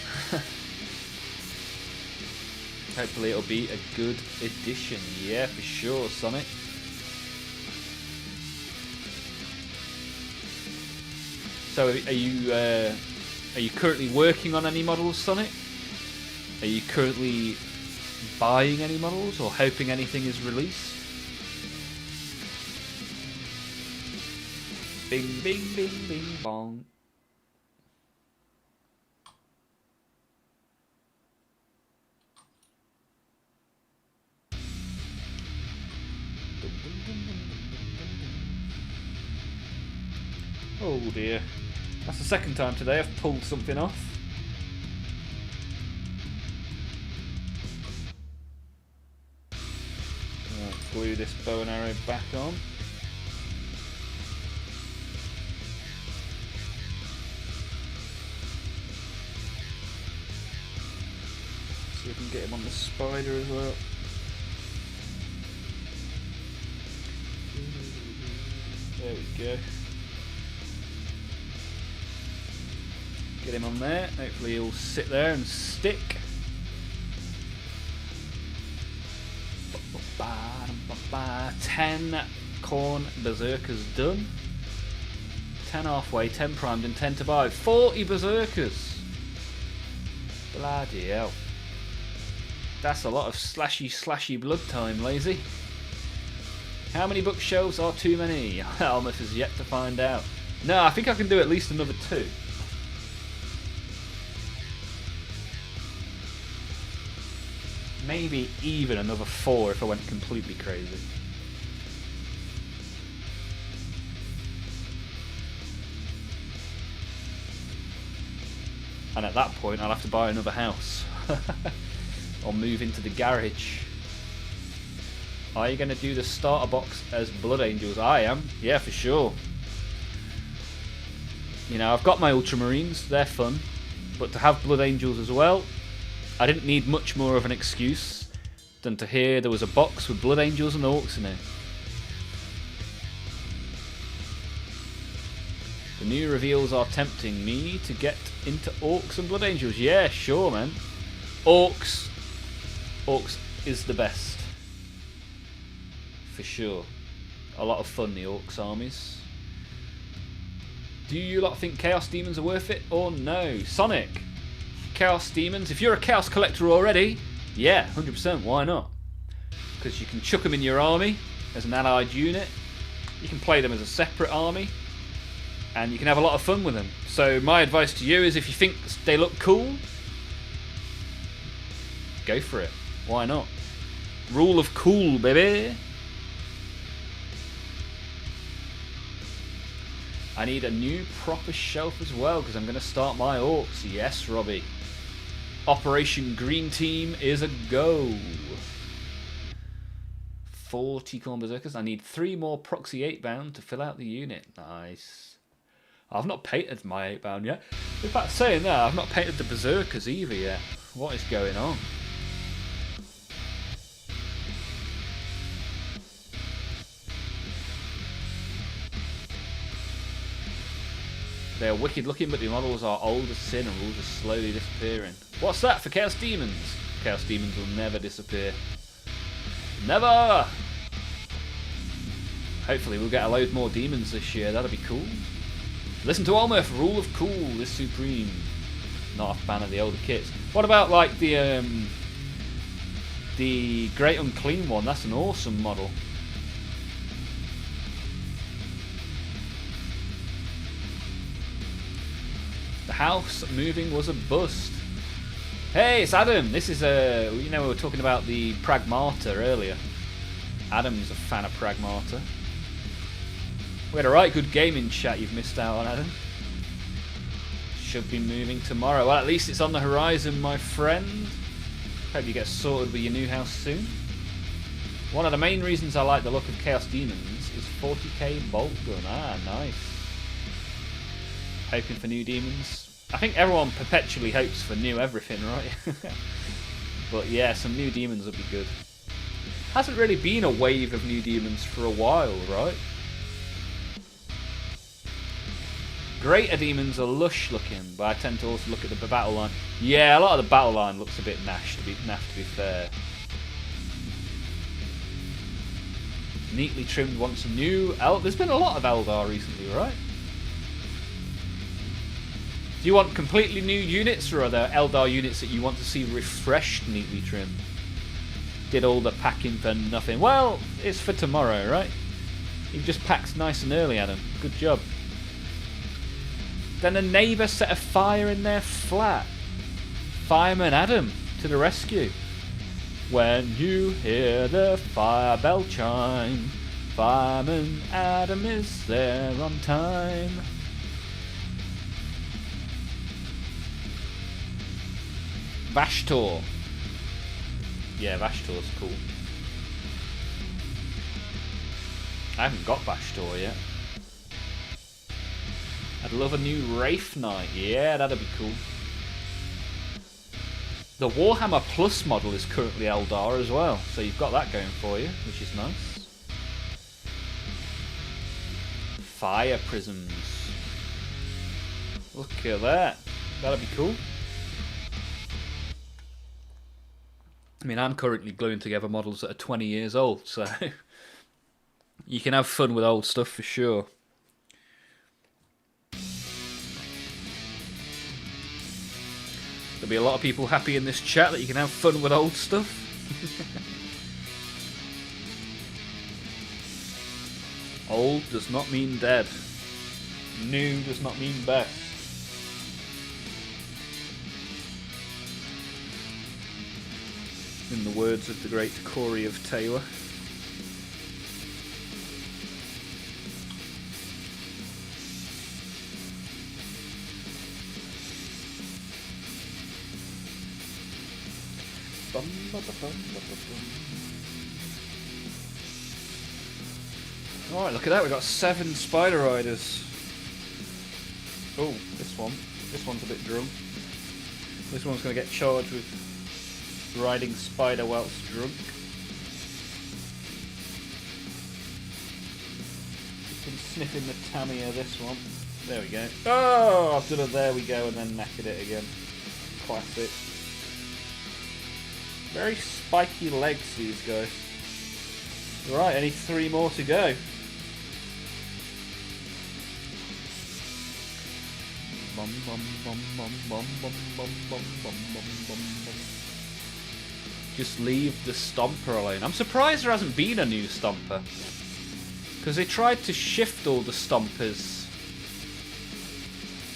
S1: Hopefully it'll be a good edition. Yeah, for sure, Sonic. So are you currently working on any models, Sonic? Are you currently buying any models or hoping anything is released? Bing, bing, bing, bing, bong. Oh dear. That's the second time today I've pulled something off. Right, glue this bow and arrow back on. See if we can get him on the spider as well. There we go. Get him on there. Hopefully he'll sit there and stick. 10 Corn Berserkers done. 10 halfway, 10 primed, and 10 to buy. 40 Berserkers. Bloody hell. That's a lot of slashy blood time, Lazy. How many bookshelves are too many? Olmaph has yet to find out. No, I think I can do at least another 2. Maybe even another 4 if I went completely crazy. And at that point I'll have to buy another house. Or move into the garage. Are you going to do the starter box as Blood Angels? I am, yeah, for sure. You know, I've got my Ultramarines, they're fun. But to have Blood Angels as well, I didn't need much more of an excuse than to hear there was a box with Blood Angels and Orcs in it. The new reveals are tempting me to get into Orcs and Blood Angels. Yeah, sure, man. Orcs is the best. For sure. A lot of fun, the Orcs armies. Do you lot think Chaos Demons are worth it or no? Sonic, Chaos Demons, if you're a Chaos Collector already, yeah, 100%, why not? Because you can chuck them in your army as an allied unit. You can play them as a separate army. and you can have a lot of fun with them. So my advice to you is, if you think they look cool, go for it. Why not? Rule of cool, baby. I need a new proper shelf as well, because I'm going to start my orcs. Yes, Robbie. Operation Green Team is a go. 40 corn berserkers. I need 3 more proxy 8-bound to fill out the unit. Nice. I've not painted my 8-bound yet. In fact, saying that, I've not painted the berserkers either yet. What is going on? They are wicked looking, but the models are old as sin and rules are slowly disappearing. What's that for Chaos Demons? Chaos Demons will never disappear. Never! Hopefully we'll get a load more demons this year, that'll be cool. Listen to Olmaph, rule of cool is supreme. Not a fan of the older kits. What about like the Great Unclean one? That's an awesome model. The house moving was a bust. Hey, it's Adam. This is we were talking about the Pragmata earlier. Adam's a fan of Pragmata. We had a right good gaming chat you've missed out on, Adam. Should be moving tomorrow. Well, at least it's on the horizon, my friend. Hope you get sorted with your new house soon. One of the main reasons I like the look of Chaos Demons is 40k bolt gun. Ah, nice. Hoping for new demons. I think everyone perpetually hopes for new everything, right? But yeah, some new demons would be good. Hasn't really been a wave of new demons for a while, right? Greater demons are lush looking, but I tend to also look at the battle line. Yeah, a lot of the battle line looks a bit naff to be fair. Neatly trimmed wants a new there's been a lot of Eldar recently, right? Do you want completely new units, or are there Eldar units that you want to see refreshed, neatly trimmed? Did all the packing for nothing? Well, it's for tomorrow, right? You've just packed nice and early, Adam. Good job. Then a neighbour set a fire in their flat. Fireman Adam to the rescue. When you hear the fire bell chime, Fireman Adam is there on time. Vashtor. Yeah, Vashtor's cool. I haven't got Vashtor yet. I'd love a new Wraith Knight. Yeah, that'd be cool. The Warhammer Plus model is currently Eldar as well, so you've got that going for you, which is nice. Fire prisms. Look at that. That'd be cool. I mean, I'm currently gluing together models that are 20 years old, so you can have fun with old stuff for sure. There'll be a lot of people happy in this chat that you can have fun with old stuff. Old does not mean dead. New does not mean best. In the words of the great Corey of Taylor. Alright, look at that, we've got 7 Spider Riders. Oh, this one's a bit drunk. This one's going to get charged with riding spider whilst drunk. Just been sniffing the tummy of this one. There we go. Oh, I've done a there we go and then knackered it again. Classic. Very spiky legs, these guys. Right, only 3 more to go. Bum, bum, bum, bum, bum, bum, bum, bum, bum, bum, bum, bum. Just leave the Stomper alone. I'm surprised there hasn't been a new Stomper. Because they tried to shift all the Stompers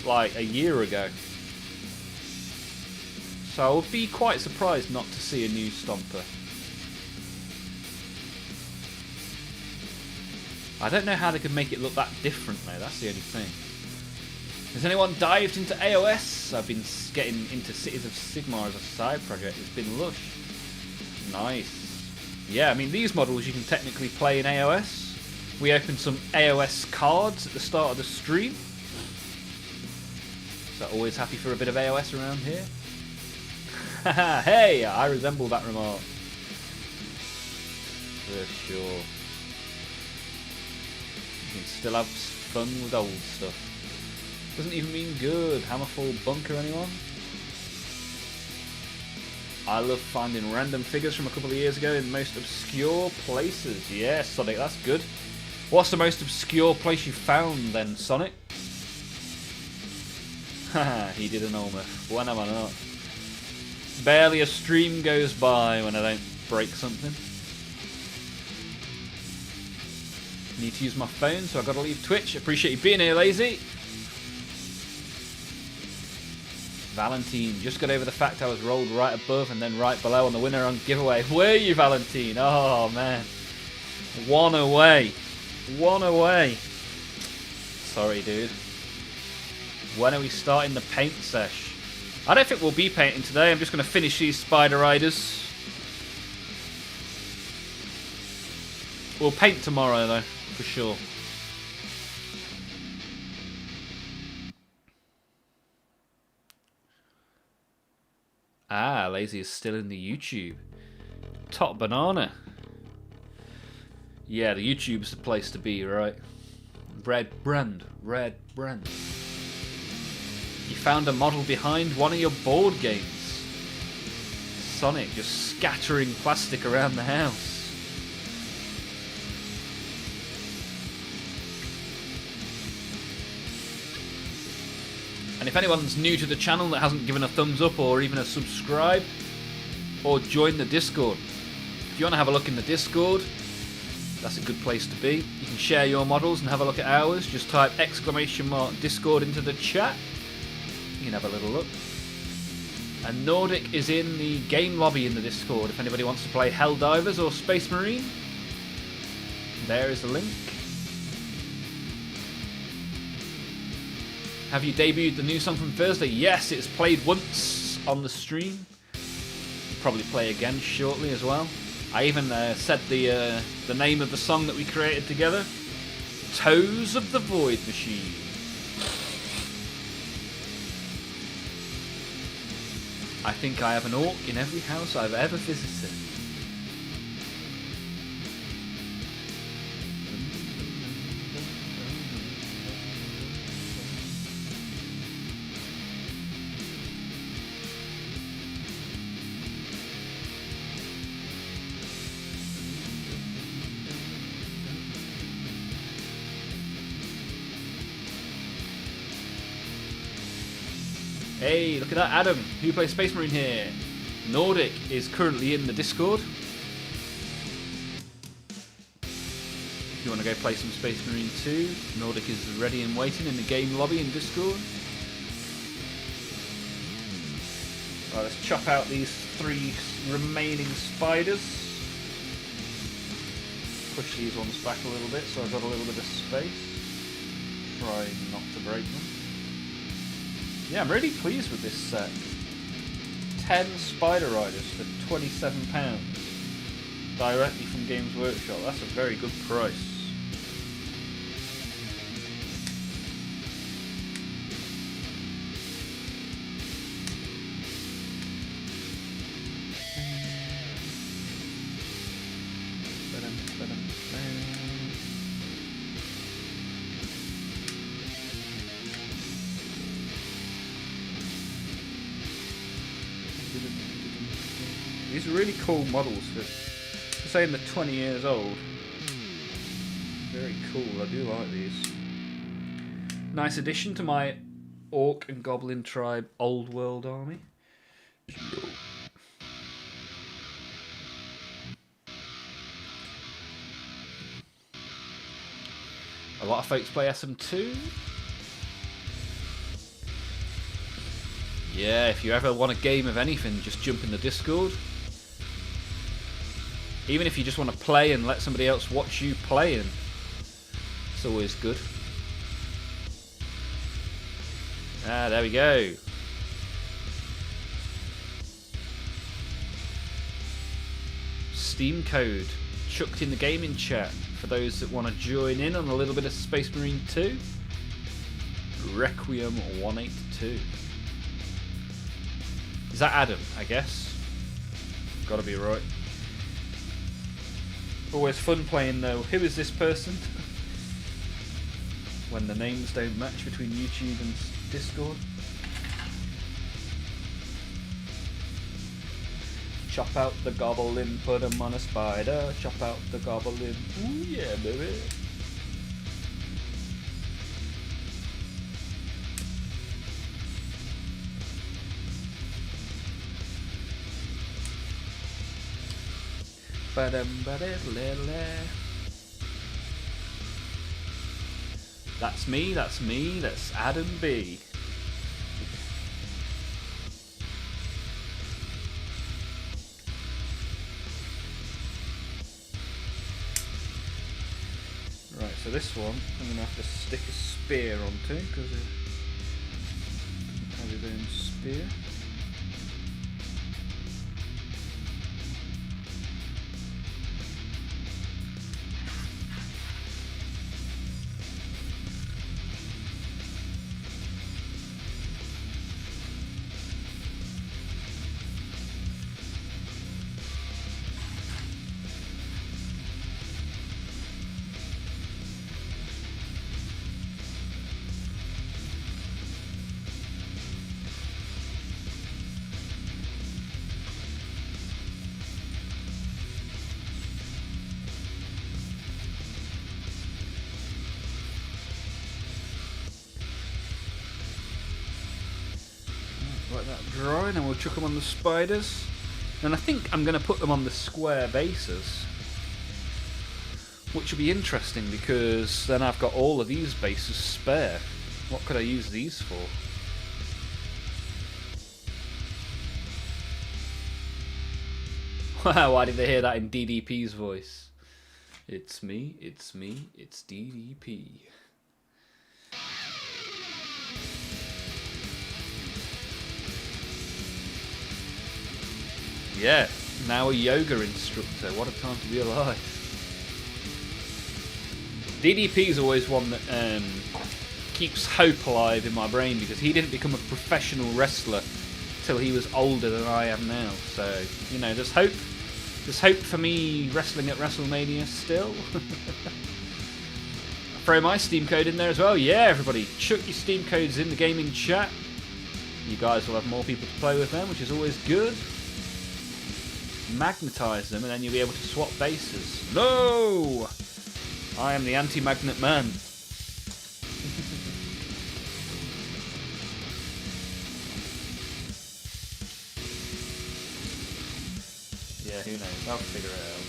S1: like a year ago. So I would be quite surprised not to see a new Stomper. I don't know how they could make it look that different though, that's the only thing. Has anyone dived into AOS? I've been getting into Cities of Sigmar as a side project. It's been lush. Nice. Yeah, I mean these models you can technically play in AOS. We opened some AOS cards at the start of the stream. So always happy for a bit of AOS around here. Hey, I resemble that remark. For sure. You can still have fun with old stuff. Doesn't even mean good. Hammerfall bunker, anyone? I love finding random figures from a couple of years ago in the most obscure places. Yeah, Sonic, that's good. What's the most obscure place you found then, Sonic? Haha, he did an Olmaph. When am I not? Barely a stream goes by when I don't break something. Need to use my phone, so I've got to leave Twitch. Appreciate you being here, Lazy. Valentine, just got over the fact I was rolled right above and then right below on the winner on giveaway. Were you, Valentine? Oh, man. One away. One away. Sorry, dude. When are we starting the paint sesh? I don't think we'll be painting today. I'm just going to finish these Spider Riders. We'll paint tomorrow, though, for sure. Ah, Lazy is still in the YouTube. Top banana. Yeah, the YouTube's the place to be, right? Red brand. Red brand. You found a model behind one of your board games. Sonic just scattering plastic around the house. And if anyone's new to the channel that hasn't given a thumbs up or even a subscribe, or join the Discord. If you want to have a look in the Discord, that's a good place to be. You can share your models and have a look at ours. Just type !Discord into the chat. You can have a little look. And Nordic is in the game lobby in the Discord if anybody wants to play Helldivers or Space Marine. There is the link. Have you debuted the new song from Thursday? Yes, it's played once on the stream. Probably play again shortly as well. I even said the name of the song that we created together. Toes of the Void Machine. I think I have an orc in every house I've ever visited. Hey, look at that, Adam. Who plays Space Marine here? Nordic is currently in the Discord. If you want to go play some Space Marine 2, Nordic is ready and waiting in the game lobby in Discord. Right, let's chop out these 3 remaining spiders. Push these ones back a little bit so I've got a little bit of space. Try not to break them. Yeah, I'm really pleased with this set. 10 Spider Riders for £27. Directly from Games Workshop. That's a very good price. These are really cool models for saying they're 20 years old. Very cool, I do like these. Nice addition to my Orc and Goblin Tribe Old World army. A lot of folks play SM2. Yeah, if you ever want a game of anything, just jump in the Discord. Even if you just want to play and let somebody else watch you playing, it's always good. Ah, there we go. Steam code chucked in the gaming chat for those that want to join in on a little bit of Space Marine 2. Requiem 182. Is that Adam, I guess? Gotta be right. Always fun playing though. Who is this person? When the names don't match between YouTube and Discord. Chop out the goblin, put him on a spider. Chop out the goblin. Ooh yeah, baby. That's me, that's Adam B. Right, so this one I'm going to have to stick a spear onto because it doesn't have his own spear. Let that dry, and then we'll chuck them on the spiders. And I think I'm going to put them on the square bases, which will be interesting because then I've got all of these bases spare. What could I use these for? Wow, why did they hear that in DDP's voice? It's me, it's DDP. Yeah, now a yoga instructor. What a time to be alive. DDP is always one that keeps hope alive in my brain because he didn't become a professional wrestler till he was older than I am now. So, you know, there's hope. There's hope for me wrestling at WrestleMania still. Throw my Steam code in there as well. Yeah, everybody, chuck your Steam codes in the gaming chat. You guys will have more people to play with them, which is always good. Magnetize them and then you'll be able to swap bases. No! I am the anti-magnet man. Yeah, who knows? I'll figure it out.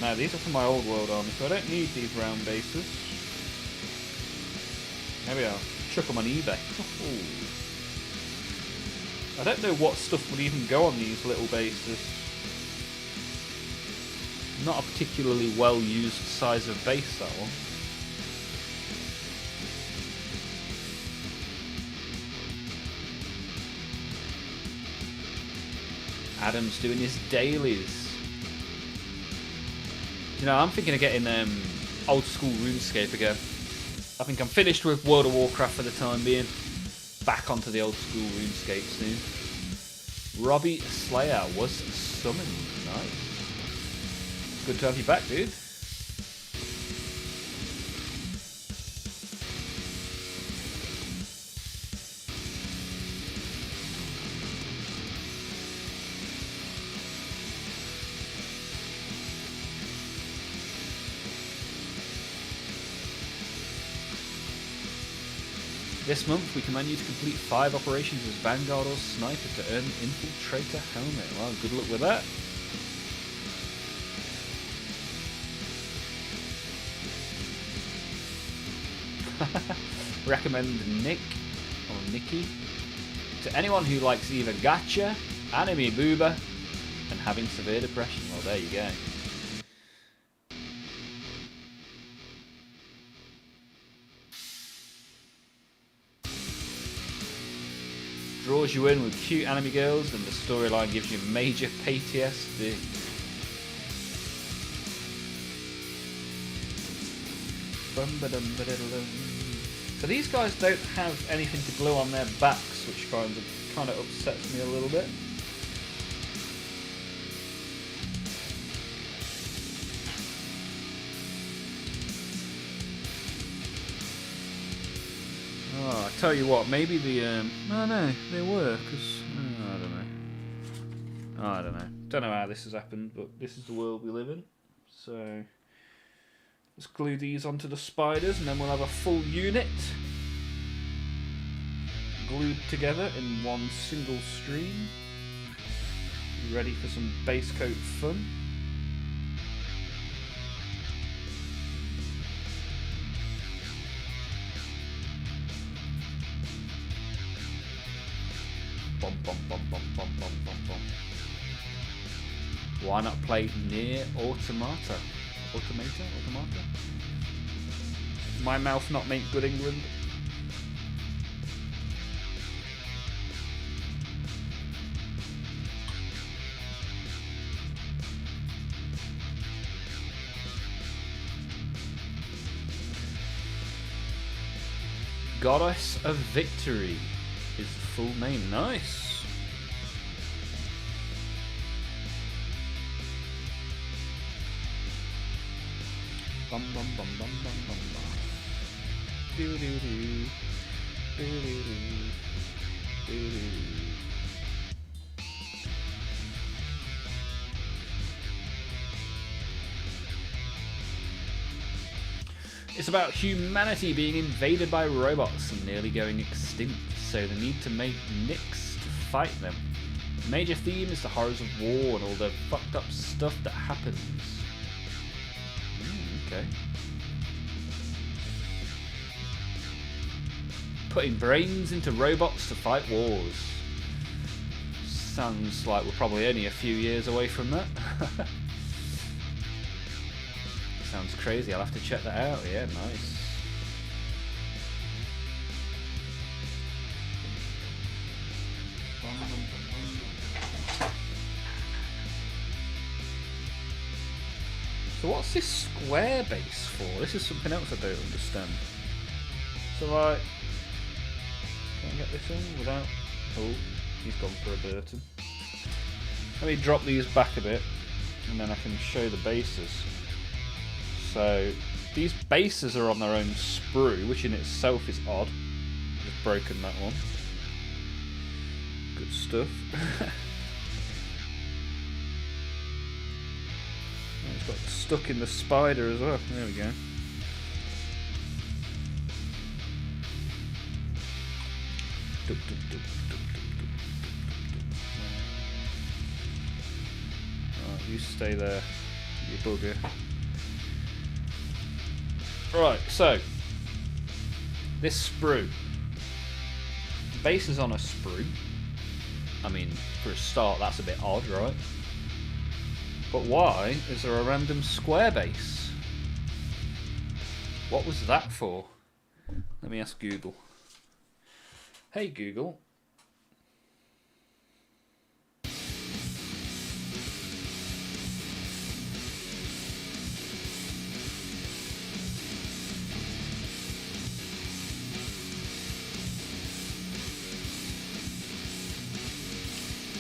S1: Now these are from my old world army, so I don't need these round bases. There we are. Chuck them on eBay. I don't know what stuff would even go on these little bases. Not a particularly well used size of base, that one. Adam's doing his dailies. You know, I'm thinking of getting old school RuneScape again. I think I'm finished with World of Warcraft for the time being. Back onto the old school RuneScape soon. Robbie Slayer was summoned. Nice. Good to have you back, dude. This month, we command you to complete 5 operations as Vanguard or Sniper to earn Infiltrator Helmet. Well, good luck with that. Recommend Nick or Nikki to anyone who likes either gacha, anime booba, and having severe depression. Well, there you go. Draws you in with cute anime girls, and the storyline gives you major PTSD. So these guys don't have anything to glue on their backs, which kind of upsets me a little bit. Oh, I tell you what, maybe the oh no, they were, because I don't know how this has happened, but this is the world we live in. So let's glue these onto the spiders, and then we'll have a full unit glued together in one single stream, ready for some base coat fun. Bum, bum, bum, bum, bum, bum, bum, bum. Why not play Near Automata? Automata? My mouth not make good England. Goddess of Victory is the full name. Nice. Bum bum bum bum bum bum bum. Do do do. Do do do. Do do do. It's about humanity being invaded by robots and nearly going extinct, so the need to make nicks to fight them. The major theme is the horrors of war and all the fucked up stuff that happens. Okay. Putting brains into robots to fight wars. Sounds like we're probably only a few years away from that. Sounds crazy, I'll have to check that out. Yeah, nice. So what's this square base for? This is something else I don't understand. So like, can I get this in without... Oh, he's gone for a Burton. Let me drop these back a bit, and then I can show the bases. So these bases are on their own sprue, which in itself is odd. Just broken that one. Good stuff. It's got stuck in the spider as well. There we go. Right, you stay there, you bugger. Right, so this sprue. The base is on a sprue. I mean, for a start, that's a bit odd, right? But why is there a random square base? What was that for? Let me ask Google. Hey Google.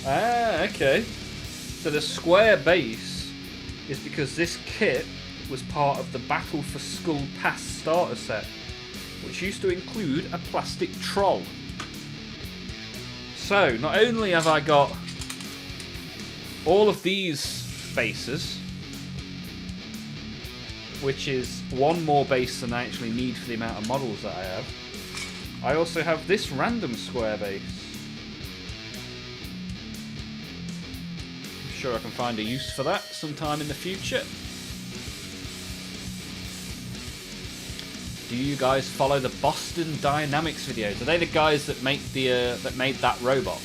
S1: Ah, okay. So the square base is because this kit was part of the Battle for Skull Pass starter set, which used to include a plastic troll. So, not only have I got all of these bases, which is one more base than I actually need for the amount of models that I have, I also have this random square base. Sure I can find a use for that sometime in the future. Do you guys follow the Boston Dynamics videos? Are they the guys that make that made that robot?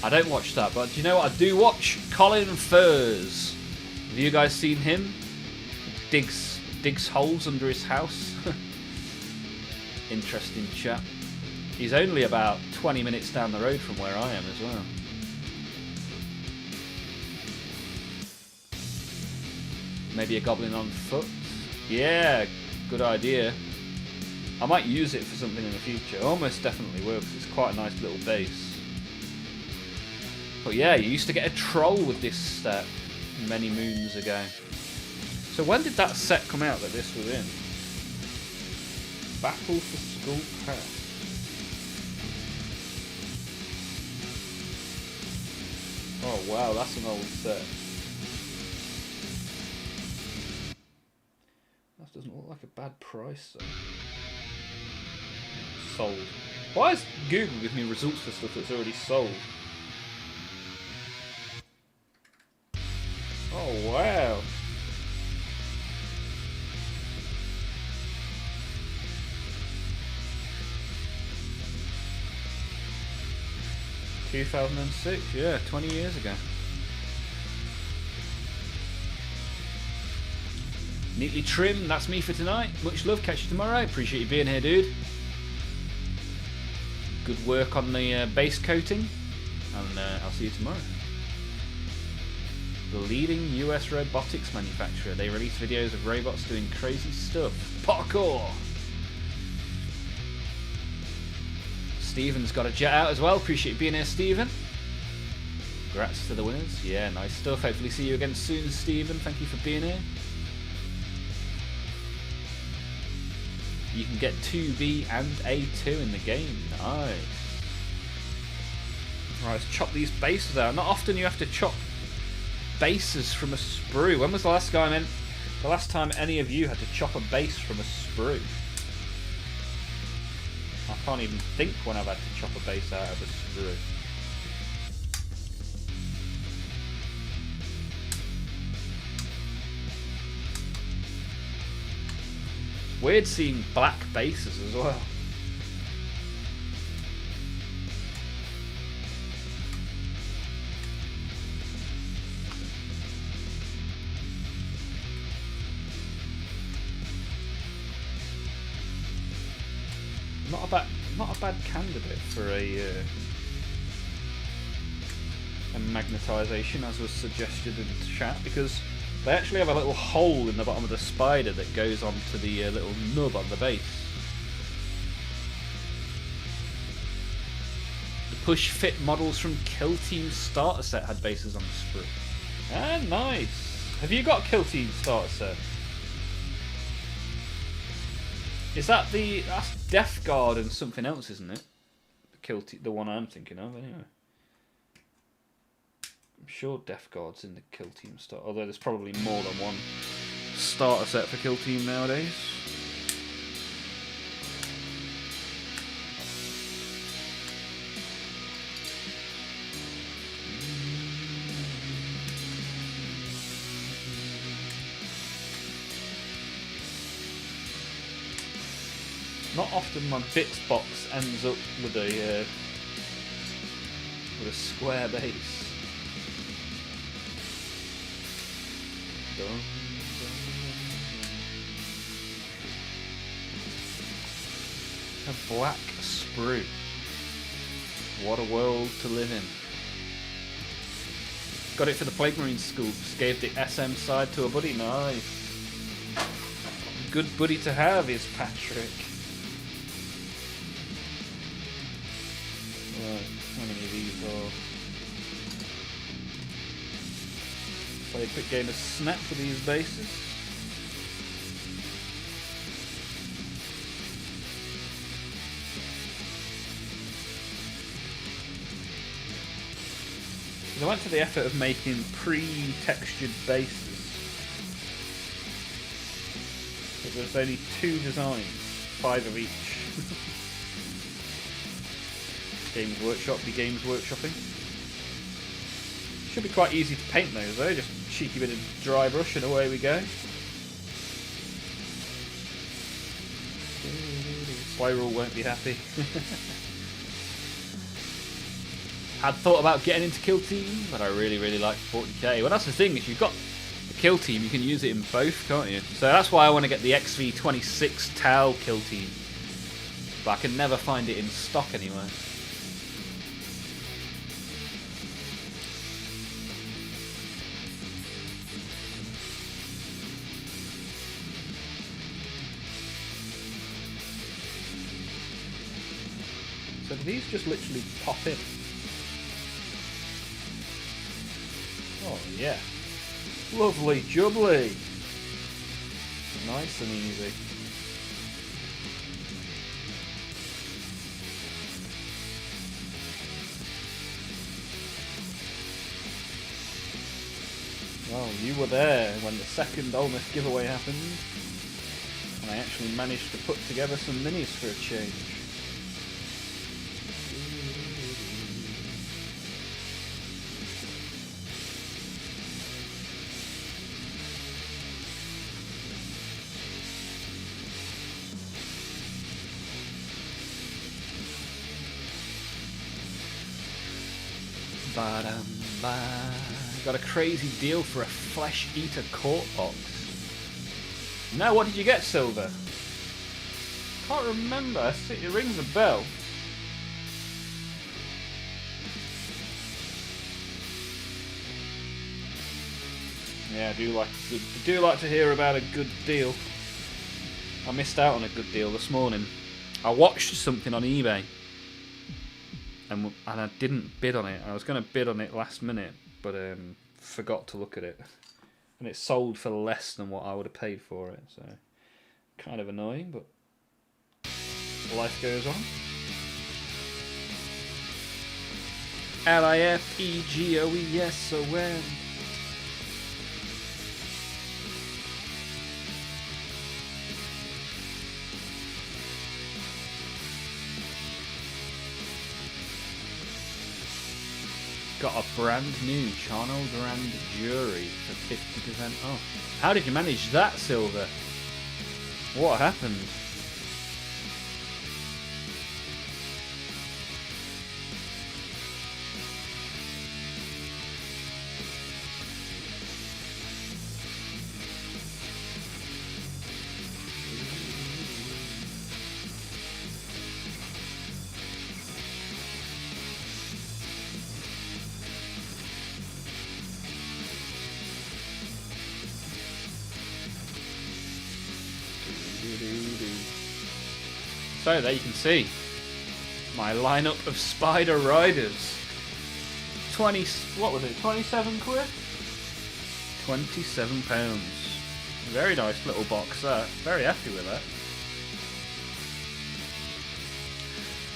S1: I don't watch that, but do you know what I do watch? Colin Furs. Have you guys seen him? Digs holes under his house. Interesting chap. He's only about 20 minutes down the road from where I am as well. Maybe a goblin on foot. Yeah, good idea. I might use it for something in the future. Almost definitely will, because it's quite a nice little base. But yeah, you used to get a troll with this set many moons ago. So when did that set come out that this was in? Battle for Skull Pass. Oh wow, that's an old set. That doesn't look like a bad price though. Sold. Why is Google giving me results for stuff that's already sold? Oh wow. ...2006, yeah, 20 years ago. Neatly trimmed, that's me for tonight. Much love, catch you tomorrow. Appreciate you being here, dude. Good work on the base coating. And I'll see you tomorrow. The leading US robotics manufacturer. They release videos of robots doing crazy stuff. Parkour! Steven's got a jet out as well. Appreciate you being here, Steven. Congrats to the winners. Yeah, nice stuff. Hopefully see you again soon, Steven. Thank you for being here. You can get 2B and A2 in the game. Nice. Right, let's chop these bases out. Not often you have to chop bases from a sprue. When was the last time any of you had to chop a base from a sprue? I can't even think when I've had to chop a base out of a sprue. Weird seeing black bases as well. Not a bad candidate for a magnetisation, as was suggested in the chat, because they actually have a little hole in the bottom of the spider that goes onto the little nub on the base. The push fit models from Kill Team starter set had bases on the sprue. Ah, nice. Have you got Kill Team starter set? Is that that's Death Guard and something else, isn't it? The one I'm thinking of, anyway. I'm sure Death Guard's in the Kill Team start, although there's probably more than one starter set for Kill Team nowadays. Not often my bits box ends up with a square base. A black sprue. What a world to live in. Got it for the Plague Marine scoops. Gave the SM side to a buddy. Nice. Good buddy to have is Patrick. Right, how many of these are? Play a quick game of Snap for these bases. I went to the effort of making pre-textured bases. But there's only 2 designs, 5 of each. Games Workshop, be Games Workshopping. Should be quite easy to paint those though, just a cheeky bit of dry brush and away we go. Slyrule won't be happy. Had thought about getting into Kill Team, but I really like 40k. Well, that's the thing, if you've got the Kill Team, you can use it in both, can't you? So that's why I want to get the XV26 Tau Kill Team. But I can never find it in stock anywhere. So do these just literally pop in? Oh yeah. Lovely jubbly. Nice and easy. Well, you were there when the second Olmaph giveaway happened, and I actually managed to put together some minis for a change. Got a crazy deal for a Flesh Eater Court box. Now, what did you get, Silver? Can't remember. It rings a bell. Yeah, I do like to hear about a good deal. I missed out on a good deal this morning. I watched something on eBay. And I didn't bid on it. I was going to bid on it last minute, but forgot to look at it. And it sold for less than what I would have paid for it. So, kind of annoying, but life goes on. LIFEGOESON. Got a brand new Charno Grand Jury for 50% off. How did you manage that, Silver? What happened? So there you can see my lineup of Spider Riders. 20, what was it, 27 quid? £27. Very nice little box that. Very happy with that.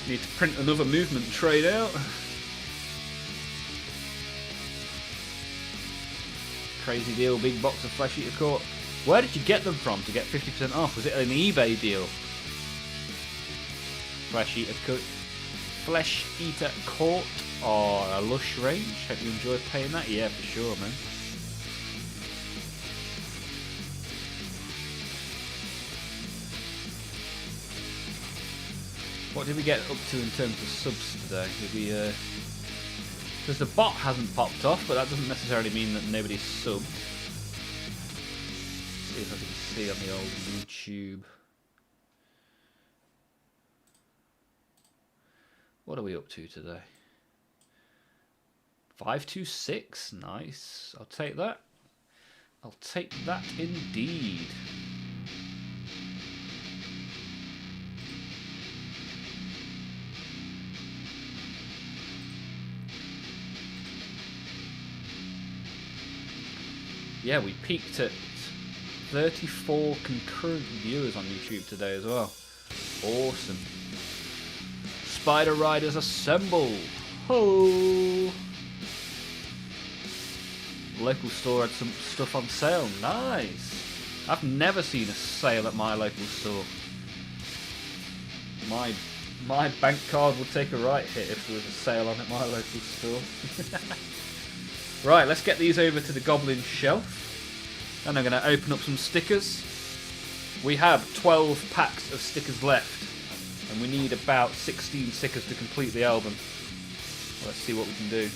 S1: Need to print another movement trade out. Crazy deal, big box of Flesh Eater Court. Where did you get them from to get 50% off? Was it an eBay deal? Flesh Eater Court or a Lush range. Hope you enjoyed paying that. Yeah, for sure, man. What did we get up to in terms of subs today? Did we? Because the bot hasn't popped off, but that doesn't necessarily mean that nobody's subbed. Let's see if I can see on the old YouTube. What are we up to today? 526, nice. I'll take that. I'll take that indeed. Yeah, we peaked at 34 concurrent viewers on YouTube today as well. Awesome. Spider Riders assemble! Ho! Local store had some stuff on sale. Nice! I've never seen a sale at my local store. My bank card would take a right hit if there was a sale on at my local store. Right, let's get these over to the Goblin shelf. And I'm going to open up some stickers. We have 12 packs of stickers left, and we need about 16 stickers to complete the album. Let's see what we can do.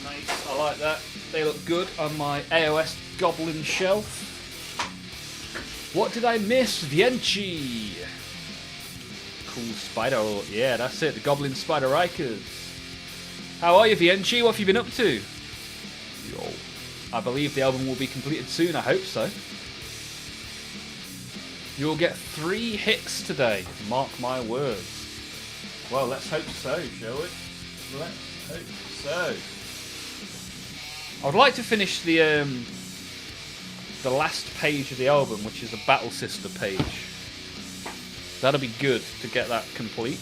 S1: Nice, I like that. They look good on my AOS Goblin shelf. What did I miss? Vienchi! Cool spider. Yeah, that's it. The Goblin Spider Rikers. How are you, Vienchi? What have you been up to? Yo. I believe the album will be completed soon. I hope so. You'll get 3 hits today. Mark my words. Well, let's hope so, shall we? Let's hope so. I would like to finish the last page of the album, which is a Battle Sister page. That'll be good to get that complete.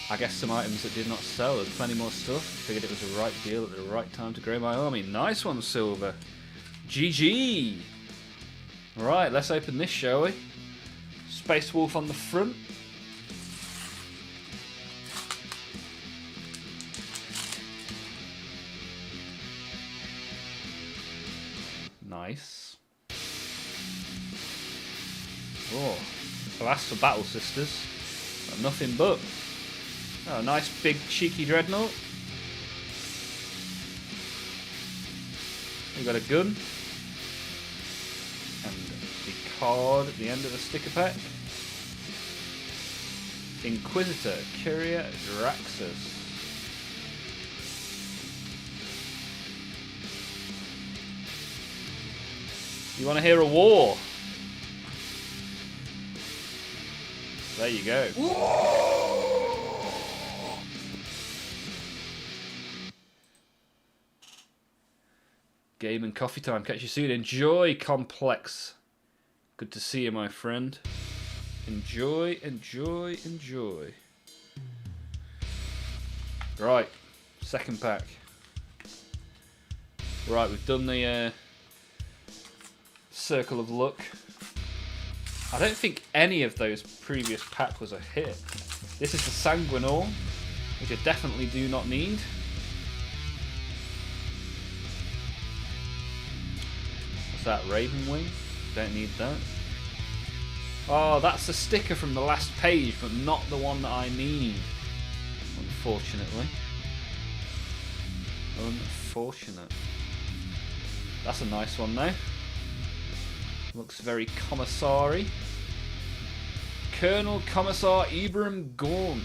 S1: I guess some items that did not sell. There's plenty more stuff. Figured it was the right deal at the right time to grow my army. Nice one, Silver. GG. Right, let's open this, shall we? Space Wolf on the front. Nice. Oh, blast for Battle Sisters. But nothing but. Oh, nice big cheeky dreadnought. We got a gun. And the card at the end of the sticker pack. Inquisitor, Curia, Draxus. You want to hear a war? There you go. Game and coffee time. Catch you soon. Enjoy, Complex. Good to see you, my friend. Enjoy, enjoy, enjoy. Right. Second pack. Right, we've done the Circle of Luck. I don't think any of those previous packs was a hit. This is the Sanguinor, which I definitely do not need. What's that, Ravenwing? Don't need that. Oh, that's the sticker from the last page, but not the one that I need. Unfortunately. Unfortunate. That's a nice one though. Looks very commissary. Colonel Commissar Ibram Gaunt.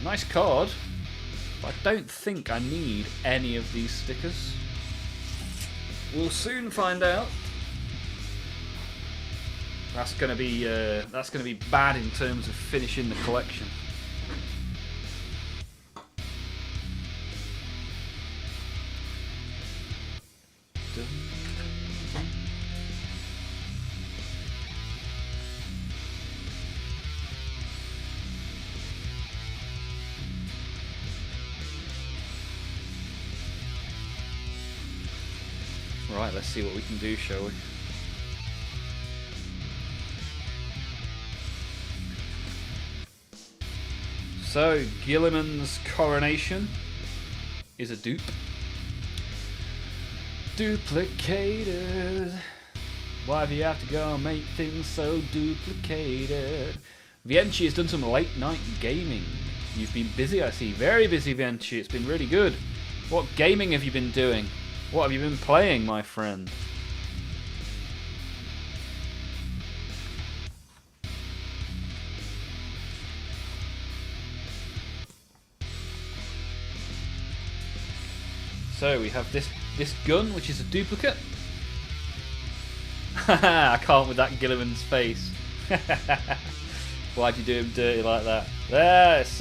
S1: Nice card. But I don't think I need any of these stickers. We'll soon find out. That's gonna be bad in terms of finishing the collection. Right, let's see what we can do, shall we? So, Gilliman's Coronation is a dupe. Duplicated. Why do you have to go and make things so duplicated? Vienchi has done some late night gaming. You've been busy, I see. Very busy, Vienchi. It's been really good. What gaming have you been doing? What have you been playing, my friend? So we have this gun, which is a duplicate. I can't with that Gilliman's face. Why'd you do him dirty like that? There, it's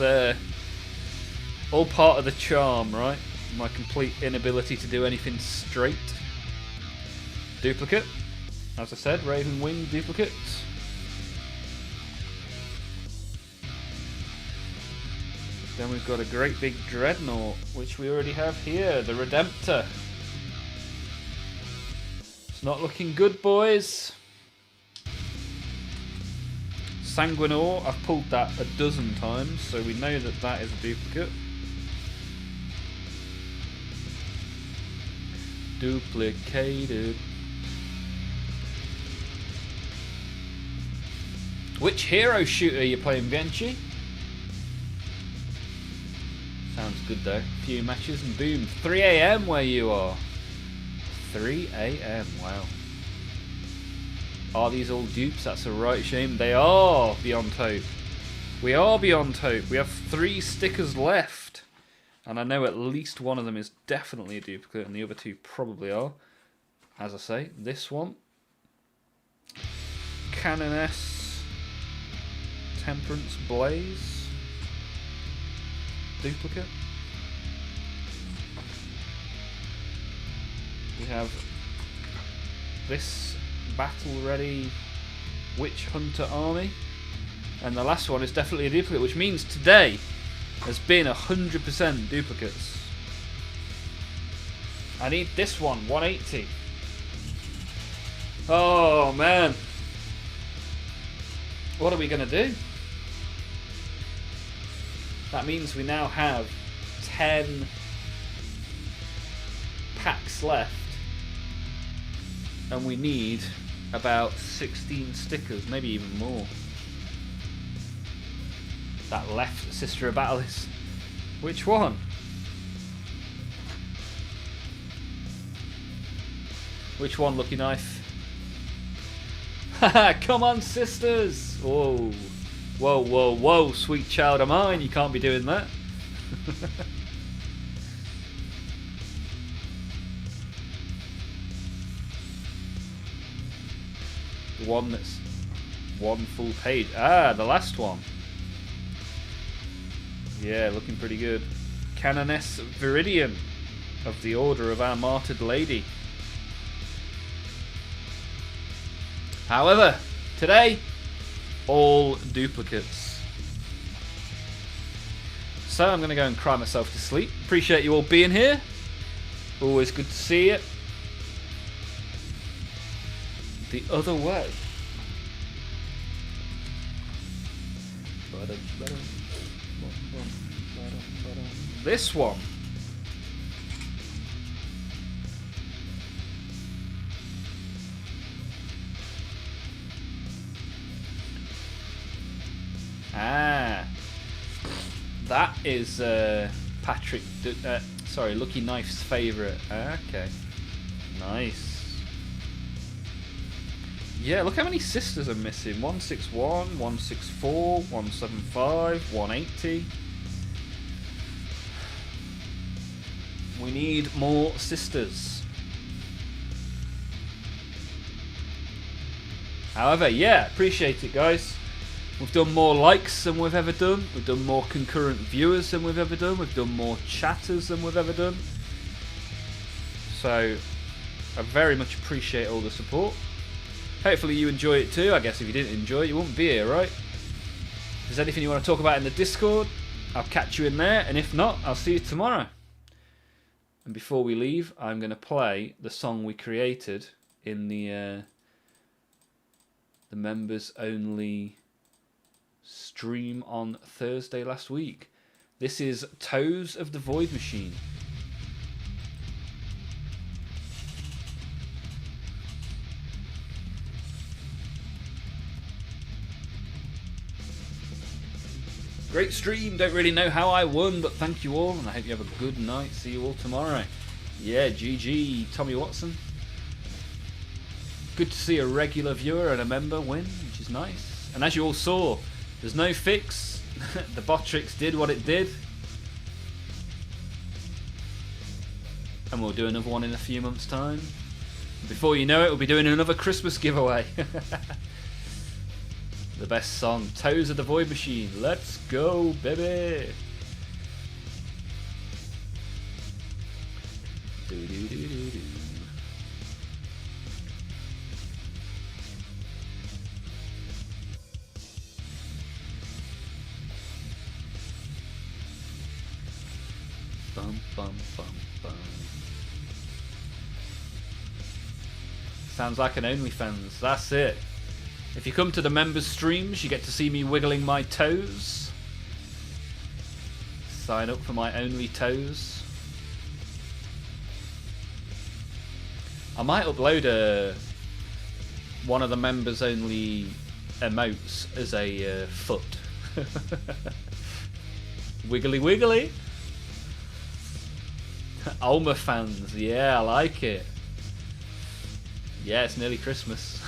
S1: all part of the charm, right? My complete inability to do anything straight. Duplicate. As I said, Raven Wing duplicate. Then we've got a great big Dreadnought, which we already have here, the Redemptor. It's not looking good, boys. Sanguinor, I've pulled that a dozen times, so we know that that is a duplicate. Duplicated. Which hero shooter are you playing, Bianchi? Sounds good though. A few matches and boom. 3 AM where you are. 3 AM, wow. Are these all dupes? That's a right shame. They are beyond hope. We are beyond hope. We have 3 stickers left. And I know at least one of them is definitely a duplicate and the other 2 probably are. As I say, this one. Canoness. Temperance Blaze. Duplicate. We have this battle ready Witch Hunter army, and the last one is definitely a duplicate, which means today has been 100% duplicates. I need this one, 180. Oh man, what are we gonna do? That means we now have 10 packs left, and we need about 16 stickers, maybe even more. That left Sister of Battle is... Which one? Which one, Lucky Knife? Haha, come on, sisters! Whoa. Whoa, whoa, whoa, sweet child of mine, you can't be doing that. The one that's one full page. Ah, the last one. Yeah, looking pretty good. Canoness Viridian of the Order of Our Martyred Lady. However, today, all duplicates. So I'm going to go and cry myself to sleep. Appreciate you all being here. Always good to see you. The other way. This one. Ah, that is Patrick. Sorry, Lucky Knife's favourite. Okay, nice. Yeah, look how many sisters are missing. 161, 164, 175, 180. We need more sisters. However, yeah, appreciate it, guys. We've done more likes than we've ever done. We've done more concurrent viewers than we've ever done. We've done more chatters than we've ever done. So, I very much appreciate all the support. Hopefully you enjoy it too. I guess if you didn't enjoy it, you wouldn't be here, right? If there's anything you want to talk about in the Discord, I'll catch you in there. And if not, I'll see you tomorrow. And before we leave, I'm going to play the song we created in the members only stream on Thursday last week. This is Toes of the Void Machine. Great stream, don't really know how I won, but thank you all, and I hope you have a good night. See you all tomorrow. Yeah, GG, Tommy Watson. Good to see a regular viewer and a member win, which is nice. And as you all saw, there's no fix. The Botrix did what it did. and we'll do another one in a few months' time. Before you know it, we'll be doing another Christmas giveaway. The best song, Toes of the Void Machine. Let's go, baby. Do-do-do-do-do. Bum, bum, bum, bum. Sounds like an OnlyFans. That's it. If you come to the members streams, you get to see me wiggling my toes. Sign up for my only toes. I might upload one of the members only emotes as a foot. Wiggly wiggly. Olmaph fans, yeah, I like it. Yeah, it's nearly Christmas.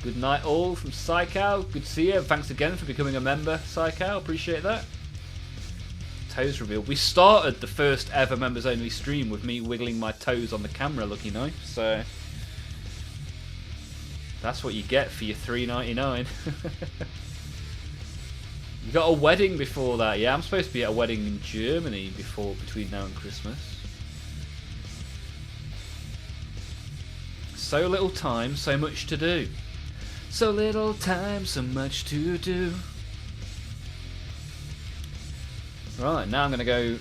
S1: Good night all from Psychow. Good to see you. Thanks again for becoming a member, Psychow. Appreciate that. Toes reveal. We started the first ever members only stream with me wiggling my toes on the camera looking nice. So that's what you get for your $3.99. You got a wedding before that. Yeah, I'm supposed to be at a wedding in Germany between now and Christmas. So little time, so much to do. So little time, so much to do. Right, now I'm going to go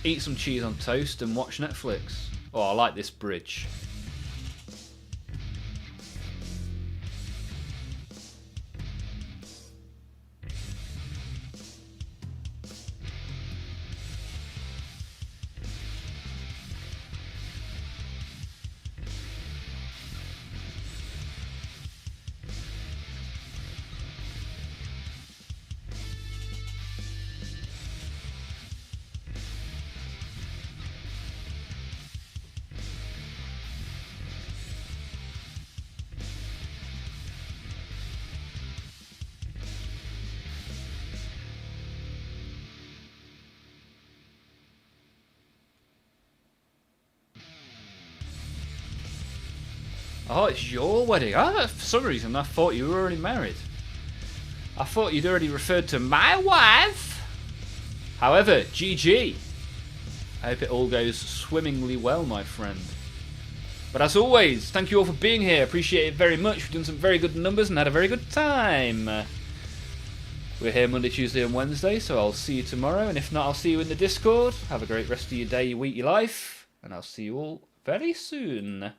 S1: eat some cheese on toast and watch Netflix. Oh, I like this bridge. Oh, it's your wedding. Oh, for some reason I thought you were already married. I thought you'd already referred to my wife. However, GG. I hope it all goes swimmingly well, my friend. But as always, thank you all for being here. Appreciate it very much. We've done some very good numbers and had a very good time. We're here Monday, Tuesday and Wednesday, so I'll see you tomorrow. And if not, I'll see you in the Discord. Have a great rest of your day, your week, your life. And I'll see you all very soon.